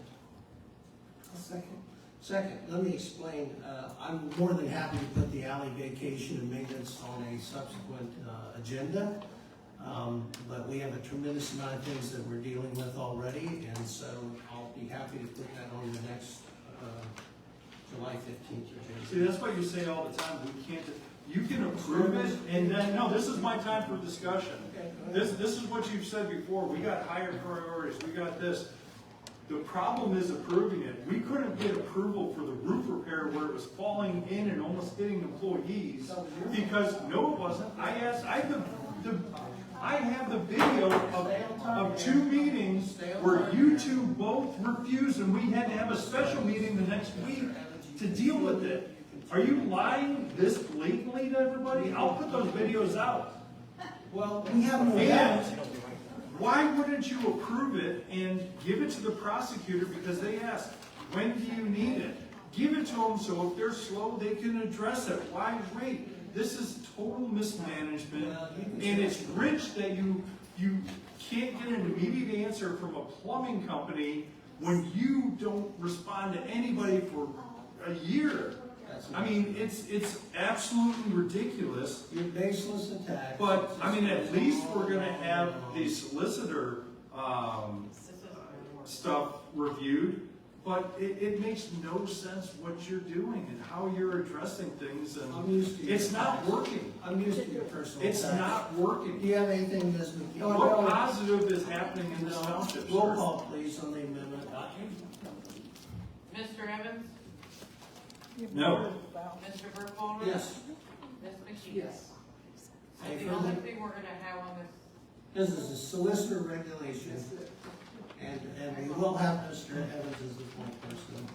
I'll second. Second, let me explain. I'm more than happy to put the alley vacation and maintenance on a subsequent agenda. But we have a tremendous amount of things that we're dealing with already, and so I'll be happy to put that on the next, July 15th agenda. See, that's why you say all the time, we can't, you can approve it, and then, no, this is my time for discussion. This is what you've said before, we got higher priorities, we got this. The problem is approving it. We couldn't get approval for the roof repair where it was falling in and almost hitting employees, because, no, it wasn't. I have the video of 2 meetings where you two both refused, and we had to have a special meeting the next week to deal with it. Are you lying this blatantly to everybody? I'll put those videos out. Well, we have no. And why wouldn't you approve it and give it to the prosecutor, because they asked, when do you need it? Give it to them so if they're slow, they can address it. Why wait? This is total mismanagement, and it's rich that you can't get an immediate answer from a plumbing company when you don't respond to anybody for a year. I mean, it's absolutely ridiculous. Your baseless attack. But, I mean, at least we're gonna have the solicitor, stuff reviewed, but it makes no sense what you're doing and how you're addressing things, and I'm used to it's your not attacks. working. I'm used to your personal It's attacks. not working. Do you have anything, Ms. McKee? What positive is happening in this township, Roll sir? call, please, on the amendment. Mr. Evans? No. Mr. Burkholder? Yes. Ms. McKee? Yes. And the only thing we're gonna have on this, This is a solicitor regulation, and we will have Mr. Evans as the point person.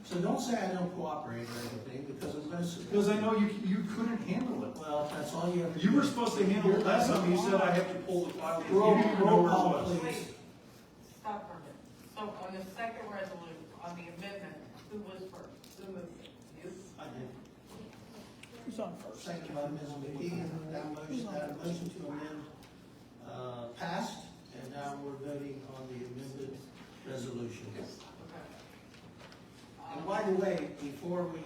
So don't say I don't cooperate or anything, because I'm gonna. Because I know you couldn't handle it. Well, that's all you have to do. You were supposed to handle it last time, you said I have to pull the file, because you Roll didn't even know where it call, was. please. stop for a minute. So on the second resolution, on the amendment, who was first? Who moved it? You? I did. Who's on first? Second by Ms. McKee, that motion to amend, passed, and now we're voting on the amended resolution. Okay. And by the way, before we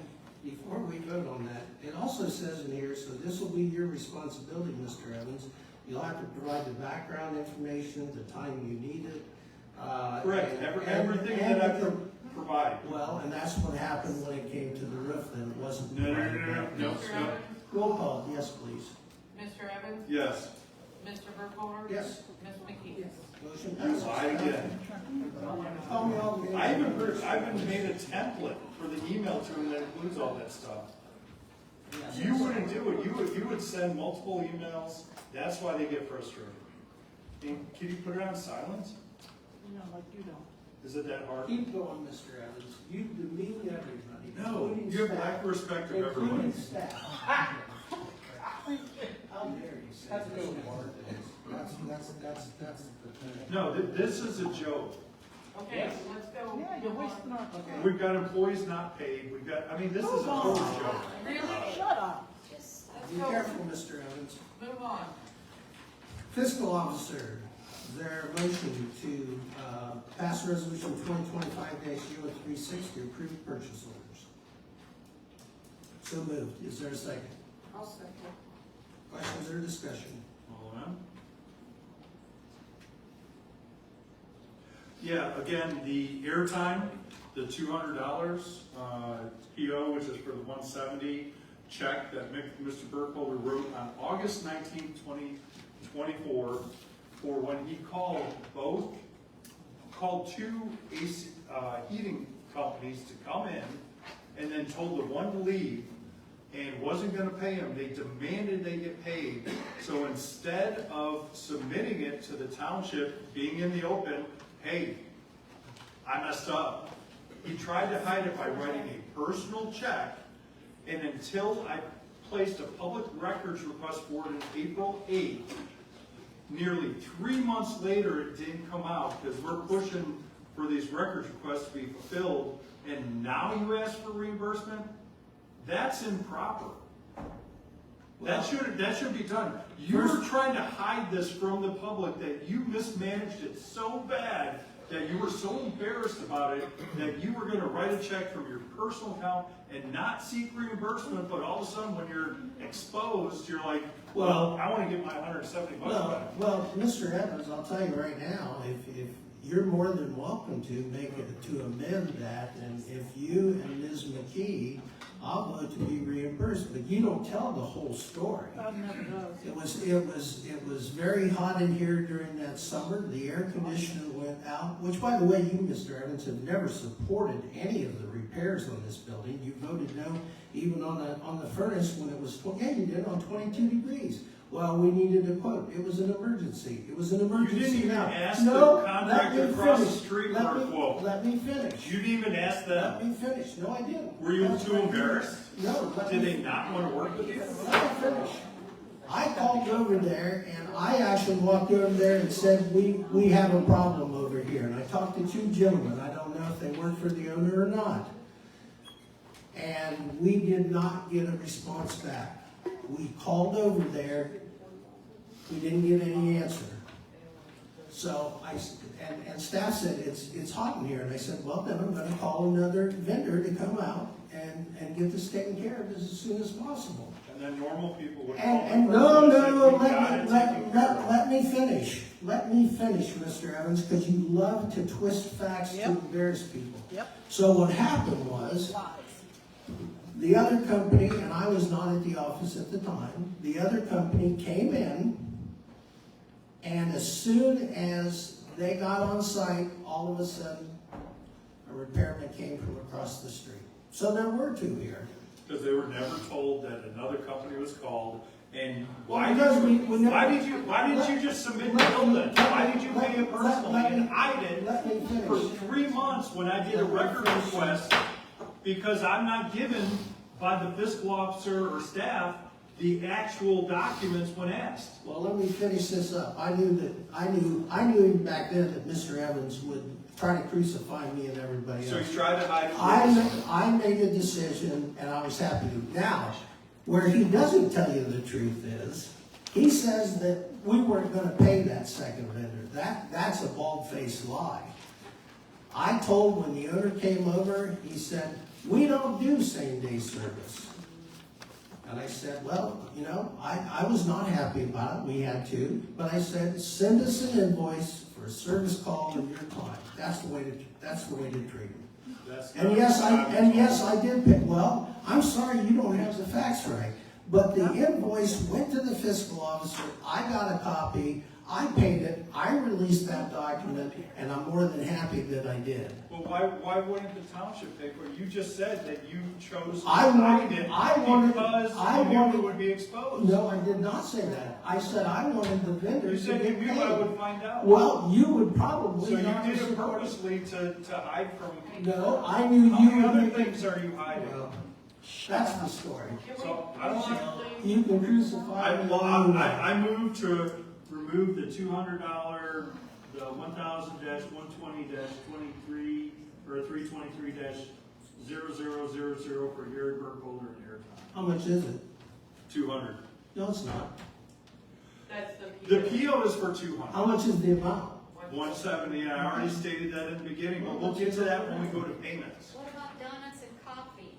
vote on that, it also says in here, so this will be your responsibility, Mr. Evans. You'll have to provide the background information, the time you need it. Correct, everything that I can provide. Well, and that's what happened when it came to the roof, then it wasn't. No. Mr. Evans? Roll call, yes, please. Mr. Evans? Yes. Mr. Burkholder? Yes. Ms. McKee? Motion You passes. lied again. Call me all the way. I even made a template for the email to him that includes all that stuff. You wouldn't do it, you would send multiple emails, that's why they get frustrated. And can you put it on silence? No, like you don't. Is it that hard? Keep going, Mr. Evans. You demean everybody. No, including you have staff. lack of respect of everybody. Including staff. How dare you say that's good. That's the. No, this is a joke. Okay, so let's go. Yeah, you're wasting our. We've got employees not paid, this is a total joke. Really? Shut up. Let's Be go. careful, Mr. Evans. Move on. Fiscal officer, is there a motion to pass resolution 2025-0360, approve purchase orders? So moved. Is there a second? I'll second. Questions or discussion? Hold on. Yeah, again, the airtime, the $200 PO, which is for the 170 check that Mr. Burkholder wrote on August 19, 2024, for when he called two AC, heating companies to come in, and then told the one to leave, and wasn't gonna pay him. They demanded they get paid. So instead of submitting it to the township, being in the open, hey, I messed up. He tried to hide it by writing a personal check, and until I placed a public records request for it in April 8th, nearly 3 months later, it didn't come out, because we're pushing for these records requests to be fulfilled, and now you ask for reimbursement? That's improper. That should be done. You're trying to hide this from the public, that you mismanaged it so bad that you were so embarrassed about it that you were gonna write a check from your personal account and not seek reimbursement, but all of a sudden when you're exposed, you're like, well, I wanna get my $170 back. Well, Mr. Evans, I'll tell you right now, if you're more than welcome to make it, to amend that, and if you and Ms. McKee, I'll vote to be reimbursed, but you don't tell the whole story. It was very hot in here during that summer. The air conditioner went out, which, by the way, you, Mr. Evans, have never supported any of the repairs on this building. You voted no even on the furnace when it was, yeah, you did, on 22 degrees. Well, we needed a quote. It was an emergency. It was an emergency. You didn't even now. ask No, the contractor across the street for a quote. Let me finish. You didn't even ask them. Let me finish. No, I didn't. Were you too embarrassed? No. Did they not want to work with you? Let me finish. I called over there and I actually walked over there and said, we have a problem over here. And I talked to two gentlemen. I don't know if they work for the owner or not. And we did not get a response back. We called over there. We didn't get any answer. So and staff said, it's hot in here. And I said, well, then I'm going to call another vendor to come out and get this taken care of as soon as possible. And then normal people would call. And let me finish. Let me finish, Mr. Evans, because you love to twist facts to embarrass people. Yep. So what happened was, the other company, and I was not at the office at the time, the other company came in, and as soon as they got on site, all of a sudden, a repairman came from across the street. So there were two here. Because they were never told that another company was called, and Why didn't you just submit the bill then? Why did you pay it personally? And I did Let me for finish. 3 months when I did a record request, because I'm not given by the fiscal officer or staff the actual documents when asked. Well, let me finish this up. I knew even back then that Mr. Evans would try to crucify me and everybody else. So he tried to hide it. I made a decision, and I was happy to. Now, where he doesn't tell you the truth is, he says that we weren't going to pay that second vendor. That's a bald-faced lie. I told when the owner came over, he said, we don't do same-day service. And I said, well, you know, I was not happy about it. We had to. But I said, send us an invoice for a service call to your client. That's the way to treat him. And yes, I did pay. Well, I'm sorry you don't have the facts right. But the invoice went to the fiscal officer. I got a copy. I paid it. I released that document, and I'm more than happy that I did. Well, why wouldn't the township pay for it? You just said that you chose to I hide it wanted- because I you knew wanted- it would be exposed. No, I did not say that. I said I wanted the vendor You to said you get knew paid. I would find out. Well, you would probably So you not did it support- purposely to hide from. No, I knew How you many would other make it. things are you hiding? Well, that's the story. So I don't know. You can crucify me. I moved to remove the $200, the 1000-120-23, or 323-0000 for Gary Burkholder and airtime. How much is it? 200. No, it's not. That's The PO is for 200. How much is the amount? 170, I already stated that in the beginning, but we'll get to that when we go to payments. What about donuts and coffee?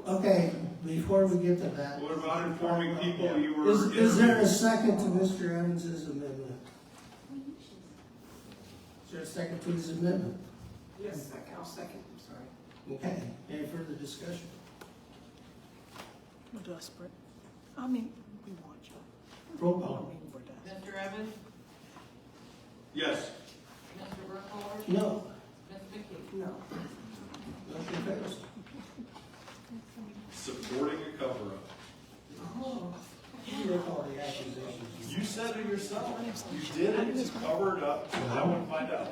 Okay, before we get to that. What about informing people you were Is there a interviewing? second to Mr. Evans's amendment? Is there a second to his amendment? Yes, I'll second, I'm sorry. Okay, any further discussion? We're desperate. I mean, we want you. Roll I call. mean, we're desperate. Mr. Evans? Yes. Mr. Burkholder? No. Ms. McKee? No. Motion fails. Supporting a cover-up. You make all the accusations. You said it yourself. You did it to cover it up so no one would find out.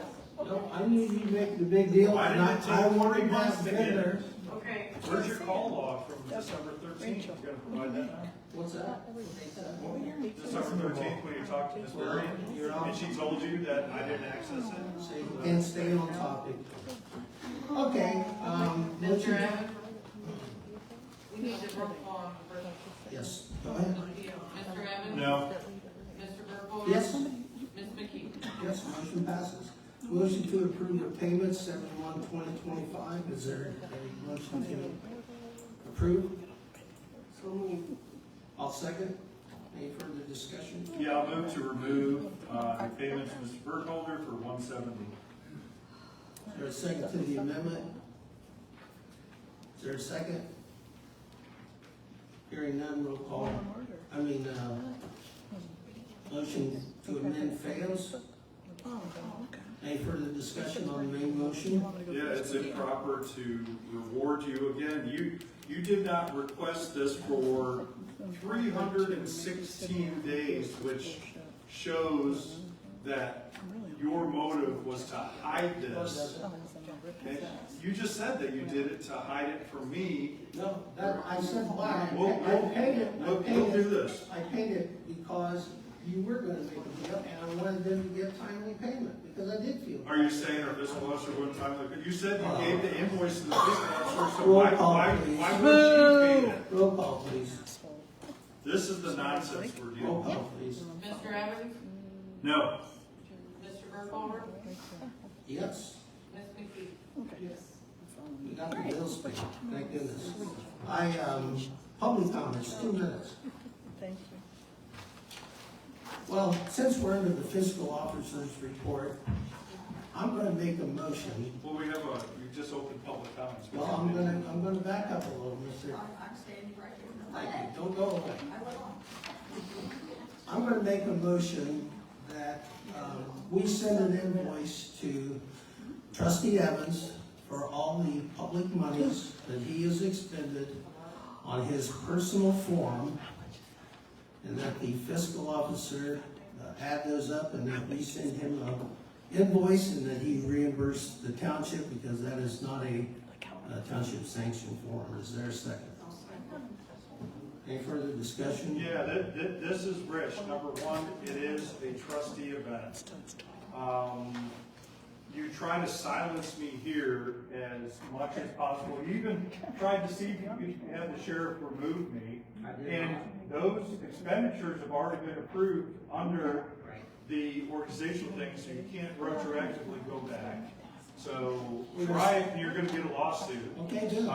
No, I knew you'd make the big deal, Why and didn't it I take 3 wanted months that to get vendor. it? Okay. Where's your call log from December 13th? You're gonna provide that now? What's that? December 13th, when you talked to Ms. Marion, and she told you that I didn't access it? So you can stay on topic. Okay, Mr. motion. Evans? We need to roll call on the first. Yes, go ahead. Mr. Evans? No. Mr. Burkholder? Yes, Ms. McKee? yes, motion passes. Motion to approve the payment 7/1/2025. Is there a motion to approve? So moved. I'll second. Any further discussion? Yeah, I'll move to remove, the payments to Mr. Burkholder for 170. Is there a second to the amendment? Is there a second? Hearing none, roll call. Motion to amend fails. Any further discussion on the main motion? Yeah, it's improper to reward you again. You did not request this for 316 days, which shows that your motive was to hide this. And you just said that you did it to hide it from me. No, I said why. We'll do this. I paid it because you were gonna make a deal, and I wanted them to get timely payment, because I did feel. Are you saying our fiscal officer wouldn't timely pay? You said you gave the invoice to the fiscal officer, so Roll why call, would please. she pay it? Roll call, please. This is the nonsense we're Roll dealing with. call, please. Mr. Evans? No. Mr. Burkholder? Yes, Ms. McKee? we got the bills paid, thank goodness. Public comments, 2 minutes. Thank you. Well, since we're under the fiscal officer's report, I'm gonna make a motion. Well, we just opened public comments. Well, I'm gonna back up a little, Mr. I'm standing right here. Thank you, don't go away. I went on. I'm gonna make a motion that, we send an invoice to Trustee Evans for all the public monies that he has expended on his personal form, and that the fiscal officer add those up, and that we send him an invoice, and that he reimburse the township, because that is not a township sanctioned form. Is there a second? Any further discussion? Yeah, this is Rich. Number one, it is a trustee event. You try to silence me here as much as possible. You even tried to see if you could have the sheriff remove me. And those expenditures have already been approved under the organizational thing, so you can't retroactively go back. So try it and you're gonna get a lawsuit. Okay, good.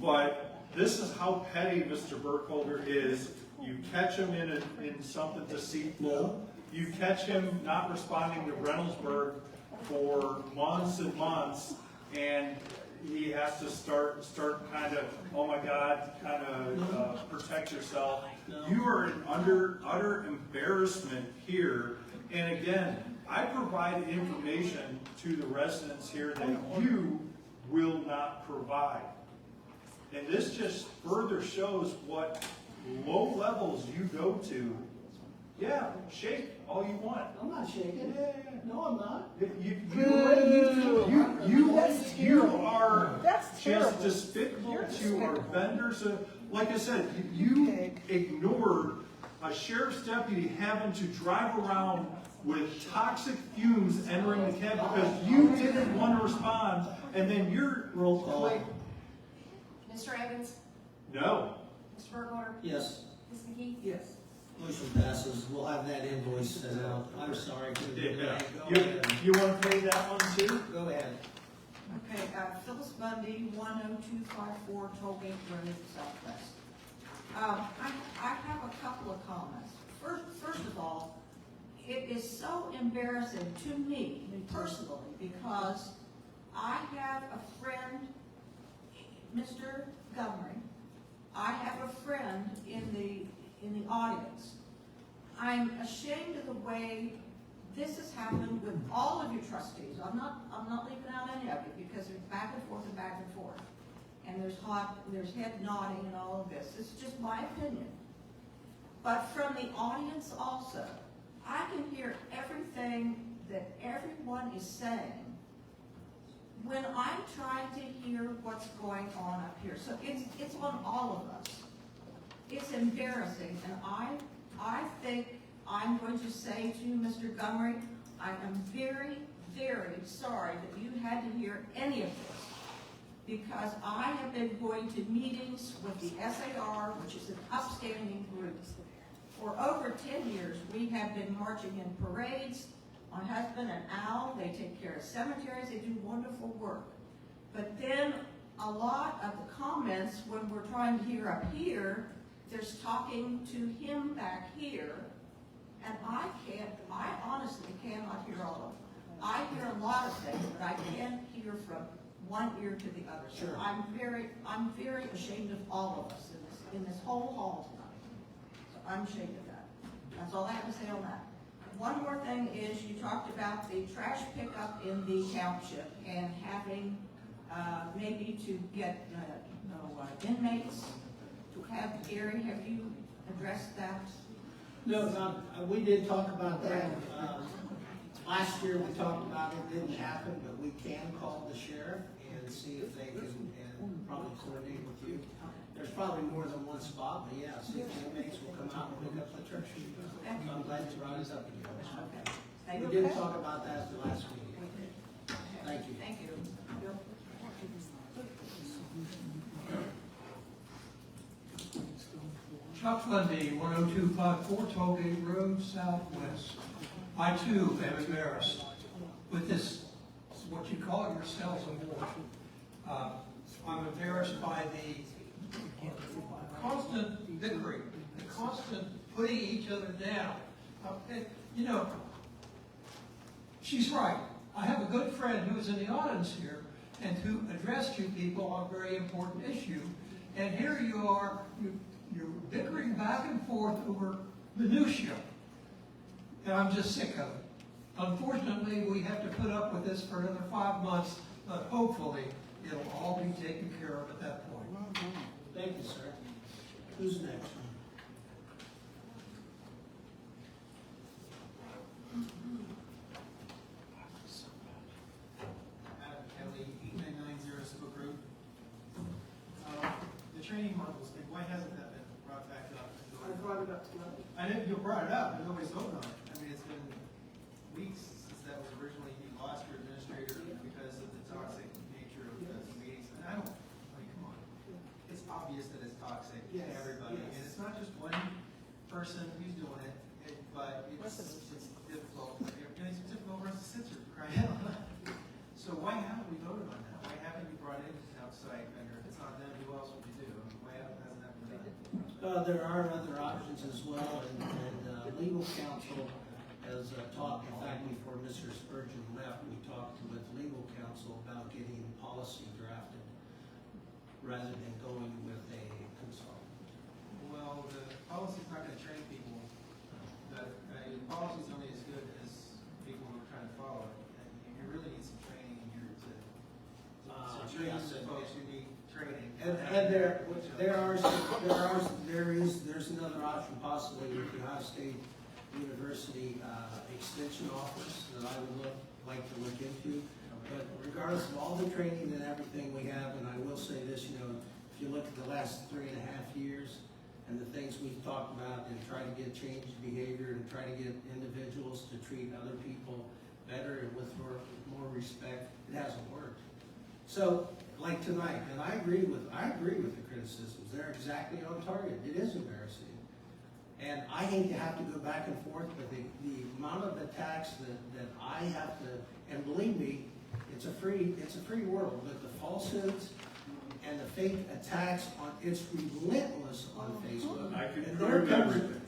But this is how petty Mr. Burkholder is. You catch him in something deceitful. No. You catch him not responding to Reynoldsburg for months and months, and he has to start kind of, oh my God, kind of protect yourself. No. You are in utter embarrassment here. And again, I provide information to the residents here that you will not provide. And this just further shows what low levels you go to. Yeah, shake all you want. I'm not shaking. Yeah. No, I'm not. You are That's terrible. just despicable to our vendors. Like I said, you ignored a sheriff's deputy having to drive around with toxic fumes entering the cab because you didn't want to respond, and then you're Roll call. Mr. Evans? no. Mr. Burkholder? Yes. Ms. McKee? Yes. Motion passes. We'll have that invoice sent out. I'm sorry. Yeah. Go ahead. You want to pay that one too? Go ahead. Okay, Phyllis Bundy, 10254 Tollgate Road, Southwest. I have a couple of comments. First of all, it is so embarrassing to me personally, because I have a friend, Mr. Montgomery, I have a friend in the audience. I'm ashamed of the way this has happened with all of you trustees. I'm not leaving out any of you, because there's back and forth and back and forth. And there's head nodding and all of this. It's just my opinion. But from the audience also, I can hear everything that everyone is saying when I'm trying to hear what's going on up here. So it's on all of us. It's embarrassing, and I think I'm going to say to Mr. Montgomery, I am very, very sorry that you had to hear any of this, because I have been going to meetings with the SAR, which is an upstanding group. For over 10 years, we have been marching in parades, my husband and Al, they take care of cemeteries, they do wonderful work. But then a lot of the comments, when we're trying to hear up here, there's talking to him back here, and I honestly cannot hear all of them. I hear a lot of things, but I can't hear from one ear to the other. So Sure. I'm very ashamed of all of us in this whole hall tonight. So I'm ashamed of that. That's all I have to say on that. One more thing is you talked about the trash pickup in the township and having maybe to get inmates to have hearing. Have you addressed that? No, we did talk about that. Last year we talked about it, didn't happen, but we can call the sheriff and see if they can, and probably coordinate with you. There's probably more than one spot, but yeah, see if the inmates will come out and pick up the trash. So I'm glad you brought us up again. We didn't talk about that at the last meeting. Thank you. Thank you. Chuck Lundy, 10254 Tollgate Road, Southwest. I too am embarrassed with this, what you call yourselves award. I'm embarrassed by the constant bickering, the constant putting each other down. You know, she's right. I have a good friend who is in the audience here and who addressed you people on a very important issue. And here you are, you're bickering back and forth over minutia. And I'm just sick of it. Unfortunately, we have to put up with this for another 5 months, but hopefully it'll all be taken care of at that point. Thank you, sir. Who's next? Adam Kelly, 8990 Spook Road. The training modules, like, why hasn't that been brought back up? I brought it up tonight. I know you brought it up, but nobody's voted on it. I mean, it's been weeks since that was originally, you lost your administrator because of the toxic nature of the meetings. And I don't, come on. It's obvious that it's toxic to everybody. And it's not just one person who's doing it, but it's difficult. It's difficult for us to sit through, crying out loud. So why haven't we voted on that? Why haven't you brought in an outside vendor? If it's not them, who else would you do? I mean, why hasn't that been done? There are other options as well, and legal counsel has talked, in fact, before Mr. Spurgeon left, we talked with legal counsel about getting policy drafted rather than going with a consultant. Well, the policy's not gonna train people. The policy's only as good as people who are trying to follow it. And you really need some training in here to train some folks who need training. And there's another option possibly with the Ohio State University Extension Office that I would like to look into. But regardless of all the training and everything we have, and I will say this, you know, if you look at the last 3.5 years and the things we've talked about and try to get changed behavior and try to get individuals to treat other people better and with more respect, it hasn't worked. So, like tonight, and I agree with the criticisms. They're exactly on target. It is embarrassing. And I hate to have to go back and forth, but the amount of attacks that I have to, and believe me, it's a free world, but the falsehoods and the fake attacks it's relentless on Facebook. I can And concur there with comes, everything.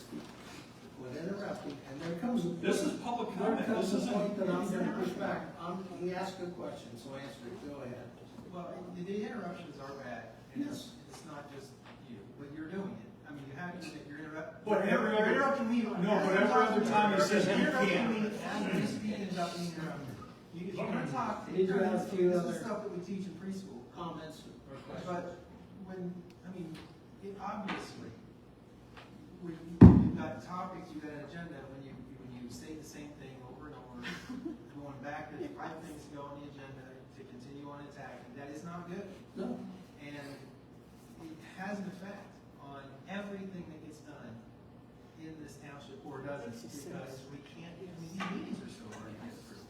with interrupting, and there comes a point. This is public comment. There comes This a point that I'm isn't- going to push back. He asked a question, so answer it. Go ahead. Well, the interruptions are bad. And Yes. it's not just you, but you're doing it. I mean, you have to admit you're interrupting. But every You're other- interrupting me. No, but every other time he says you You're interrupting can't. me as we speak and about being interrupted. If you're gonna talk, Did you have a few this other is stuff that we teach in preschool. comments or questions? But obviously, when you've got topics, you've got an agenda, when you say the same thing over and over, going back to 5 things to go on the agenda to continue on attacking, that is not good. No. And it has an effect on everything that gets done in this township, or doesn't, because we can't, these meetings are so hard to get through.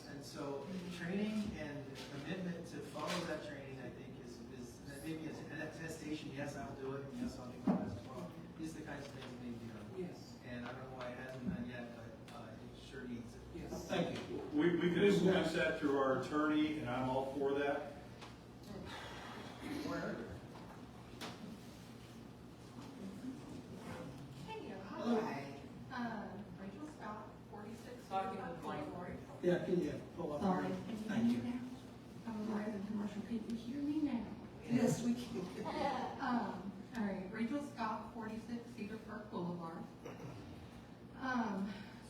And so, training and commitment to follow that training, I think, is maybe an attestation, yes, I'll do it, and yes, I'll do my best as well. These are the kinds of things that need to be done. Yes. And I don't know why it hasn't been done yet, but it sure needs it. Yes. Thank you. We can implement that through our attorney, and I'm all for that. Where? Hey, Hello. hi. Rachel Scott, 46. Talking with Mike. Yeah, can you pull up? Sorry. here? Thank you. I'm aware the commercial, can you hear me now? Yes, we can. All right, Rachel Scott, 46 Cedar Park Boulevard.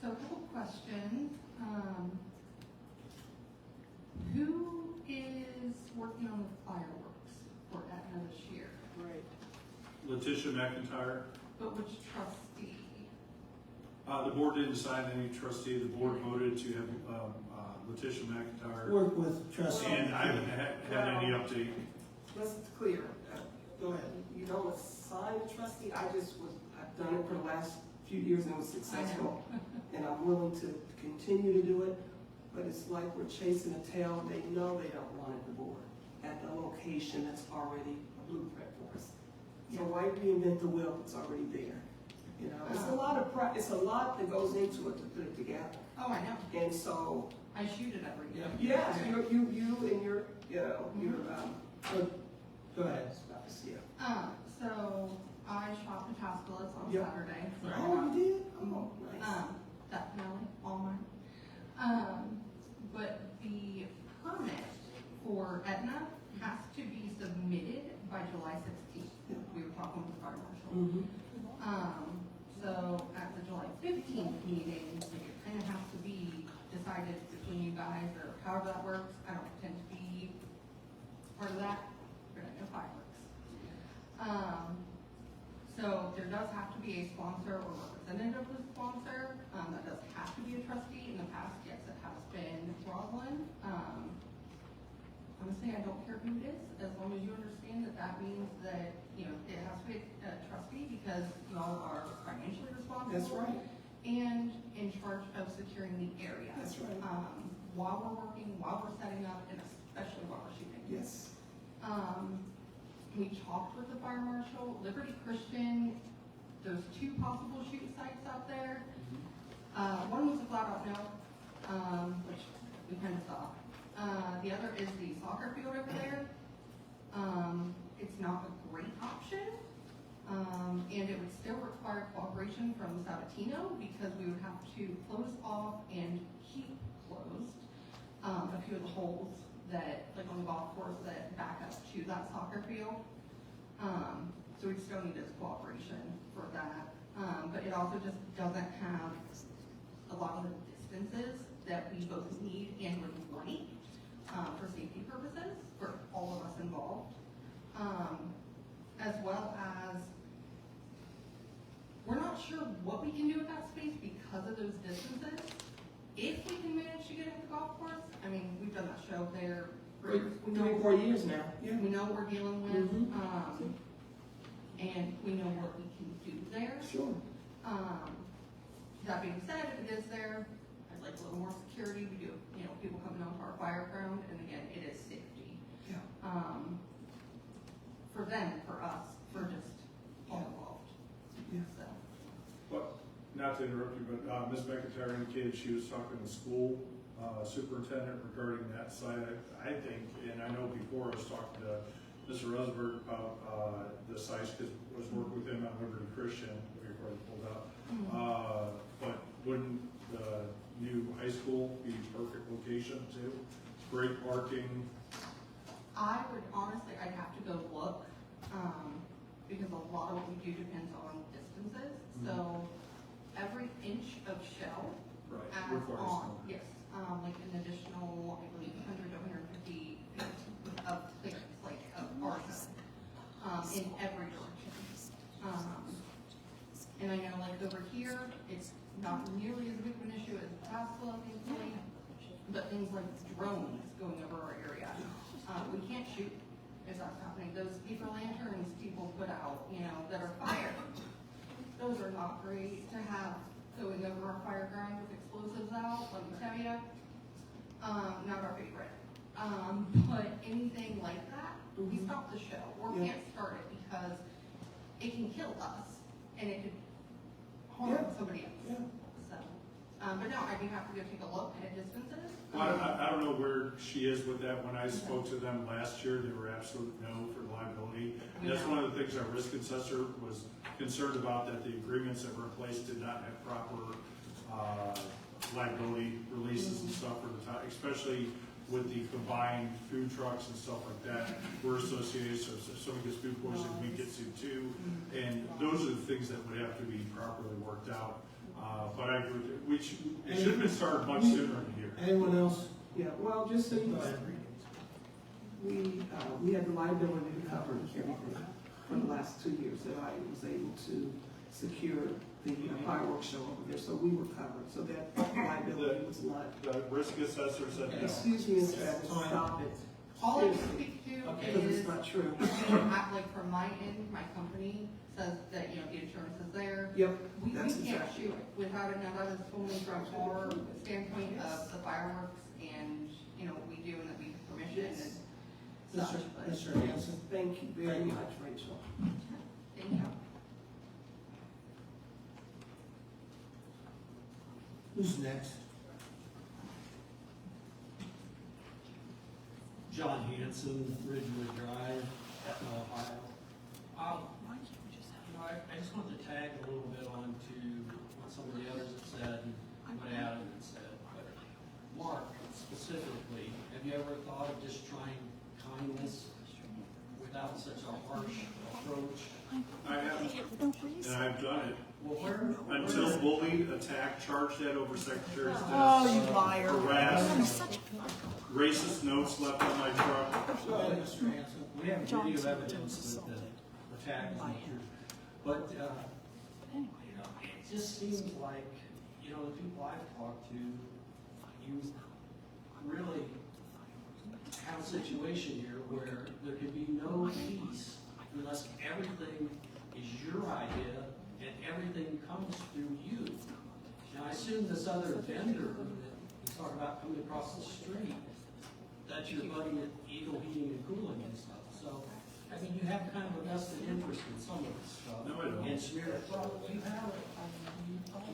So a couple questions. Who is working on the fireworks for Etna this year? Right. Letitia McIntyre, But which trustee? the board didn't assign any trustee, the board voted to have, Letitia McIntyre. Work with trustee. And I haven't had any update. Just clear, Go ahead. you don't assign a trustee, I've done it for the last few years and it was successful. And I'm willing to continue to do it, but it's like we're chasing a tail, they know they don't want it, the board, at the location that's already a blueprint for us. So why reinvent the wheel if it's already there? You know, it's a lot of it's a lot that goes into it to put it together. Oh, I know. And so, I shoot it every year. yeah, you and your, Go ahead. yeah. So I shot the task bullets on Yeah. Saturday. Oh, you did? Oh, nice. Definitely, all mine. But the permit for Etna has to be submitted by July 16th. Yeah. We were talking with the fire marshal. Mm-hmm. So at the July 15th meeting, like, it kind of has to be decided between you guys or however that works. I don't intend to be part of that. We're not gonna fireworks. So there does have to be a sponsor or representative of the sponsor. That does have to be a trustee. In the past, yes, it has been Roslyn. Honestly, I don't care who it is, as long as you understand that that means that, you know, it has to be a trustee because y'all are financially responsible. That's right. And in charge of securing the area. That's right. While we're working, while we're setting up, and especially while we're shooting. Yes. We talked with the fire marshal, Liberty Christian, there's 2 possible shoot sites out there. One was a flat out no, which we kind of saw. The other is the soccer field over there. It's not a great option, and it would still require cooperation from Sabatino because we would have to close off and keep closed a few of the holes that, like on the golf course, that back up to that soccer field. So we still need his cooperation for that. But it also just doesn't have a lot of the distances that we both need and would like for safety purposes for all of us involved. As well as, we're not sure what we can do with that space because of those distances. If we can manage to get it at the golf course, I mean, we've done that show there. We're doing 4 years now. Yeah. We know what we're dealing with, Mhm. and we know what we can do there. Sure. That being said, if it is there, I'd like a little more security. We do, you know, people coming onto our fire ground, and again, it is safety. Yeah. For them, for us, for just all involved. Yeah. So, Well, not to interrupt you, but Ms. McIntyre indicated she was talking to the school superintendent regarding that site. I think, and I know before I was talking to Mr. Rosenberg about the sites, because I was working with him on Liberty Christian, before I pulled out. But wouldn't the new high school be perfect location too? Great parking. I would honestly, I'd have to go look, because a lot of what we do depends on distances. So every inch of shell adds Requires on, more. yes, like an additional, I believe, 100 to 150 feet of clearance, like of arson, in every direction. And I know like over here, it's not nearly as big of an issue as Pasco, thankfully, but things like drones going over our area, we can't shoot if that's happening. Those paper lanterns people put out, you know, that are fired, those are not great to have going over our fire ground with explosives out, let me tell you. Not our favorite. But anything like that, we stop the show, or Yeah. can't start it because it can kill us, and it could harm somebody else. Yeah. So, But no, I'd be happy to take a look at distances. Well, I don't know where she is with that. When I spoke to them last year, they were absolute no for liability. And that's one of the things our risk assessor was concerned about, that the agreements that were in place did not have proper liability releases and stuff for the time, especially with the combined food trucks and stuff like that. We're associated, so if someone gets food poisoning, we get sued too. And those are the things that would have to be properly worked out. But I agree, it should have been started much sooner in the year. Anyone else? Yeah, well, just so you know, we had the liability to cover everything for the last 2 years that I was able to secure the fireworks show over there, so we were covered, so that liability was not. The risk assessor said no. Excuse me, Mr. Evans, stop it. All I can Seriously. speak to Because is, it's not true. like from my end, my company says that, the insurance is there. Yep, We that's can't exactly shoot without it. Now, that is only from our standpoint of the fireworks and, we do and that we have permission and such, but Mr. Hanson? Thank you very much, Rachel. thank you. Who's next? John Hanson, Ridgewood Drive, Etna, Ohio. I just wanted to tag a little bit on to what some of the others have said and what Adam had said. But Mark, specifically, have you ever thought of just trying kindness without such a harsh approach? I haven't, and I've done it. Well, where? Until bullied, attacked, charged at over Secretary's desk. Oh, you liar. Harassed, racist notes left on my truck. Go ahead, Mr. Hanson. We have video evidence that the attack is not true. But, it just seems like, the people I've talked to, you really have a situation here where there can be no peace unless everything is your idea and everything comes through you. Now, I assume this other vendor that you talk about coming across the street, that's your buddy at Eagle Heating and Cooling and stuff. So, you have kind of a vested interest in some of this stuff. No, I don't. And Spirit, well, you have it.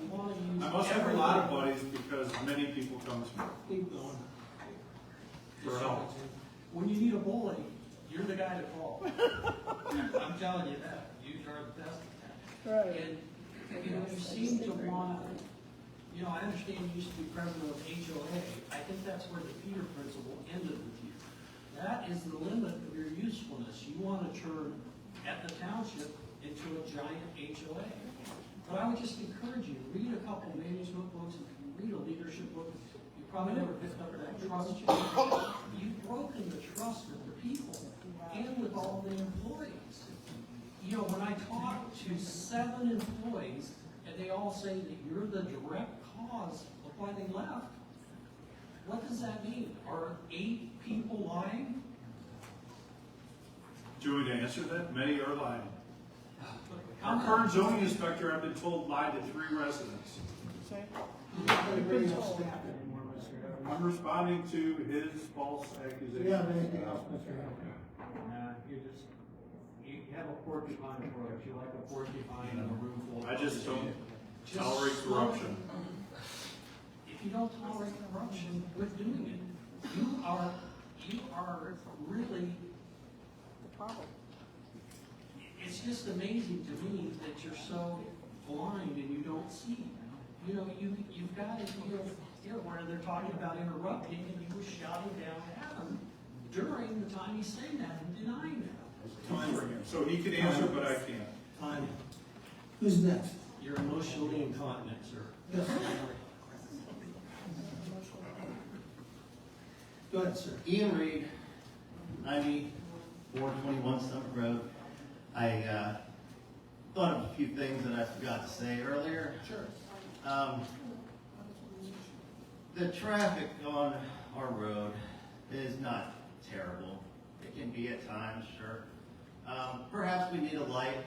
You want to use. I must have a lot of buddies because many people come to me Keep going. for help. When you need a bully, you're the guy to call. I'm telling you that. You are the best at that. Right. And, you seem to want, I understand you used to be president of HOA. I think that's where the Peter principle ended with you. That is the limit of your usefulness. You want to turn Etna Township into a giant HOA. But I would just encourage you, read a couple of management books, read a leadership book. You probably never picked up that trust chapter. You've broken the trust with the people and with all the employees. When I talk to 7 employees, and they all say that you're the direct cause of why they left, what does that mean? Are 8 people lying? Do you want me to answer that? Many are lying. Our current zoning inspector, I've been told, lied to 3 residents. I'm responding to his false Do you accusation. have anything else, Mr. Hanson? You have a porcupine approach. You like a porcupine in a room full of. I just don't tolerate corruption. If you don't tolerate corruption, quit doing it. You are really. It's just amazing to me that you're so blind and you don't see. You've got to deal where they're talking about interrupting and you were shouting down at him during the time he's saying that and denying that. Time for him. So he can answer, but I can't. Time. Who's next? You're emotionally incontinent, sir. Yes. Go ahead, sir. Ian Reed, 9421 Summit Road. I thought of a few things that I forgot to say earlier. Sure. The traffic on our road is not terrible. It can be at times, sure. Perhaps we need a light.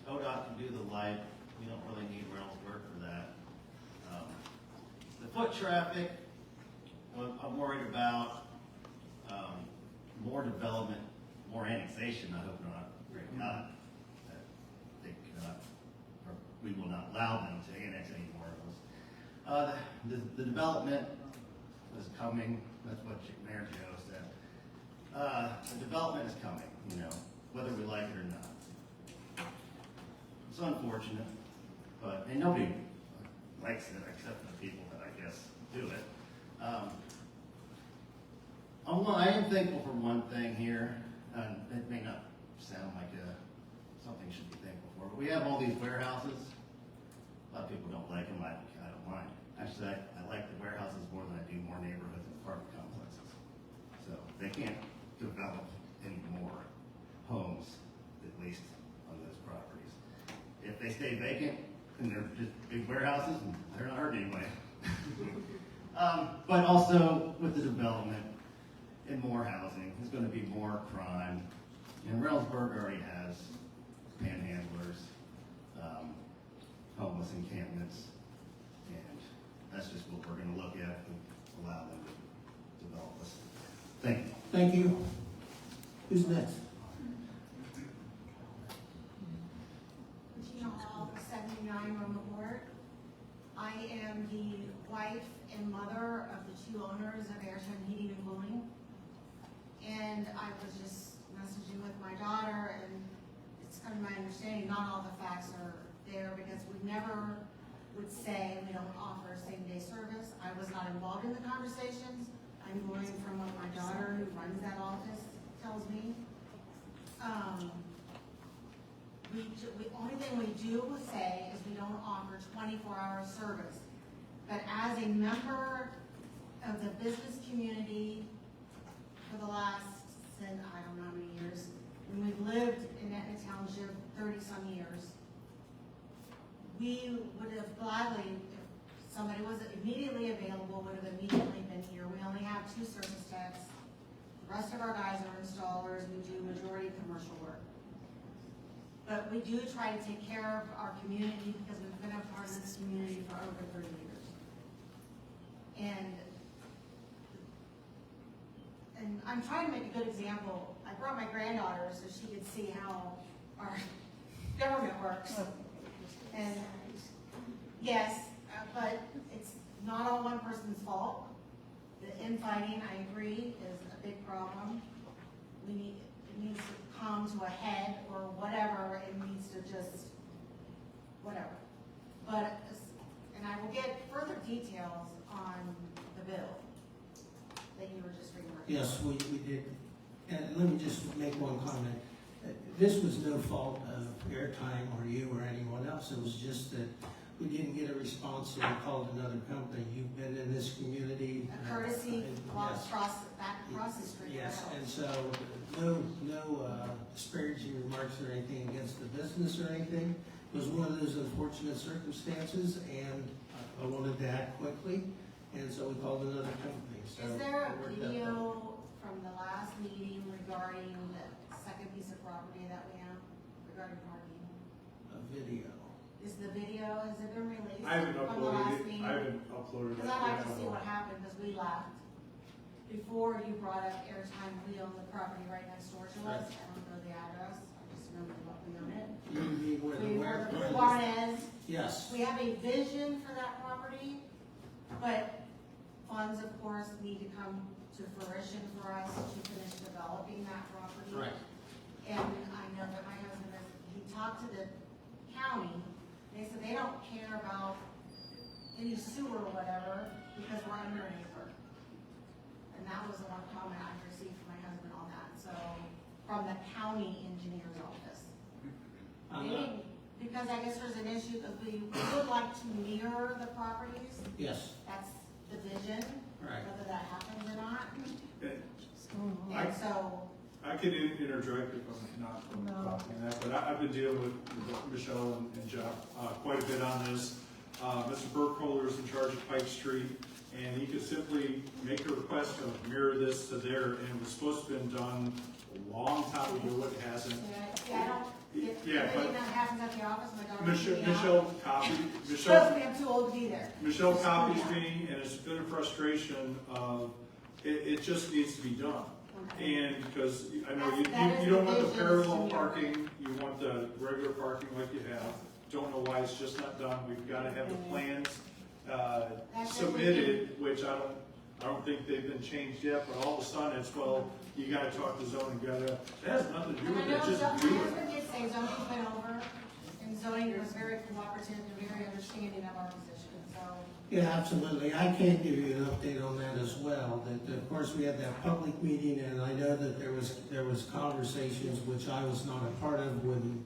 ODOT can do the light. We don't really need Reynolds work for that. The foot traffic, I'm worried about more development, more annexation. I hope not. Pray to God that they cannot, or we will not allow them to annex any more of those. The development is coming, that's what Mayor Joe said. The development is coming, you know, whether we like it or not. It's unfortunate, but, and nobody likes it except the people that I guess do it. I am thankful for one thing here, and it may not sound like something you should be thankful for, but we have all these warehouses. A lot of people don't like them, I don't mind. Actually, I like the warehouses more than I do more neighborhoods and apartment complexes. So they can't develop any more homes, at least on those properties. If they stay vacant, and they're just big warehouses, and they're not hurting anybody. But also with the development and more housing, there's going to be more crime. And Reynoldsburg already has panhandlers, homeless encampments, and that's just what we're going to look at and allow them to develop us. Thank you. Thank you. Who's next? Regina Hall, 79 Roma Court. I am the wife and mother of the two owners of Airtime Heating and Cooling. And I was just messaging with my daughter, and it's kind of my understanding not all the facts are there, because we never would say we don't offer same-day service. I was not involved in the conversations. I'm going from what my daughter, who runs that office, tells me. The only thing we do say is we don't offer 24-hour service. But as a member of the business community for the last, I don't know how many years, and we've lived in Etna Township 30-some years, we would have gladly, if somebody was immediately available, would have immediately been here. We only have 2 service techs. The rest of our guys are installers. We do majority commercial work. But we do try to take care of our community, because we've been a part of this community for over 30 years. And I'm trying to make a good example. I brought my granddaughter so she could see how our government works. And yes, but it's not all one person's fault. The infighting, I agree, is a big problem. It needs to come to a head, or whatever. It needs to just, whatever. But, and I will get further details on the bill that you were just reading. Yes, we did. And let me just make one comment. This was no fault of Airtime or you or anyone else. It was just that we didn't get a response, so we called another company. You've been in this community. A courtesy walk yes. back across the street. Yes, and so no disparaging remarks or anything against the business or anything. It was one of those unfortunate circumstances, and I wanted to act quickly, and so we called another company. So is there a video from the last meeting regarding the second piece of property that we have regarding parking? A video. Is the video, has it been released? I haven't from the last uploaded it, meeting? I haven't uploaded it. Because I'd like to see what happened, because we left. Before you brought up Airtime, we own the property right next door to us. I don't know the address, I just remember what we own it. You mean where the where? Juarez. Yes. We have a vision for that property, but funds, of course, need to come to fruition for us to finish developing that property. Right. And I know that my husband, he talked to the county, they said they don't care about any sewer or whatever, because we're under an acre. And that was the one comment I received from my husband on that, so, from the county engineer's office. Maybe, because I guess there's an issue, because we would like to mirror the properties. Yes. That's the vision, Right. whether that happens or not. I- And so, I can interject if I'm not talking that, but I've been dealing with Michelle and Jeff quite a bit on this. Mr. Burkholder is in charge of Pike Street, and he could simply make a request to mirror this to there, and it was supposed to have been done a long time ago, it hasn't. I don't, if Yeah, but- anything that happens at the office, my daughter. Michelle copied, Trust me, I'm too old to be there. Michelle copies me, and it's been a frustration of, it just needs to be done. And because, I know you don't want the parallel parking, you want the regular parking like you have. Don't know why it's just not done. We've got to have the plans submitted, which I don't think they've been changed yet, but all of a sudden it's, well, you gotta talk to zoning, that has nothing to do And I with know, it, just my do it. husband did say zoning went over, and zoning was very cooperative and very understanding of our position, so. Yeah, absolutely. I can give you an update on that as well. That, of course, we had that public meeting, and I know that there was conversations, which I was not a part of, when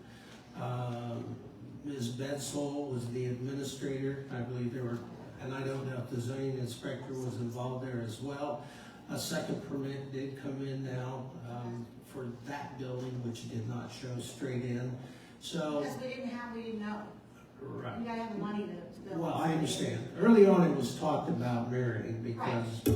Ms. Bedsole was the administrator. I believe there were, and I don't know if the zoning inspector was involved there as well. A second permit did come in now for that building, which did not show straight in. So. Because we didn't know. Right. You gotta have the money to build. Well, I understand. Early on, it was talked about marrying because, That's the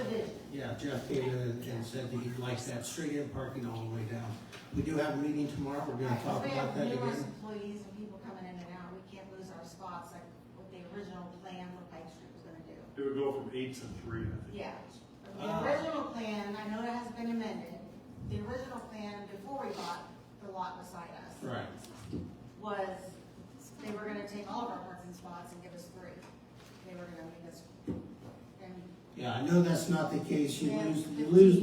vision. yeah, Jeff came in and said that he'd like that straight-in parking all the way down. We do have a meeting tomorrow. We're gonna talk about that We have numerous again. employees and people coming in and out. We can't lose our spots like what the original plan for Pike Street was gonna do. It would go from 8 to 3, I think. Yeah. The original plan, I know it has been amended, the original plan before we bought the lot beside us. Right. Was, they were gonna take all of our parking spots and give us 3. They were gonna make us, and Yeah, I know that's not the case. You Yeah, lose the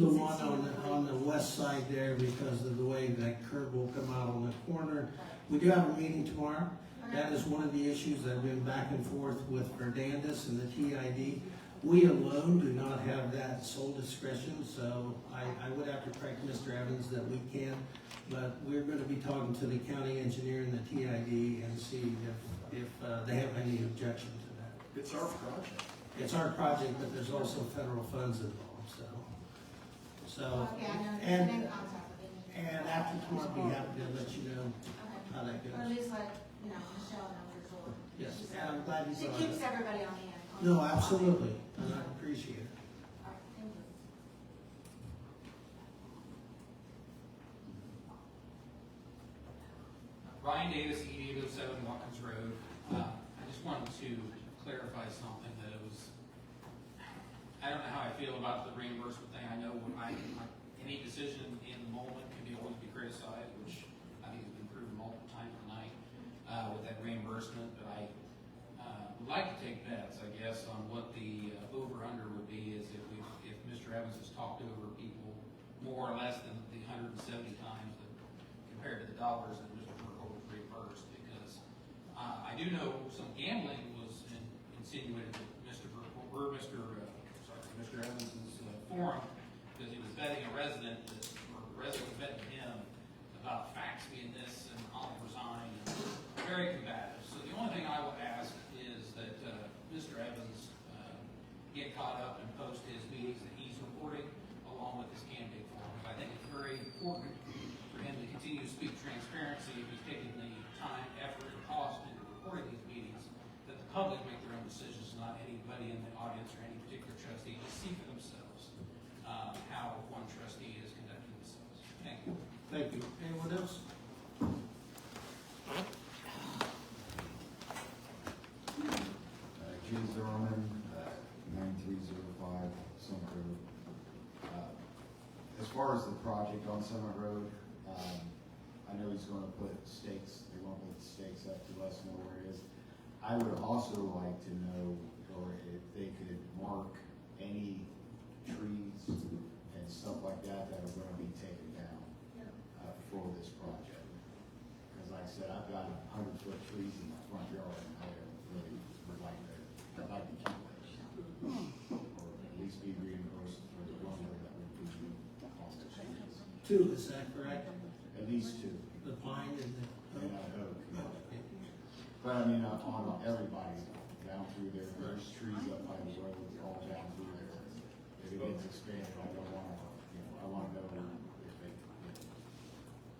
15, one 16. on the west side there because of the way that curb will come out on the corner. We do have a meeting tomorrow. That is one of the issues that I've been back and forth with Fernandez and the TID. We alone do not have that sole discretion, so I would have to correct Mr. Evans that we can. But we're gonna be talking to the county engineer and the TID and see if they have any objection to that. It's our project. It's our project, but there's also federal funds involved, so. okay, I know, And- I'm in contact with them. And after tomorrow, I'll be happy to let you know Okay. how that Or at goes. least let, Michelle know for sure. Yes, She's- and I'm glad you She brought keeps it. everybody on hand. No, absolutely, and I appreciate it. All right, thank you. Ryan Davis, 8807 Watkins Road. I just wanted to clarify something that it was, I don't know how I feel about the reimbursement thing. I know any decision in the moment can always be criticized, which I think has been proven multiple times tonight with that reimbursement, but I would like to take bets, I guess, on what the over-under would be is if Mr. Evans has talked over people more or less than the 170 times that, compared to the dollars that Mr. Merkel was reimbursed, because I do know some gambling was insinuated that Mr. Merkel, or Mr. Evans' forum, because he was vetting a resident, or the resident was vetting him about facts being this and I'll resign, and very combative. So the only thing I will ask is that Mr. Evans get caught up and post his meetings that he's reporting along with his candidate forms. I think it's very important for him to continue to speak transparency if he's taking the time, effort, and cost into reporting these meetings, that the public make their own decisions, not anybody in the audience or any particular trustee, to see for themselves how one trustee is conducting themselves. Thank you. Thank you. Anyone else? Jim Zimmerman, 9305 Summit Road. As far as the project on Summit Road, I know he's going to put stakes, they want to put stakes up to let us know where it is. I would also like to know, or if they could mark any trees and stuff like that that are going to be taken down for this project. Because like I said, I've got 100-foot trees in my front yard, and I really would like to, I'd like to keep those. Or at least be reimbursed for the lumber that would be cost of trees. 2, is that correct? At least 2. The pine and the And oak? oak. But I mean, on everybody down through there, there's trees up by the road, all down through there. If it gets expanded, I don't want to, I want to know if they,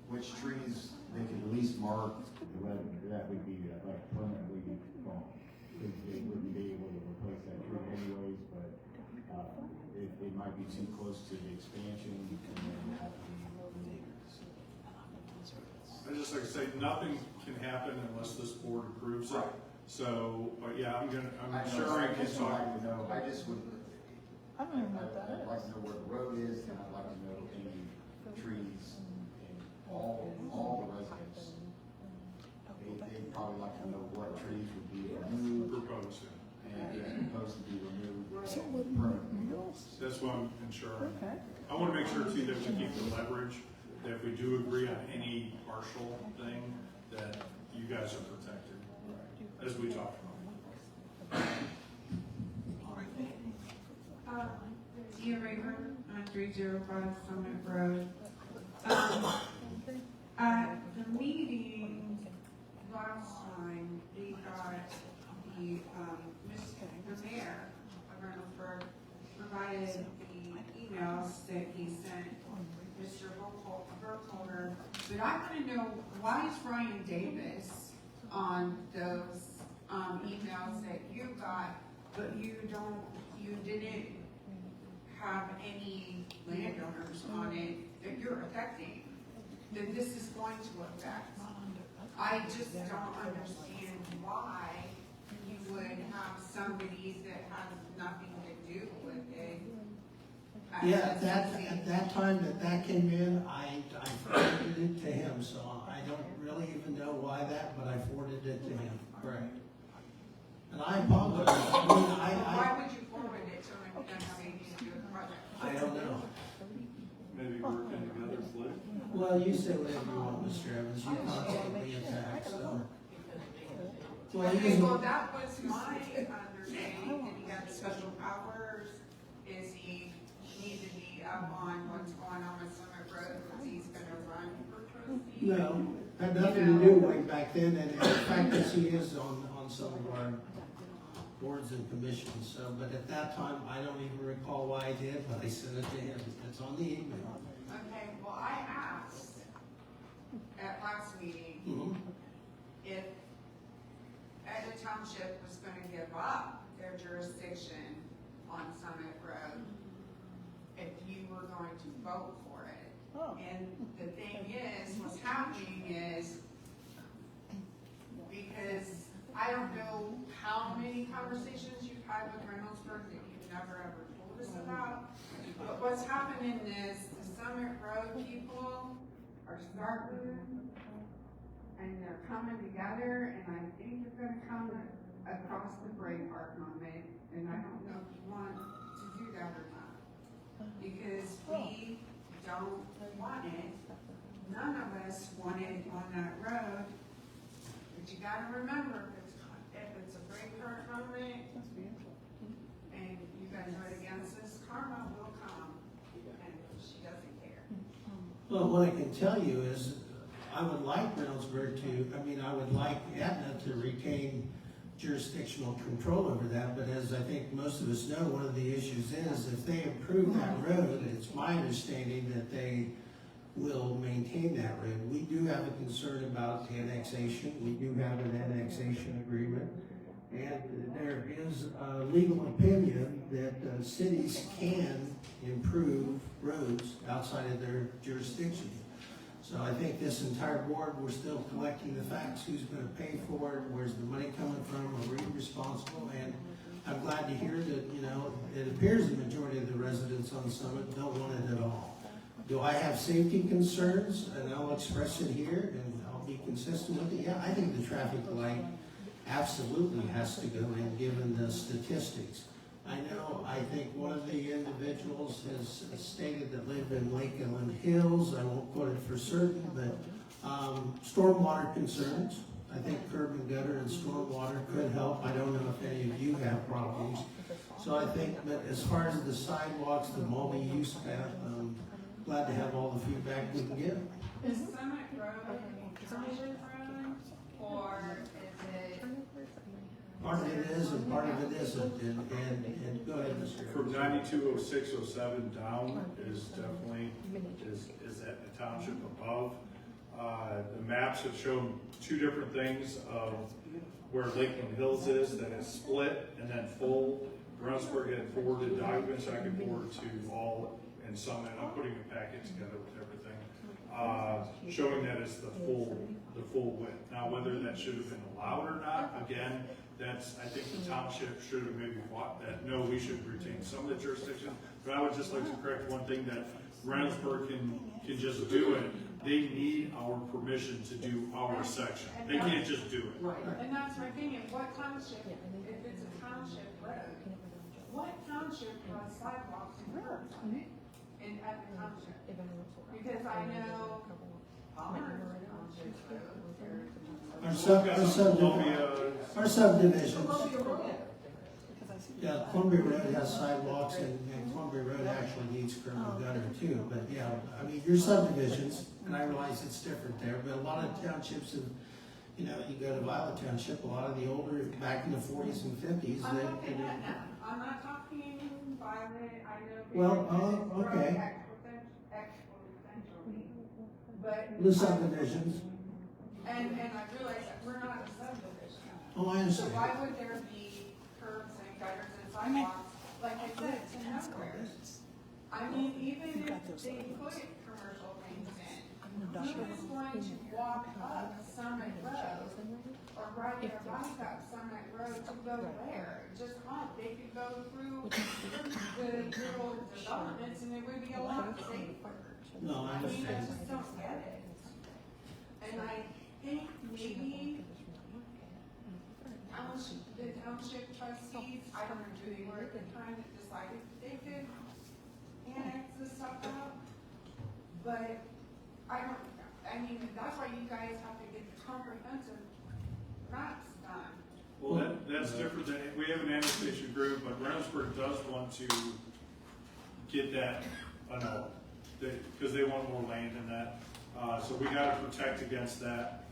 which trees they could at least mark, that would be like permanently gone. They wouldn't be able to replace that tree anyways, but it might be too close to the expansion and then have to be removed. I just like to say, nothing can happen unless this board approves it. So, yeah, I'm sharing and talking. I just would, I'd like to know where the road is, and I'd like to know any trees in all the residents. They'd probably like to know what trees would be removed. Proposed, supposed to be removed permanently. That's what I'm ensuring. I want to make sure too that we keep the leverage, that if we do agree on any partial thing, that you guys are protected, as we talked about. Tia Rayburn on 305 Summit Road. At the meeting last time, we got the mayor of Reynoldsburg provided the emails that he sent Mr. Burkholder. But I want to know, why is Ryan Davis on those emails that you got, but you didn't have any landowners on it that you're affecting, that this is going to affect? I just don't understand why you would have somebody that has nothing to do with it. Yeah, at that time that came in, I forwarded it to him, so I don't really even know why that, but I forwarded it to him, correct. And I apologize. Why would you forward it to him if you don't have anything to do with the project? I don't know. Maybe working together, Flip. Well, you say whatever you want, Mr. Evans, you constantly attack, so. Okay, well, that was my understanding, that he had special powers. Is he need to be up on what's going on with Summit Road, because he's gonna run for trustee? No, had nothing to do way back then, and in fact, yes, he is on some of our boards and commissions, so, but at that time, I don't even recall why I did, but I sent it to him, it's on the email. Okay, well, I asked at last meeting if Edna Township was gonna give up their jurisdiction on Summit Road, if you were going to vote for it. And the thing is, what's happening is, because I don't know how many conversations you've had with Reynoldsburg that you've never ever told us about, but what's happening is the Summit Road people are starting and they're coming together, and I think they're gonna come across the Braveheart moment, and I don't know if you want to do that or not. Because we don't want it, none of us want it on that road, but you gotta remember, if it's a Braveheart moment, and you guys vote against this, karma will come, and she doesn't care. Well, what I can tell you is, I would like Reynoldsburg I would like Aetna to retain jurisdictional control over that, but as I think most of us know, one of the issues is, if they approve that road, it's my understanding that they will maintain that road. We do have a concern about annexation, we do have an annexation agreement, and there is a legal opinion that cities can improve roads outside of their jurisdiction. So I think this entire board, we're still collecting the facts, who's gonna pay for it, where's the money coming from, are we responsible? And I'm glad to hear that, it appears the majority of the residents on Summit don't want it at all. Do I have safety concerns? And I'll express it here, and I'll be consistent with it. Yeah, I think the traffic light absolutely has to go in, given the statistics. I think one of the individuals has stated that lived in Lake Inland Hills, I won't quote it for certain, but stormwater concerns. I think curb and gutter and stormwater could help. I don't know if any of you have problems. So I think that as far as the sidewalks, the multi-use path, glad to have all the feedback we can get. Is Summit Road Township Road, or is it? Part of it is and part of it isn't, and go ahead, Mr. From 920607 down is definitely, is at the township above. The maps have shown two different things of where Lakeland Hills is, that is split and then full. Reynoldsburg had forwarded documents I could forward to all in Summit. I'm putting a packet together with everything, showing that it's the full width. Now, whether that should have been allowed or not, again, I think the township should have maybe fought that. No, we should retain some of the jurisdiction. But I would just like to correct one thing, that Reynoldsburg can just do it. they need our permission to do our section. They can't just do it. Right. And that's my thing, and what township, if it's a township road, what township has sidewalks and curbs on it in, at the township? Because I know Palmer Township Road, Our subdivisions. Yeah, Columbia Road has sidewalks and Columbia Road actually needs curb and gutter too, but yeah, I mean, your subdivisions, and I realize it's different there, but a lot of townships have, you know, you go to Violet Township, a lot of the older, back in the 40s and 50s, I'm they. not saying that now, I'm not talking Violet, I know. Well, okay. But. The subdivisions. And I realize that we're not a subdivision. Oh, I understand. So why would there be curbs and gutters and sidewalks, like I said, to nowhere? I mean, even if they put commercial things in, who is going to walk up Summit Road or ride their bike up Summit Road to go where? Just honk, they could go through the little developments and it would be a lot safer. No, I I mean, I understand. just don't get it. And I think maybe the township trustees, I don't know who they were at the time that decided they could annex this stuff out. But I mean, that's why you guys have to get the comprehensive maps done. Well, that's different than, we have an annexation group, but Reynoldsburg does want to get that annulled, because they want more land in that. So we gotta protect against that.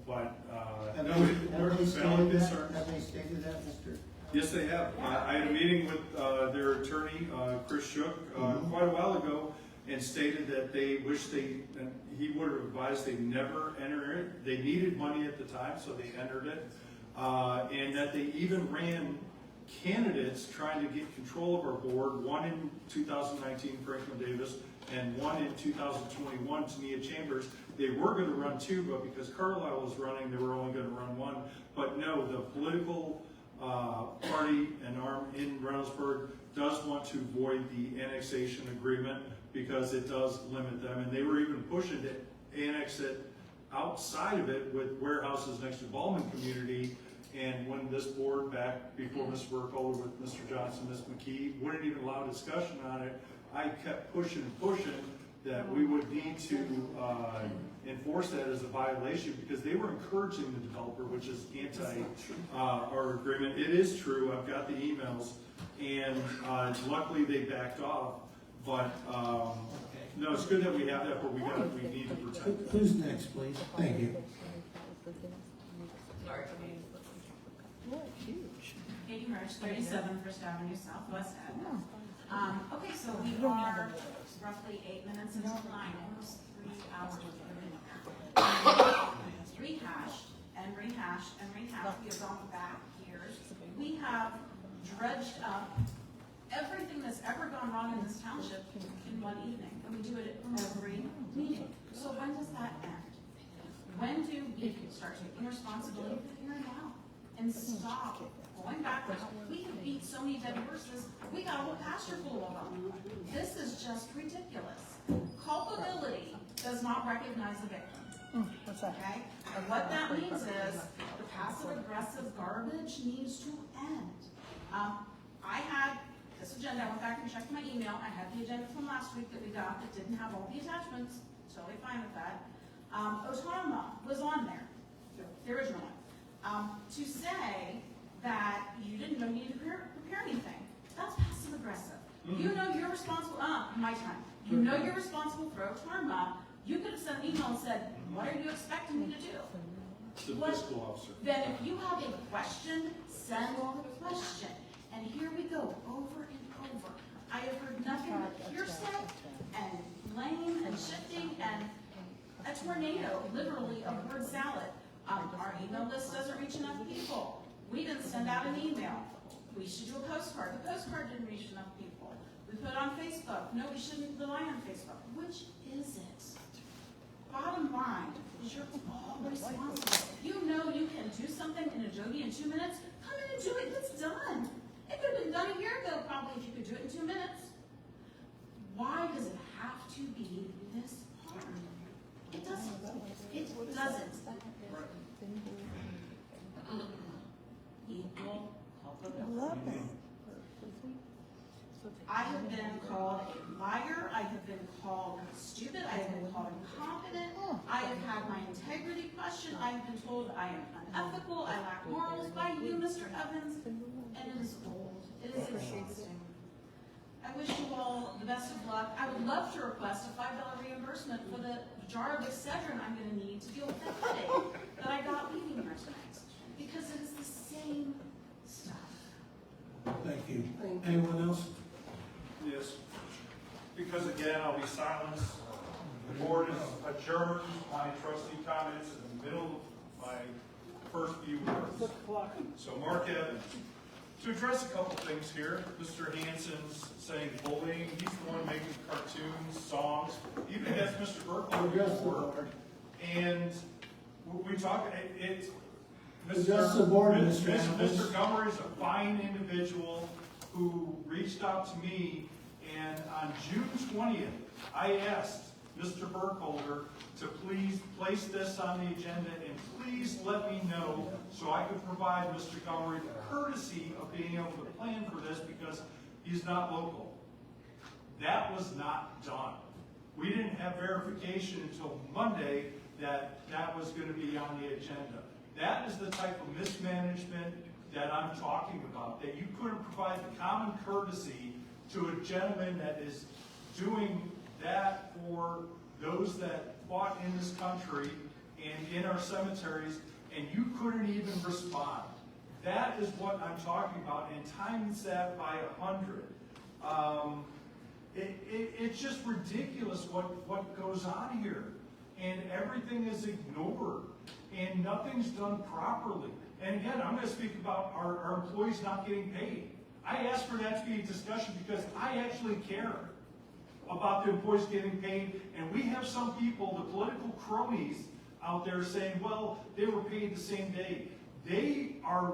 Have no, they valid stated that? concerns. Have they stated that, Mr.? Yes, they have. I had a meeting with their attorney, Chris Shook, quite a while ago, and stated that they wish he would have advised they never enter it. They needed money at the time, so they entered it. And that they even ran candidates trying to get control of our board, one in 2019, Franklin Davis, and one in 2021, Tania Chambers. They were going to run two, but because Carlisle was running, they were only going to run one. But no, the political party and arm in Reynoldsburg does want to void the annexation agreement because it does limit them. And they were even pushing to annex it outside of it with warehouses next to Ballman community. And when this board back before Ms. Burkholder with Mr. Johnson, Ms. McKee, wouldn't even allow discussion on it, I kept pushing and pushing that we would need to enforce that as a violation because they were encouraging the developer, which is anti our agreement. It is true, I've got the emails, and luckily they backed off. But no, it's good that we have that, but we need to protect it. Who's next, please? Thank you. Katie Merch, 37 First Avenue Southwest Ave. Okay, so we are roughly 8 minutes until 9, almost 3 hours of rehashed and rehashed and rehashed. We have gone back years. We have dredged up everything that's ever gone wrong in this township in one evening, and we do it at every meeting. So when does that end? When do we start taking responsibility for here and now and stop going backwards? We have beat so many dead horses, we got a whole pasture full of them. This is just ridiculous. Culpability does not recognize a victim. What's that? Okay? And what that means is the passive-aggressive garbage needs to end. I had this agenda, I went back and checked my email, I had the agenda from last week that we got that didn't have all the attachments, totally fine with that. Autonoma was on there, the original one. To say that you didn't know you needed to prepare anything, that's passive-aggressive. You know you're responsible, my time. You know you're responsible for Autonoma, you could have sent an email and said, what are you expecting me to do? The fiscal officer. Then if you have a question, send the question. And here we go, over and over. I have heard nothing but hearsay and blame and shifting and a tornado, literally, of word salad. Our email list doesn't reach enough people. We didn't send out an email. We should do a postcard. The postcard didn't reach enough people. We put it on Facebook. No, we shouldn't rely on Facebook. Which is it? Bottom line is you're all responsible. You know you can do something in Adobe in 2 minutes. Come in and do it. It's done. It could have been done a year ago, probably, if you could do it in 2 minutes. Why does it have to be this hard? I have been called a liar, I have been called stupid, I have been called incompetent, I have had my integrity questioned, I have been told I am unethical, I lack morals by you, Mr. Evans, and it is old, it is exhausting. I wish you all the best of luck. I would love to request a $5 reimbursement for the jar of Excedrin I'm gonna need to deal with the headache that I got leaving here tonight, because it is the same stuff. Thank you. Anyone else? Yes. Because again, I'll be silenced. The board is adjourned. My trustee comments in the middle of my first few words. So Mark Evans, to address a couple things here, Mr. Hanson's saying bullying. He's the one making cartoons, songs, even against Mr. Berkeley. And we talk, it's Address the board, Mr. Evans. Mr. Gummer is a fine individual who reached out to me, and on June 20th, I asked Mr. Burkholder to please place this on the agenda and please let me know so I could provide Mr. Gummer the courtesy of being able to plan for this because he's not local. That was not done. We didn't have verification until Monday that that was going to be on the agenda. That is the type of mismanagement that I'm talking about, that you couldn't provide the common courtesy to a gentleman that is doing that for those that fought in this country and in our cemeteries, and you couldn't even respond. That is what I'm talking about, and times that by 100. It's just ridiculous what goes on here, and everything is ignored, and nothing's done properly. And again, I'm going to speak about our employees not getting paid. I asked for that to be a discussion because I actually care about the employees getting paid, and we have some people, the political cronies out there saying, well, they were paid the same day. They are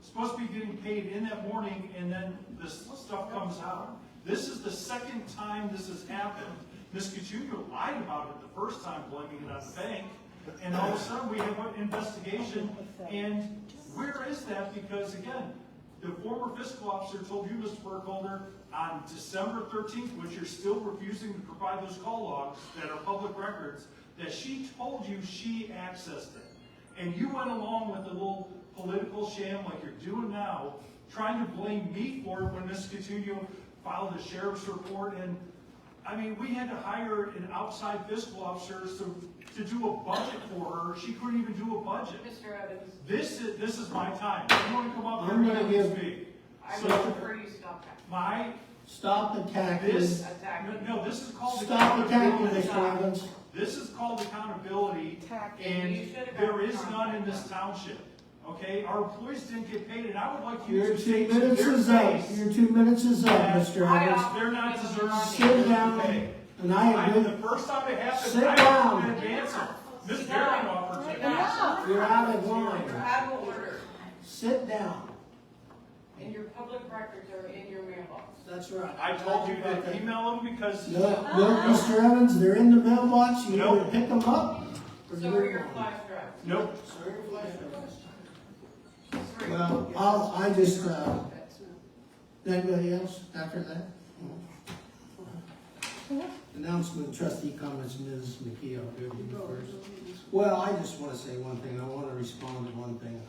supposed to be getting paid in that morning, and then this stuff comes out. This is the second time this has happened. Ms. Coutinho lied about it the first time, blaming it on the bank, and all of a sudden we have an investigation, and where is that? Because again, the former fiscal officer told you, Mr. Burkholder, on December 13th, which you're still refusing to provide those call logs that are public records, that she told you she accessed it. And you went along with a little political sham like you're doing now, trying to blame me for it when Ms. Coutinho filed a sheriff's report. And I mean, we had to hire an outside fiscal officer to do a budget for her. She couldn't even do a budget. Mr. Evans. This is my time. You want to come up here I'm gonna and give- speak? I would prefer you stop that. Stop attacking. This is called Stop attacking, accountability. Mr. Evans. This is called accountability, and You should have there got is the none in contract. this township. Okay, our employees didn't get paid, and I would like you Your to 2 say to minutes their is up. face Your 2 minutes is up, that Mr. Evans. they're not deserving Sit down, pay. and I I'm agree. the first time it happened, Sit I down. didn't advance it. Ms. Barron offered to. You're out of You're line. out of order, Sit down. and your public records are in your mailbox. That's right. I told you to email them because No, Mr. Evans, they're in the mailbox. You Nope. either pick them up or So are your flash drives. nope. Well, anybody else after that? Announcement, trustee comments, Ms. McKee, I'll go to you first. Well, I just want to say one thing. I want to respond to one thing.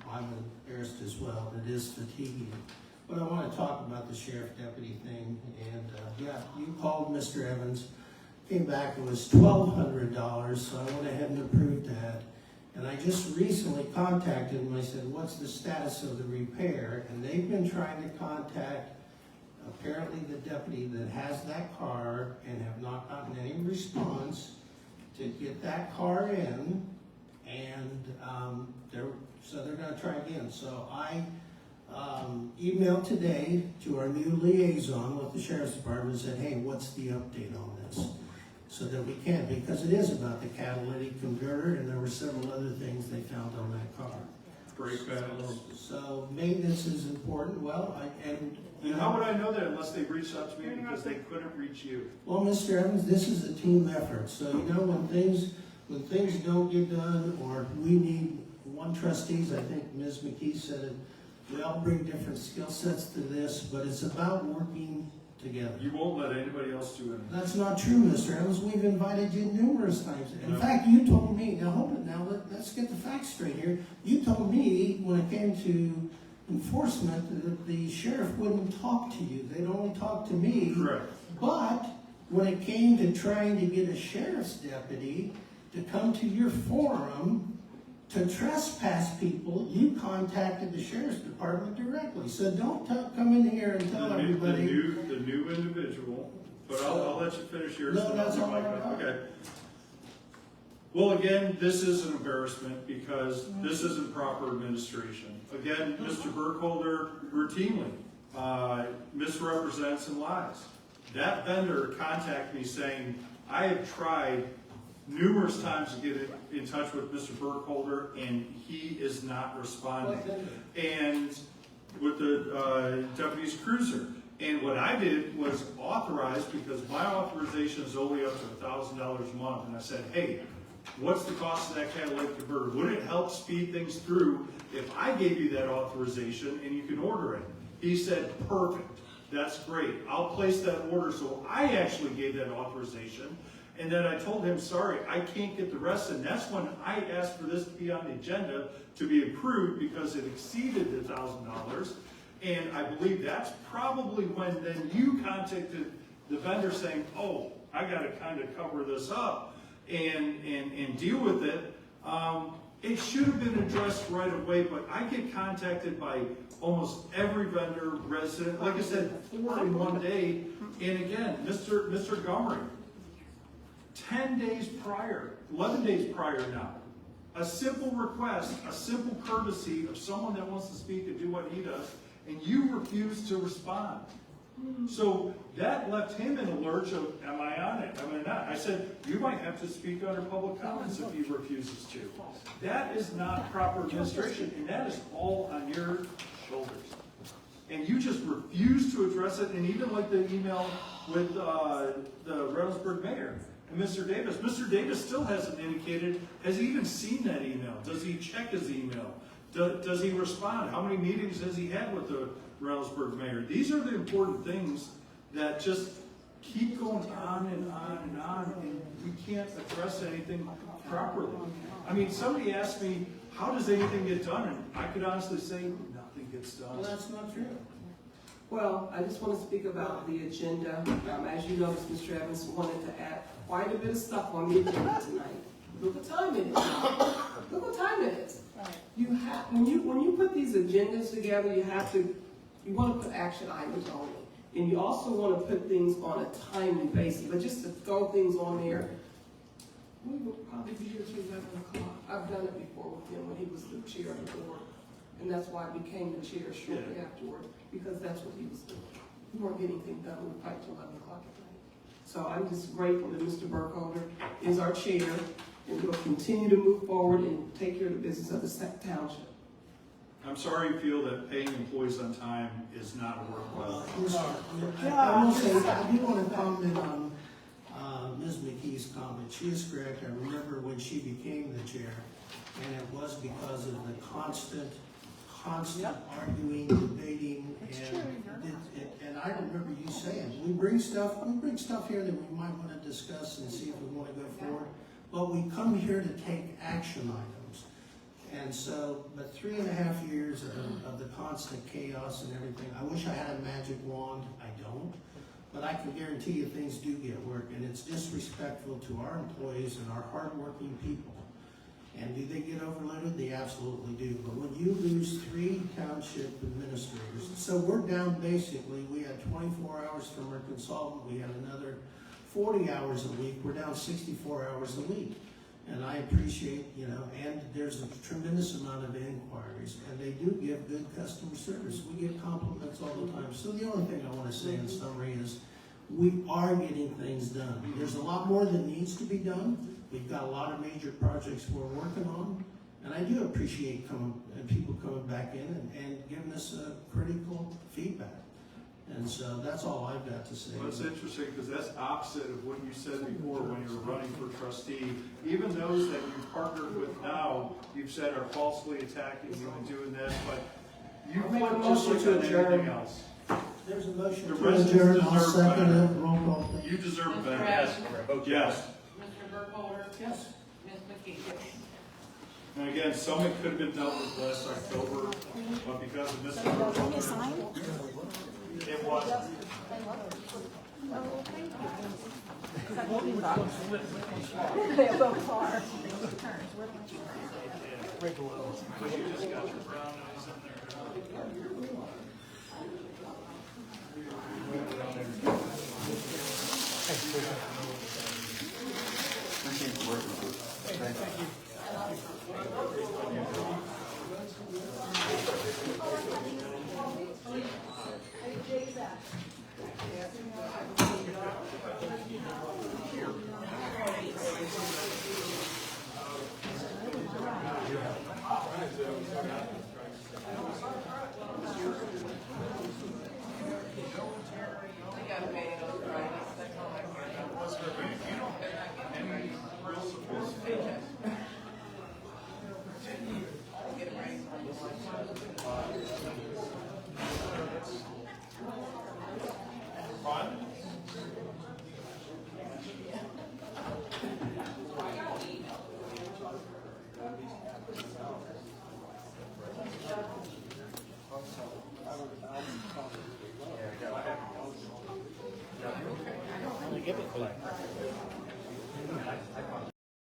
I'm embarrassed as well. It is fatiguing. But I want to talk about the sheriff deputy thing. And, yeah, you called Mr. Evans, came back, it was $1,200, so I went ahead and approved that. And I just recently contacted them. I said, what's the status of the repair? And they've been trying to contact apparently the deputy that has that car and have not gotten any response to get that car in. And they're going to try again. So I emailed today to our new liaison with the Sheriff's Department and said, hey, what's the update on this? So that we can, because it is about the catalytic converter, and there were several other things they found on that car. Brake pads. So maintenance is important. Well, And how would I know that unless they reached out to me because they couldn't reach you? well, Mr. Evans, this is a team effort. So you know when things don't get done, or we one trustees, I think Ms. McKee said it, we all bring different skill sets to this, but it's about working together. You won't let anybody else do it. That's not true, Mr. Evans. We've invited you numerous times. In No. fact, you told me, now hold it, now let's get the facts straight here. You told me when it came to enforcement that the sheriff wouldn't talk to you. They'd only talk to me. Correct. But when it came to trying to get a sheriff's deputy to come to your forum to trespass people, you contacted the sheriff's department directly. So don't come in here and tell everybody. The new individual, but I'll let you finish yours. No, that's all right. Okay. Well, again, this is an embarrassment because this isn't proper administration. Again, Mr. Burkholder routinely misrepresents and lies. That vendor contacted me saying, I have tried numerous times to get in touch with Mr. Burkholder and he is not responding. And with the deputy's cruiser. And what I did was authorize, because my authorization is only up to $1,000 a month, and I said, hey, what's the cost of that catalytic converter? Would it help speed things through if I gave you that authorization and you can order it? He said, perfect, that's great. I'll place that order. So I actually gave that authorization. And then I told him, sorry, I can't get the rest. And that's when I asked for this to be on the agenda to be approved because it exceeded the $1,000. And I believe that's probably when then you contacted the vendor saying, oh, I got to kind of cover this up and deal with it. It should have been addressed right away, but I get contacted by almost every vendor, resident, like I said, 4 in one day. And again, Mr. Montgomery, 10 days prior, 11 days prior now, a simple request, a simple courtesy of someone that wants to speak and do what he does, and you refuse to respond. So that left him in a lurch of, am I on it, am I not? I said, you might have to speak under public comments if he refuses to. That is not proper administration, and that is all on your shoulders. And you just refuse to address it, and even like the email with the Reynoldsburg mayor and Mr. Davis. Mr. Davis still hasn't indicated, has he even seen that email? Does he check his email? Does he respond? How many meetings has he had with the Reynoldsburg mayor? These are the important things that just keep going on and on and on, and we can't address anything properly. I mean, somebody asked me, how does anything get done? And I could honestly say, nothing gets done. Well, that's not true. Well, I just want to speak about the agenda. As you noticed, Mr. Evans wanted to add quite a bit of stuff on the agenda tonight. Look what time it is. Look what time it is. You have, when you put these agendas together, you want to put action items on it. And you also want to put things on a timely basis. But just to throw things on there, we will probably be here till 11 o'clock. I've done it before with him when he was the chair of the board. And that's why I became the chair shortly afterward, because that's what he was doing. We weren't getting things done, we were fighting till 11 o'clock at night. So I'm just grateful that Mr. Burkholder is our chair, and we'll continue to move forward and take care of the business of the township. I'm sorry you feel that paying employees on time is not a worthwhile. I will say, I do want to comment on Ms. McKee's comment. She is correct. I remember when she became the chair, and it was because of the constant arguing, debating, and I remember you saying, we bring stuff here that we might want to discuss and see if we want to go forward, but we come here to take action items. And so, but 3.5 years of the constant chaos and everything, I wish I had a magic wand. I don't. But I can guarantee you things do get work, and it's disrespectful to our employees and our hardworking people. And do they get overloaded? They absolutely do. But when you lose 3 township administrators, so we're down basically, we had 24 hours from our consultant, we had another 40 hours a week, we're down 64 hours a week. And I appreciate, and there's a tremendous amount of inquiries, and they do give good customer service. We get compliments all the time. So the only thing I want to say in summary is we are getting things done. There's a lot more that needs to be done. We've got a lot of major projects we're working on, and I do appreciate people coming back in and giving us critical feedback. And so that's all I've got to say. Well, it's interesting because that's opposite of what you said before when you were running for trustee. Even those that you partnered with now, you you've said are falsely attacking you and doing this, but you Make a flipped just motion like to on adjourn. everything else. There's a motion The to residents adjourn, I'll deserve second better. it, roll call. You deserve Mr. better. Yes. Yes. Mr. Burkholder? Yes. Ms. McKee? And again, some of it could have been dealt with last October, but because of Mr. Burkholder, it wasn't. Thank you.